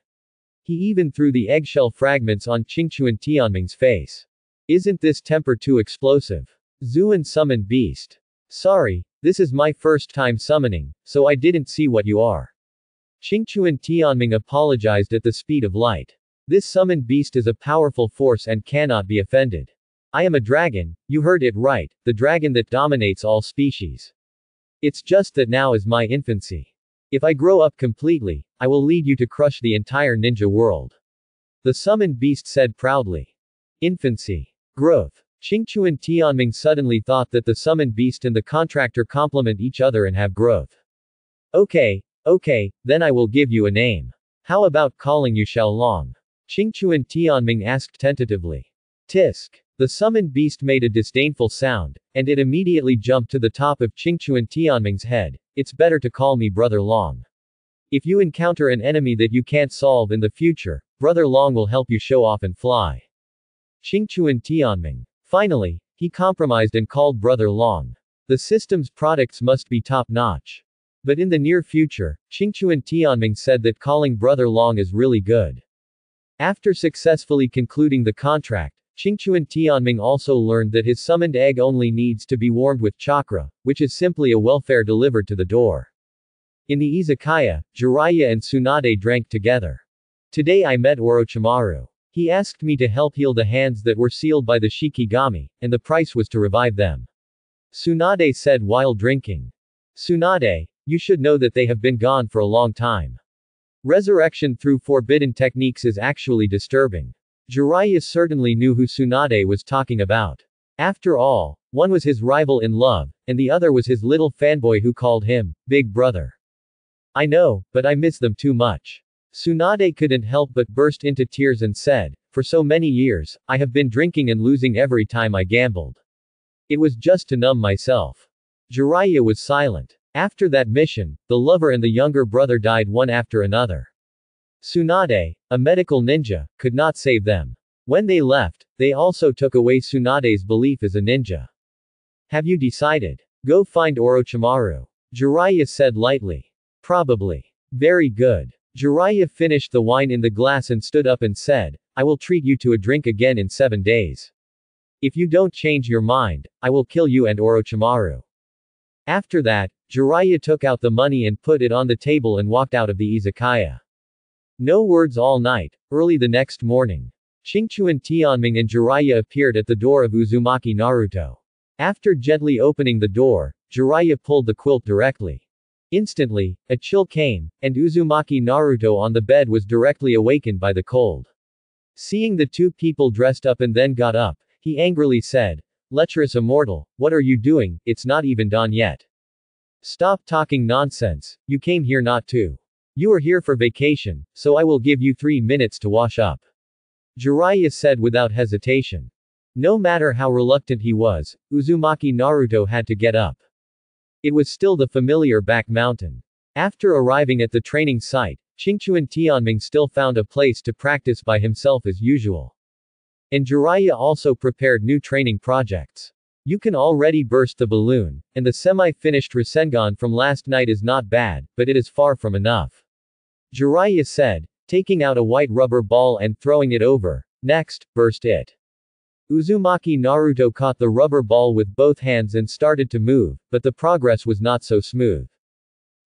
He even threw the eggshell fragments on Qingchuan Tianming's face. Isn't this temper too explosive? Zuan summoned beast. Sorry, this is my first time summoning, so I didn't see what you are. Qingchuan Tianming apologized at the speed of light. This summoned beast is a powerful force and cannot be offended. I am a dragon, you heard it right, the dragon that dominates all species. It's just that now is my infancy. If I grow up completely, I will lead you to crush the entire ninja world. The summoned beast said proudly. Infancy. Growth. Qingchuan Tianming suddenly thought that the summoned beast and the contractor complement each other and have growth. Okay, then I will give you a name. How about calling you Xiaolong? Qingchuan Tianming asked tentatively. Tisk. The summoned beast made a disdainful sound, and it immediately jumped to the top of Qingchuan Tianming's head. It's better to call me Brother Long. If you encounter an enemy that you can't solve in the future, Brother Long will help you show off and fly. Qingchuan Tianming. Finally, He compromised and called Brother Long. The system's products must be top-notch. But in the near future, Qingchuan Tianming said that calling Brother Long is really good. After successfully concluding the contract, Qingchuan Tianming also learned that his summoned egg only needs to be warmed with chakra, which is simply a welfare delivered to the door. In the izakaya, Jiraiya and Tsunade drank together. Today I met Orochimaru. He asked me to help heal the hands that were sealed by the Shikigami, and the price was to revive them. Tsunade said while drinking. Tsunade, you should know that they have been gone for a long time. Resurrection through forbidden techniques is actually disturbing. Jiraiya certainly knew who Tsunade was talking about. After all, one was his rival in love, and the other was his little fanboy who called him, Big Brother. I know, but I miss them too much. Tsunade couldn't help but burst into tears and said, for so many years, I have been drinking and losing every time I gambled. It was just to numb myself. Jiraiya was silent. After that mission, the lover and the younger brother died one after another. Tsunade, a medical ninja, could not save them. When they left, they also took away Tsunade's belief as a ninja. Have you decided? Go find Orochimaru. Jiraiya said lightly. Probably. Very good. Jiraiya finished the wine in the glass and stood up and said, I will treat you to a drink again in 7 days. If you don't change your mind, I will kill you and Orochimaru. After that, Jiraiya took out the money and put it on the table and walked out of the izakaya. No words all night. Early the next morning, Qingchuan Tianming and Jiraiya appeared at the door of Uzumaki Naruto. After gently opening the door, Jiraiya pulled the quilt directly. Instantly, a chill came, and Uzumaki Naruto on the bed was directly awakened by the cold. Seeing the two people dressed up and then got up, he angrily said, Lecherous immortal, what are you doing? It's not even dawn yet. Stop talking nonsense, you came here not to. You are here for vacation, so I will give you 3 minutes to wash up. Jiraiya said without hesitation. No matter how reluctant he was, Uzumaki Naruto had to get up. It was still the familiar back mountain. After arriving at the training site, Qingchuan Tianming still found a place to practice by himself as usual. And Jiraiya also prepared new training projects. You can already burst the balloon, and the semi-finished Rasengan from last night is not bad, but it is far from enough. Jiraiya said, taking out a white rubber ball and throwing it over. Next, burst it. Uzumaki Naruto caught the rubber ball with both hands and started to move, but the progress was not so smooth.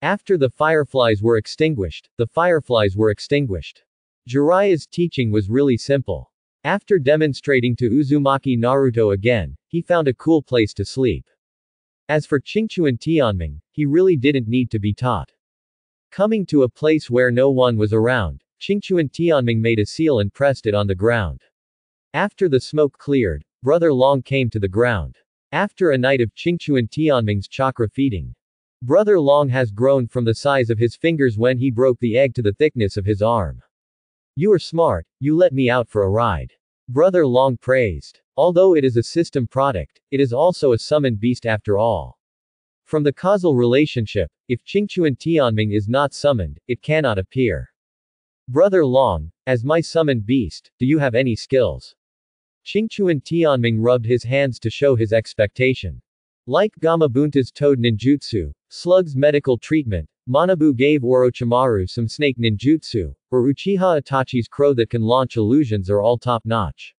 After the fireflies were extinguished, the fireflies were extinguished. Jiraiya's teaching was really simple. After demonstrating to Uzumaki Naruto again, he found a cool place to sleep. As for Qingchuan Tianming, he really didn't need to be taught. Coming to a place where no one was around, Qingchuan Tianming made a seal and pressed it on the ground. After the smoke cleared, Brother Long came to the ground. After a night of Qingchuan Tianming's chakra feeding, Brother Long has grown from the size of his fingers when he broke the egg to the thickness of his arm. You are smart, you let me out for a ride. Brother Long praised. Although it is a system product, it is also a summoned beast after all. From the causal relationship, if Qingchuan Tianming is not summoned, it cannot appear. Brother Long, as my summoned beast, do you have any skills? Qingchuan Tianming rubbed his hands to show his expectation. Like Gamabunta's toad ninjutsu, Slug's medical treatment, Manabu gave Orochimaru some snake ninjutsu, or Uchiha Itachi's crow that can launch illusions are all top-notch.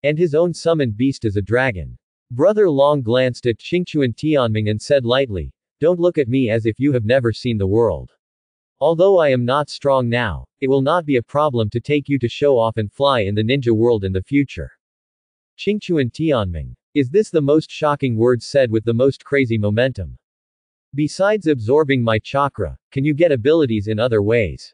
And his own summoned beast is a dragon. Brother Long glanced at Qingchuan Tianming and said lightly, don't look at me as if you have never seen the world. Although I am not strong now, it will not be a problem to take you to show off and fly in the ninja world in the future. Qingchuan Tianming. Is this the most shocking words said with the most crazy momentum? Besides absorbing my chakra, can you get abilities in other ways?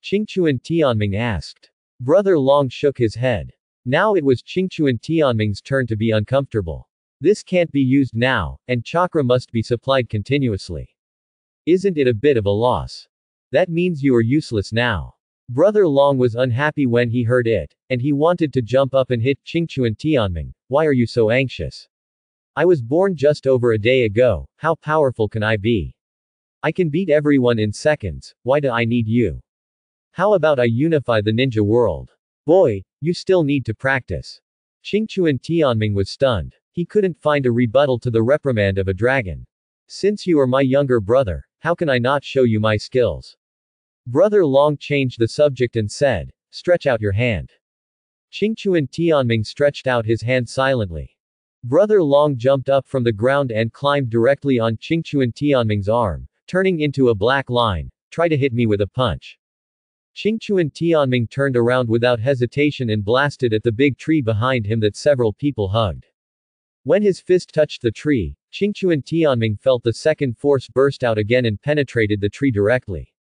Qingchuan Tianming asked. Brother Long shook his head. Now it was Qingchuan Tianming's turn to be uncomfortable. This can't be used now, and chakra must be supplied continuously. Isn't it a bit of a loss? That means you are useless now. Brother Long was unhappy when he heard it, and he wanted to jump up and hit Qingchuan Tianming. Why are you so anxious? I was born just over a day ago, how powerful can I be? I can beat everyone in seconds, why do I need you? How about I unify the ninja world? Boy, you still need to practice. Qingchuan Tianming was stunned. He couldn't find a rebuttal to the reprimand of a dragon. Since you are my younger brother, how can I not show you my skills? Brother Long changed the subject and said, stretch out your hand. Qingchuan Tianming stretched out his hand silently. Brother Long jumped up from the ground and climbed directly on Qingchuan Tianming's arm, turning into a black line. Try to hit me with a punch. Qingchuan Tianming turned around without hesitation and blasted at the big tree behind him that several people hugged. When his fist touched the tree, Qingchuan Tianming felt the second force burst out again and penetrated the tree directly.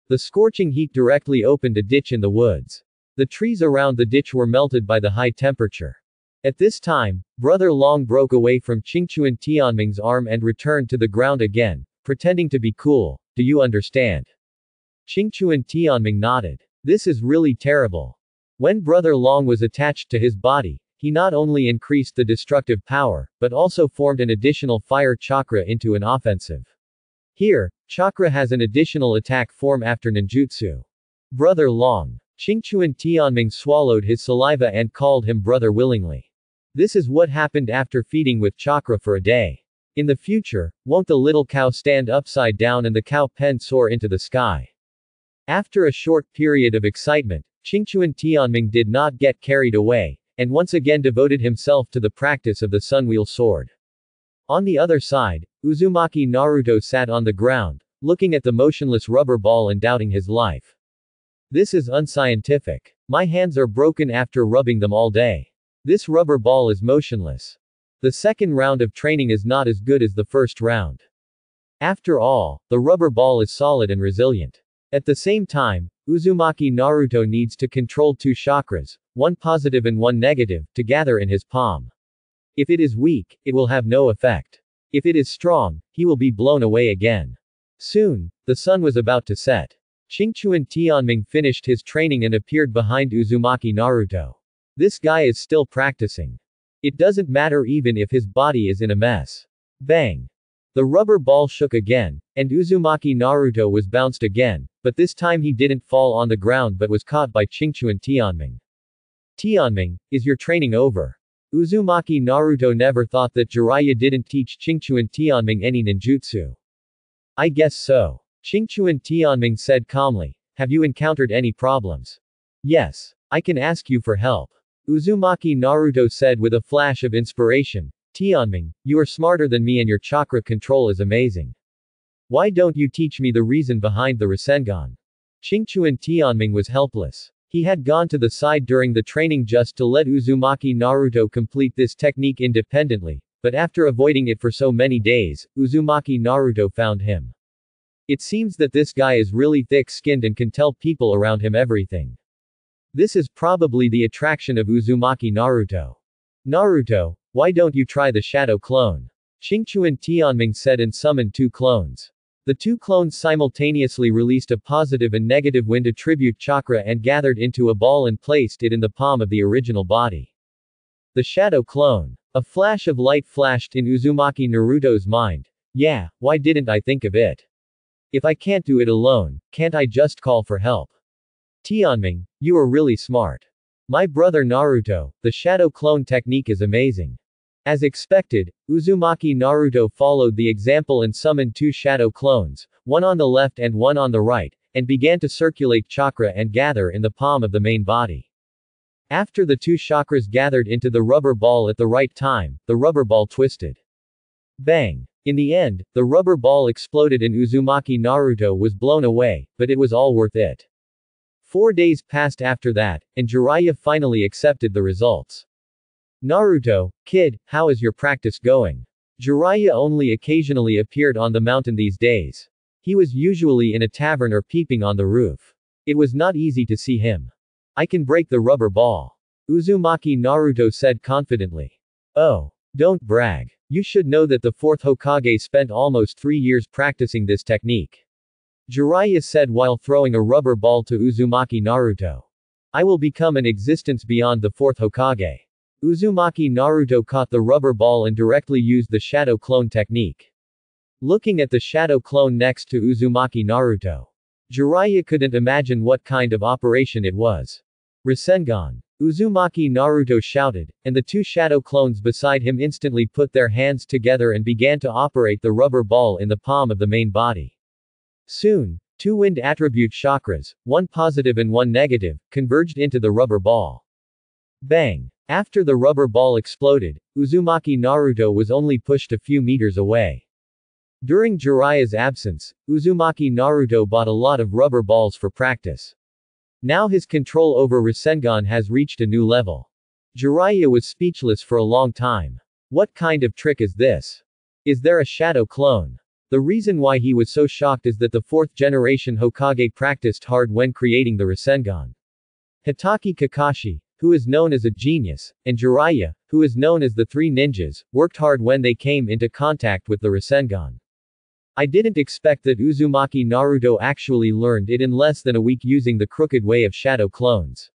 The scorching heat directly opened a ditch in the woods. The trees around the ditch were melted by the high temperature. At this time, Brother Long broke away from Qingchuan Tianming's arm and returned to the ground again, pretending to be cool. Do you understand? Qingchuan Tianming nodded. This is really terrible. When Brother Long was attached to his body, he not only increased the destructive power, but also formed an additional fire chakra into an offensive. Here, chakra has an additional attack form after ninjutsu. Brother Long. Qingchuan Tianming swallowed his saliva and called him brother willingly. This is what happened after feeding with chakra for a day. In the future, won't the little cow stand upside down and the cow pen soar into the sky? After a short period of excitement, Qingchuan Tianming did not get carried away, and once again devoted himself to the practice of the Sunwheel sword. On the other side, Uzumaki Naruto sat on the ground, looking at the motionless rubber ball and doubting his life. This is unscientific. My hands are broken after rubbing them all day. This rubber ball is motionless. The second round of training is not as good as the first round. After all, the rubber ball is solid and resilient. At the same time, Uzumaki Naruto needs to control two chakras, one positive and one negative, to gather in his palm. If it is weak, it will have no effect. If it is strong, he will be blown away again. Soon, the sun was about to set. Qingchuan Tianming finished his training and appeared behind Uzumaki Naruto. This guy is still practicing. It doesn't matter even if his body is in a mess. Bang! The rubber ball shook again, and Uzumaki Naruto was bounced again, but this time he didn't fall on the ground but was caught by Qingchuan Tianming. Tianming, is your training over? Uzumaki Naruto never thought that Jiraiya didn't teach Qingchuan Tianming any ninjutsu. I guess so. Qingchuan Tianming said calmly. Have you encountered any problems? Yes. I can ask you for help. Uzumaki Naruto said with a flash of inspiration. Tianming, you are smarter than me and your chakra control is amazing. Why don't you teach me the reason behind the Rasengan? Qingchuan Tianming was helpless. He had gone to the side during the training just to let Uzumaki Naruto complete this technique independently, but after avoiding it for so many days, Uzumaki Naruto found him. It seems that this guy is really thick-skinned and can tell people around him everything. This is probably the attraction of Uzumaki Naruto. Naruto, why don't you try the shadow clone? Qingchuan Tianming said and summoned two clones. The two clones simultaneously released a positive and negative wind attribute chakra and gathered into a ball and placed it in the palm of the original body. The shadow clone. A flash of light flashed in Uzumaki Naruto's mind. Yeah, why didn't I think of it? If I can't do it alone, can't I just call for help? Tianming, you are really smart. My brother Naruto, the shadow clone technique is amazing. As expected, Uzumaki Naruto followed the example and summoned two shadow clones, one on the left and one on the right, and began to circulate chakra and gather in the palm of the main body. After the two chakras gathered into the rubber ball at the right time, the rubber ball twisted. Bang! In the end, the rubber ball exploded and Uzumaki Naruto was blown away, but it was all worth it. 4 days passed after that, and Jiraiya finally accepted the results. Naruto, kid, how is your practice going? Jiraiya only occasionally appeared on the mountain these days. He was usually in a tavern or peeping on the roof. It was not easy to see him. I can break the rubber ball. Uzumaki Naruto said confidently. Oh. Don't brag. You should know that the fourth Hokage spent almost 3 years practicing this technique. Jiraiya said while throwing a rubber ball to Uzumaki Naruto. I will become an existence beyond the fourth Hokage. Uzumaki Naruto caught the rubber ball and directly used the shadow clone technique. Looking at the shadow clone next to Uzumaki Naruto, Jiraiya couldn't imagine what kind of operation it was. Rasengan. Uzumaki Naruto shouted, and the two shadow clones beside him instantly put their hands together and began to operate the rubber ball in the palm of the main body. Soon, two wind attribute chakras, one positive and one negative, converged into the rubber ball. Bang! After the rubber ball exploded, Uzumaki Naruto was only pushed a few meters away. During Jiraiya's absence, Uzumaki Naruto bought a lot of rubber balls for practice. Now his control over Rasengan has reached a new level. Jiraiya was speechless for a long time. What kind of trick is this? Is there a shadow clone? The reason why he was so shocked is that the fourth generation Hokage practiced hard when creating the Rasengan. Hitaki Kakashi, who is known as a genius, and Jiraiya, who is known as the Three Ninjas, worked hard when they came into contact with the Rasengan. I didn't expect that Uzumaki Naruto actually learned it in less than a week using the crooked way of shadow clones.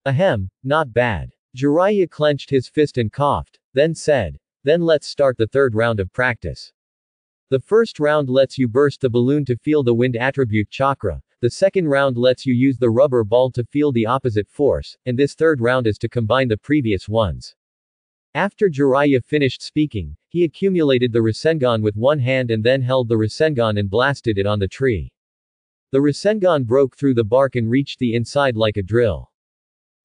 Ahem, not bad. Jiraiya clenched his fist and coughed, then said, "Then let's start the third round of practice. The first round lets you burst the balloon to feel the wind attribute chakra, the second round lets you use the rubber ball to feel the opposite force, and this third round is to combine the previous ones." After Jiraiya finished speaking, he accumulated the Rasengan with one hand and then held the Rasengan and blasted it on the tree. The Rasengan broke through the bark and reached the inside like a drill.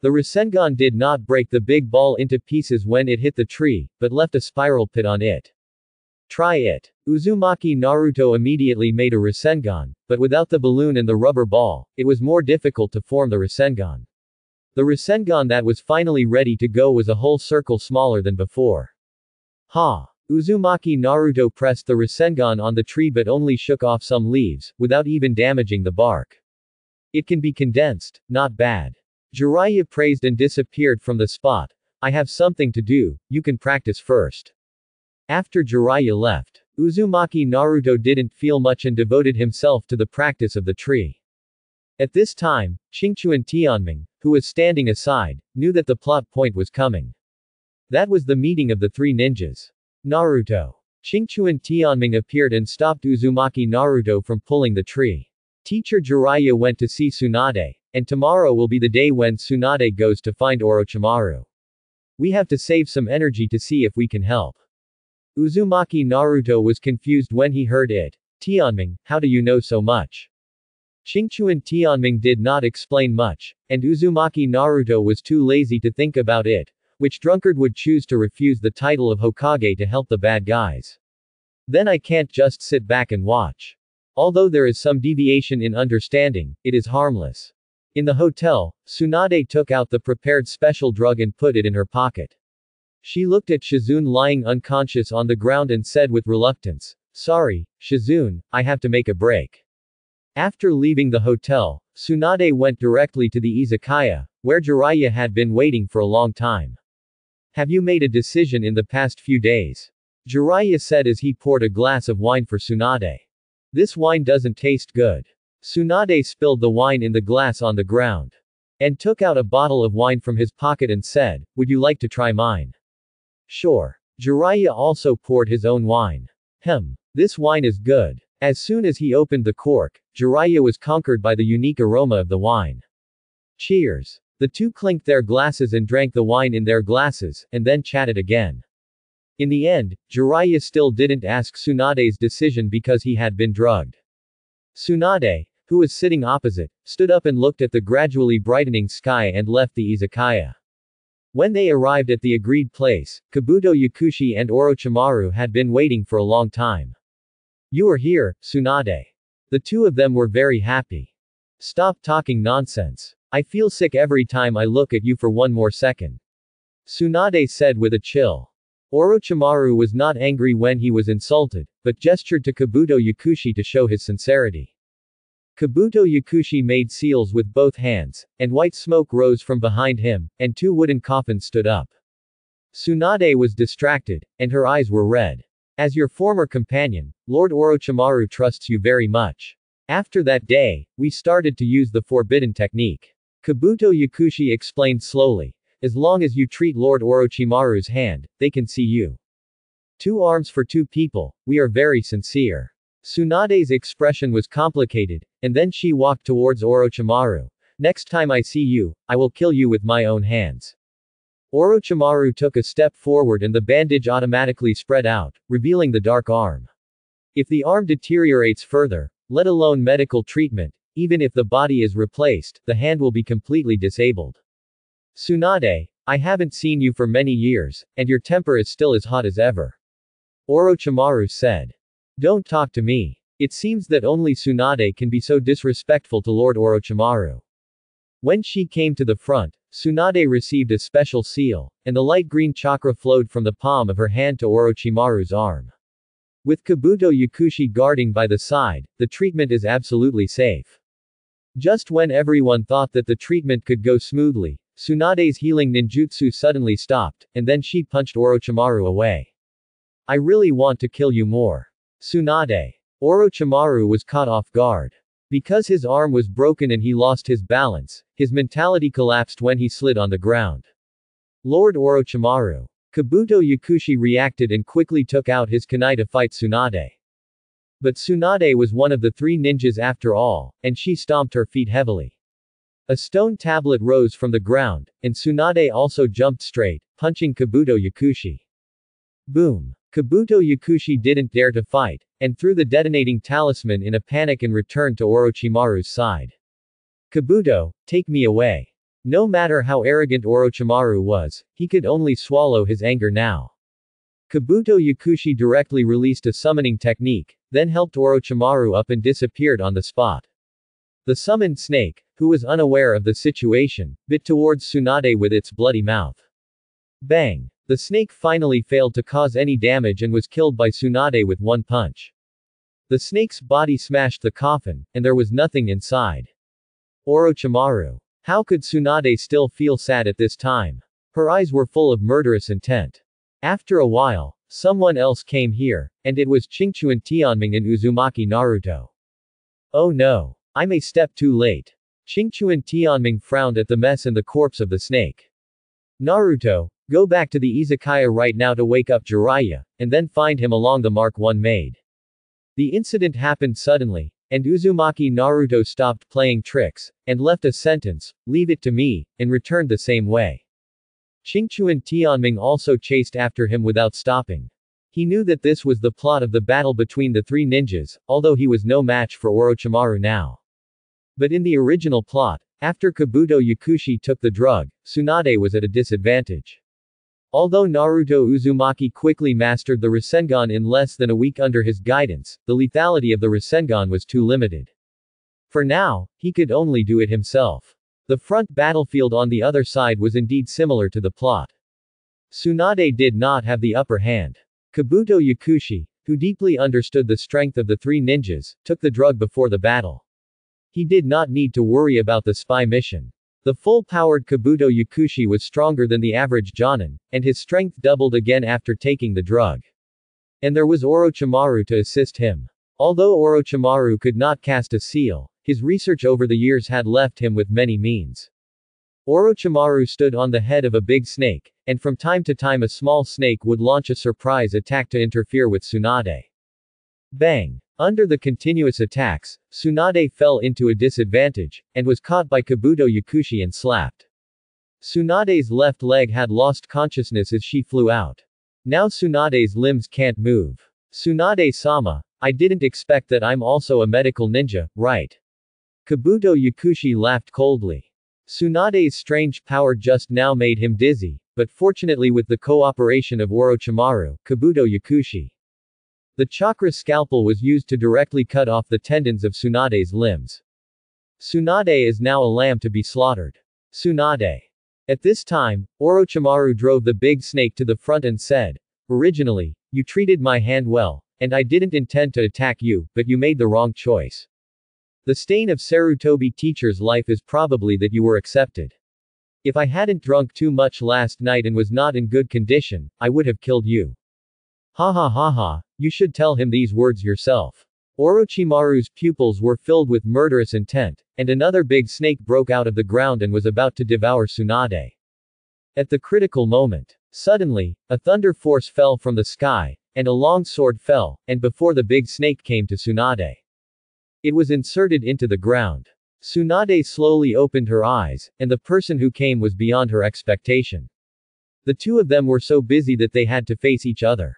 The Rasengan did not break the big ball into pieces when it hit the tree, but left a spiral pit on it. Try it. Uzumaki Naruto immediately made a Rasengan, but without the balloon and the rubber ball, it was more difficult to form the Rasengan. The Rasengan that was finally ready to go was a whole circle smaller than before. Ha! Uzumaki Naruto pressed the Rasengan on the tree but only shook off some leaves, without even damaging the bark. It can be condensed, not bad. Jiraiya praised and disappeared from the spot. I have something to do, you can practice first. After Jiraiya left, Uzumaki Naruto didn't feel much and devoted himself to the practice of the tree. At this time, Xingqiu Tianming, who was standing aside, knew that the plot point was coming. That was the meeting of the three ninjas. Naruto. Xingqiu Tianming appeared and stopped Uzumaki Naruto from pulling the tree. Teacher Jiraiya went to see Tsunade, and tomorrow will be the day when Tsunade goes to find Orochimaru. We have to save some energy to see if we can help. Uzumaki Naruto was confused when he heard it. Tianming, how do you know so much? Xingqiu Tianming did not explain much, and Uzumaki Naruto was too lazy to think about it. Which drunkard would choose to refuse the title of Hokage to help the bad guys? Then I can't just sit back and watch. Although there is some deviation in understanding, it is harmless. In the hotel, Tsunade took out the prepared special drug and put it in her pocket. She looked at Shizune lying unconscious on the ground and said with reluctance, "Sorry, Shizune, I have to make a break." After leaving the hotel, Tsunade went directly to the izakaya, where Jiraiya had been waiting for a long time. Have you made a decision in the past few days? Jiraiya said as he poured a glass of wine for Tsunade. This wine doesn't taste good. Tsunade spilled the wine in the glass on the ground. And took out a bottle of wine from his pocket and said, "Would you like to try mine?" Sure. Jiraiya also poured his own wine. This wine is good. As soon as he opened the cork, Jiraiya was conquered by the unique aroma of the wine. Cheers. The two clinked their glasses and drank the wine in their glasses, and then chatted again. In the end, Jiraiya still didn't ask Tsunade's decision because he had been drugged. Tsunade, who was sitting opposite, stood up and looked at the gradually brightening sky and left the izakaya. When they arrived at the agreed place, Kabuto Yakushi and Orochimaru had been waiting for a long time. You are here, Tsunade. The two of them were very happy. Stop talking nonsense. I feel sick every time I look at you for one more second. Tsunade said with a chill. Orochimaru was not angry when he was insulted, but gestured to Kabuto Yakushi to show his sincerity. Kabuto Yakushi made seals with both hands, and white smoke rose from behind him, and two wooden coffins stood up. Tsunade was distracted, and her eyes were red. As your former companion, Lord Orochimaru trusts you very much. After that day, we started to use the forbidden technique. Kabuto Yakushi explained slowly. As long as you treat Lord Orochimaru's hand, they can see you. 2 arms for 2 people, we are very sincere. Tsunade's expression was complicated, and then she walked towards Orochimaru. Next time I see you, I will kill you with my own hands. Orochimaru took a step forward and the bandage automatically spread out, revealing the dark arm. If the arm deteriorates further, let alone medical treatment, even if the body is replaced, the hand will be completely disabled. Tsunade, I haven't seen you for many years, and your temper is still as hot as ever. Orochimaru said. Don't talk to me. It seems that only Tsunade can be so disrespectful to Lord Orochimaru. When she came to the front, Tsunade received a special seal, and the light green chakra flowed from the palm of her hand to Orochimaru's arm. With Kabuto Yakushi guarding by the side, the treatment is absolutely safe. Just when everyone thought that the treatment could go smoothly, Tsunade's healing ninjutsu suddenly stopped, and then she punched Orochimaru away. I really want to kill you more. Tsunade. Orochimaru was caught off guard. Because his arm was broken and he lost his balance, his mentality collapsed when he slid on the ground. Lord Orochimaru. Kabuto Yakushi reacted and quickly took out his kunai to fight Tsunade. But Tsunade was one of the three ninjas after all, and she stomped her feet heavily. A stone tablet rose from the ground, and Tsunade also jumped straight, punching Kabuto Yakushi. Boom. Kabuto Yakushi didn't dare to fight, and threw the detonating talisman in a panic and returned to Orochimaru's side. Kabuto, take me away. No matter how arrogant Orochimaru was, he could only swallow his anger now. Kabuto Yakushi directly released a summoning technique, then helped Orochimaru up and disappeared on the spot. The summoned snake, who was unaware of the situation, bit towards Tsunade with its bloody mouth. Bang! The snake finally failed to cause any damage and was killed by Tsunade with one punch. The snake's body smashed the coffin, and there was nothing inside. Orochimaru. How could Tsunade still feel sad at this time? Her eyes were full of murderous intent. After a while, someone else came here, and it was Qingchuan Tianming and Uzumaki Naruto. Oh no. I'm a step too late. Qingchuan Tianming frowned at the mess and the corpse of the snake. Naruto, go back to the izakaya right now to wake up Jiraiya, and then find him along the mark one made. The incident happened suddenly, and Uzumaki Naruto stopped playing tricks, and left a sentence, leave it to me, and returned the same way. Qingchuan Tianming also chased after him without stopping. He knew that this was the plot of the battle between the three ninjas, although he was no match for Orochimaru now. But in the original plot, after Kabuto Yakushi took the drug, Tsunade was at a disadvantage. Although Naruto Uzumaki quickly mastered the Rasengan in less than a week under his guidance, the lethality of the Rasengan was too limited. For now, he could only do it himself. The front battlefield on the other side was indeed similar to the plot. Tsunade did not have the upper hand. Kabuto Yakushi, who deeply understood the strength of the three ninjas, took the drug before the battle. He did not need to worry about the spy mission. The full-powered Kabuto Yakushi was stronger than the average Jonin, and his strength doubled again after taking the drug. And there was Orochimaru to assist him. Although Orochimaru could not cast a seal, his research over the years had left him with many means. Orochimaru stood on the head of a big snake, and from time to time a small snake would launch a surprise attack to interfere with Tsunade. Bang! Under the continuous attacks, Tsunade fell into a disadvantage, and was caught by Kabuto Yakushi and slapped. Tsunade's left leg had lost consciousness as she flew out. Now Tsunade's limbs can't move. Tsunade-sama, I didn't expect that. I'm also a medical ninja, right? Kabuto Yakushi laughed coldly. Tsunade's strange power just now made him dizzy, but fortunately with the cooperation of Orochimaru, Kabuto Yakushi. The chakra scalpel was used to directly cut off the tendons of Tsunade's limbs. Tsunade is now a lamb to be slaughtered. Tsunade. At this time, Orochimaru drove the big snake to the front and said, originally, you treated my hand well, and I didn't intend to attack you, but you made the wrong choice. The stain of Sarutobi teacher's life is probably that you were accepted. If I hadn't drunk too much last night and was not in good condition, I would have killed you. Ha ha ha ha, you should tell him these words yourself. Orochimaru's pupils were filled with murderous intent, and another big snake broke out of the ground and was about to devour Tsunade. At the critical moment, suddenly, a thunder force fell from the sky, and a long sword fell, and before the big snake came to Tsunade. It was inserted into the ground. Tsunade slowly opened her eyes, and the person who came was beyond her expectation. The two of them were so busy that they had to face each other.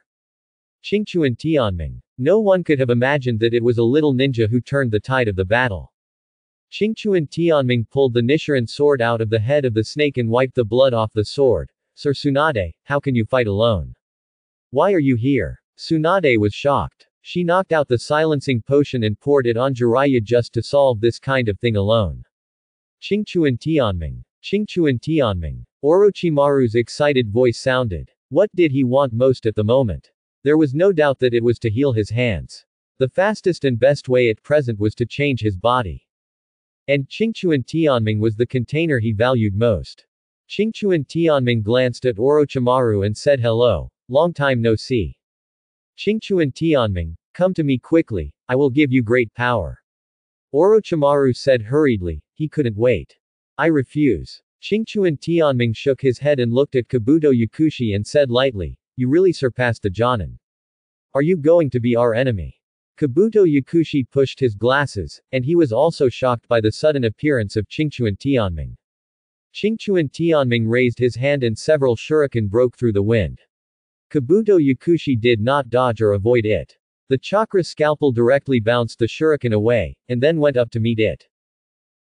Qingquan Tianming. No one could have imagined that it was a little ninja who turned the tide of the battle. Qingquan Tianming pulled the Nichiren sword out of the head of the snake and wiped the blood off the sword. Sir Tsunade, how can you fight alone? Why are you here? Tsunade was shocked. She knocked out the silencing potion and poured it on Jiraiya just to solve this kind of thing alone. Qingquan Tianming. Qingquan Tianming. Orochimaru's excited voice sounded. What did he want most at the moment? There was no doubt that it was to heal his hands. The fastest and best way at present was to change his body. And Qingquan Tianming was the container he valued most. Qingquan Tianming glanced at Orochimaru and said hello, long time no see. Qingquan Tianming, come to me quickly, I will give you great power. Orochimaru said hurriedly, he couldn't wait. I refuse. Qingquan Tianming shook his head and looked at Kabuto Yakushi and said lightly, you really surpassed the Jonin. Are you going to be our enemy? Kabuto Yakushi pushed his glasses, and he was also shocked by the sudden appearance of Qingquan Tianming. Qingquan Tianming raised his hand and several shuriken broke through the wind. Kabuto Yakushi did not dodge or avoid it. The chakra scalpel directly bounced the shuriken away, and then went up to meet it.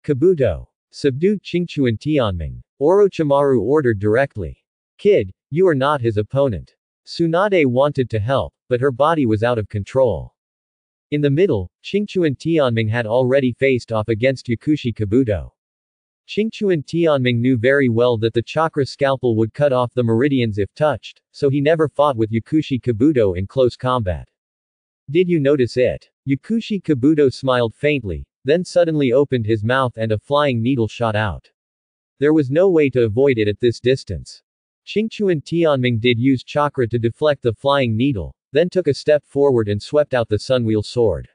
Kabuto. Subdue Qingquan Tianming. Orochimaru ordered directly. Kid, you are not his opponent. Tsunade wanted to help, but her body was out of control. In the middle, Qingquan Tianming had already faced off against Yakushi Kabuto. Qingquan Tianming knew very well that the chakra scalpel would cut off the meridians if touched, so he never fought with Yakushi Kabuto in close combat. Did you notice it? Yakushi Kabuto smiled faintly, then suddenly opened his mouth and a flying needle shot out. There was no way to avoid it at this distance. Qingquan Tianming did use chakra to deflect the flying needle, then took a step forward and swept out the Sunwheel sword.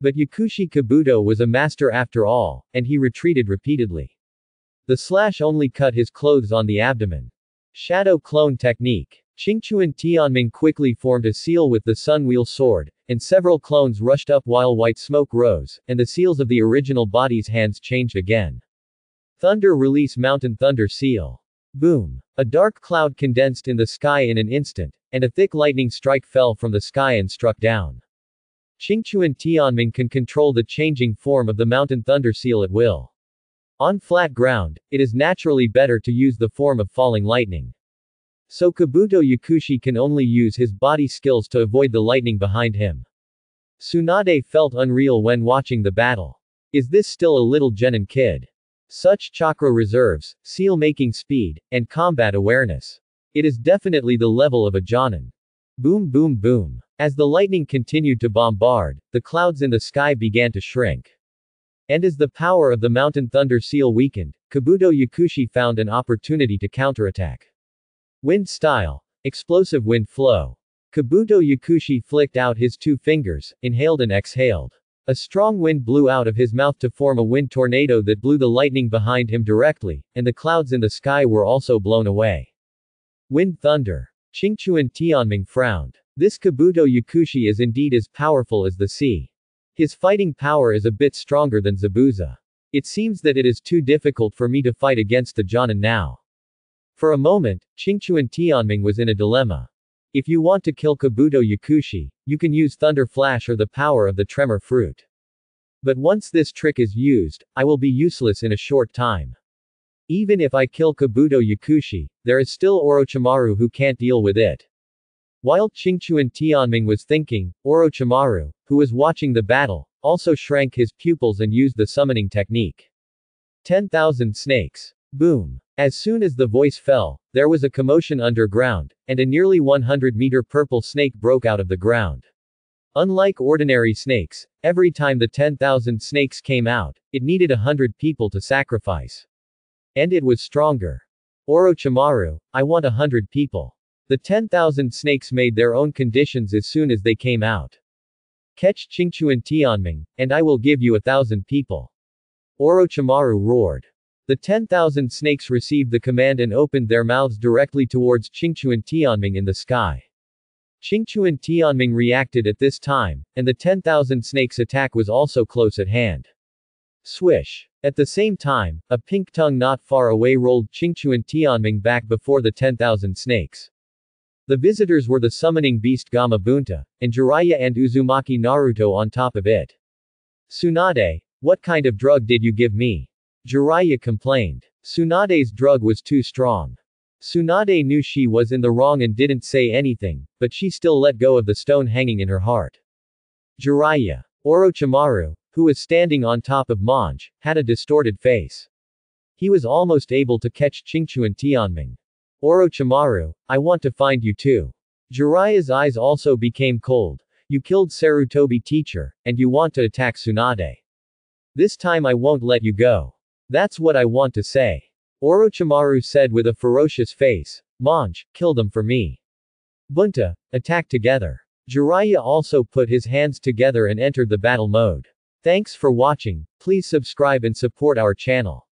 But Yakushi Kabuto was a master after all, and he retreated repeatedly. The slash only cut his clothes on the abdomen. Shadow clone technique. Qingquan Tianming quickly formed a seal with the Sunwheel sword, and several clones rushed up while white smoke rose, and the seals of the original body's hands changed again. Thunder release Mountain Thunder Seal. Boom. A dark cloud condensed in the sky in an instant, and a thick lightning strike fell from the sky and struck down. Qingquan Tianming can control the changing form of the Mountain Thunder Seal at will. On flat ground, it is naturally better to use the form of falling lightning. So Kabuto Yakushi can only use his body skills to avoid the lightning behind him. Tsunade felt unreal when watching the battle. Is this still a little genin kid? Such chakra reserves, seal-making speed, and combat awareness. It is definitely the level of a Jonin. Boom boom boom. As the lightning continued to bombard, the clouds in the sky began to shrink. And as the power of the Mountain Thunder Seal weakened, Kabuto Yakushi found an opportunity to counterattack. Wind style. Explosive wind flow. Kabuto Yakushi flicked out his two fingers, inhaled and exhaled. A strong wind blew out of his mouth to form a wind tornado that blew the lightning behind him directly, and the clouds in the sky were also blown away. Wind thunder. Qingquan Tianming frowned. This Kabuto Yakushi is indeed as powerful as the sea. His fighting power is a bit stronger than Zabuza. It seems that it is too difficult for me to fight against the Jonin now. For a moment, Qingquan Tianming was in a dilemma. If you want to kill Kabuto Yakushi, you can use Thunder Flash or the power of the Tremor Fruit. But once this trick is used, I will be useless in a short time. Even if I kill Kabuto Yakushi, there is still Orochimaru who can't deal with it. While Qingquan Tianming was thinking, Orochimaru, who was watching the battle, also shrank his pupils and used the summoning technique. 10,000 snakes. Boom. As soon as the voice fell, there was a commotion underground, and a nearly 100-meter purple snake broke out of the ground. Unlike ordinary snakes, every time the 10,000 snakes came out, it needed 100 people to sacrifice. And it was stronger. Orochimaru, I want 100 people. The 10,000 snakes made their own conditions as soon as they came out. Catch Qingquan Tianming, and I will give you 1,000 people. Orochimaru roared. The 10,000 snakes received the command and opened their mouths directly towards Qingquan Tianming in the sky. Qingquan Tianming reacted at this time, and the 10,000 snakes' attack was also close at hand. Swish. At the same time, a pink tongue not far away rolled Qingquan Tianming back before the 10,000 snakes. The visitors were the summoning beast Gamabunta, and Jiraiya and Uzumaki Naruto on top of it. Tsunade, what kind of drug did you give me? Jiraiya complained. Tsunade's drug was too strong. Tsunade knew she was in the wrong and didn't say anything, but she still let go of the stone hanging in her heart. Jiraiya. Orochimaru, who was standing on top of Monge, had a distorted face. He was almost able to catch Qingquan Tianming. Orochimaru, I want to find you too. Jiraiya's eyes also became cold. You killed Sarutobi teacher, and you want to attack Tsunade. This time I won't let you go. That's what I want to say. Orochimaru said with a ferocious face. Monge, kill them for me. Bunta, attack together. Jiraiya also put his hands together and entered the battle mode. Thanks for watching, please subscribe and support our channel.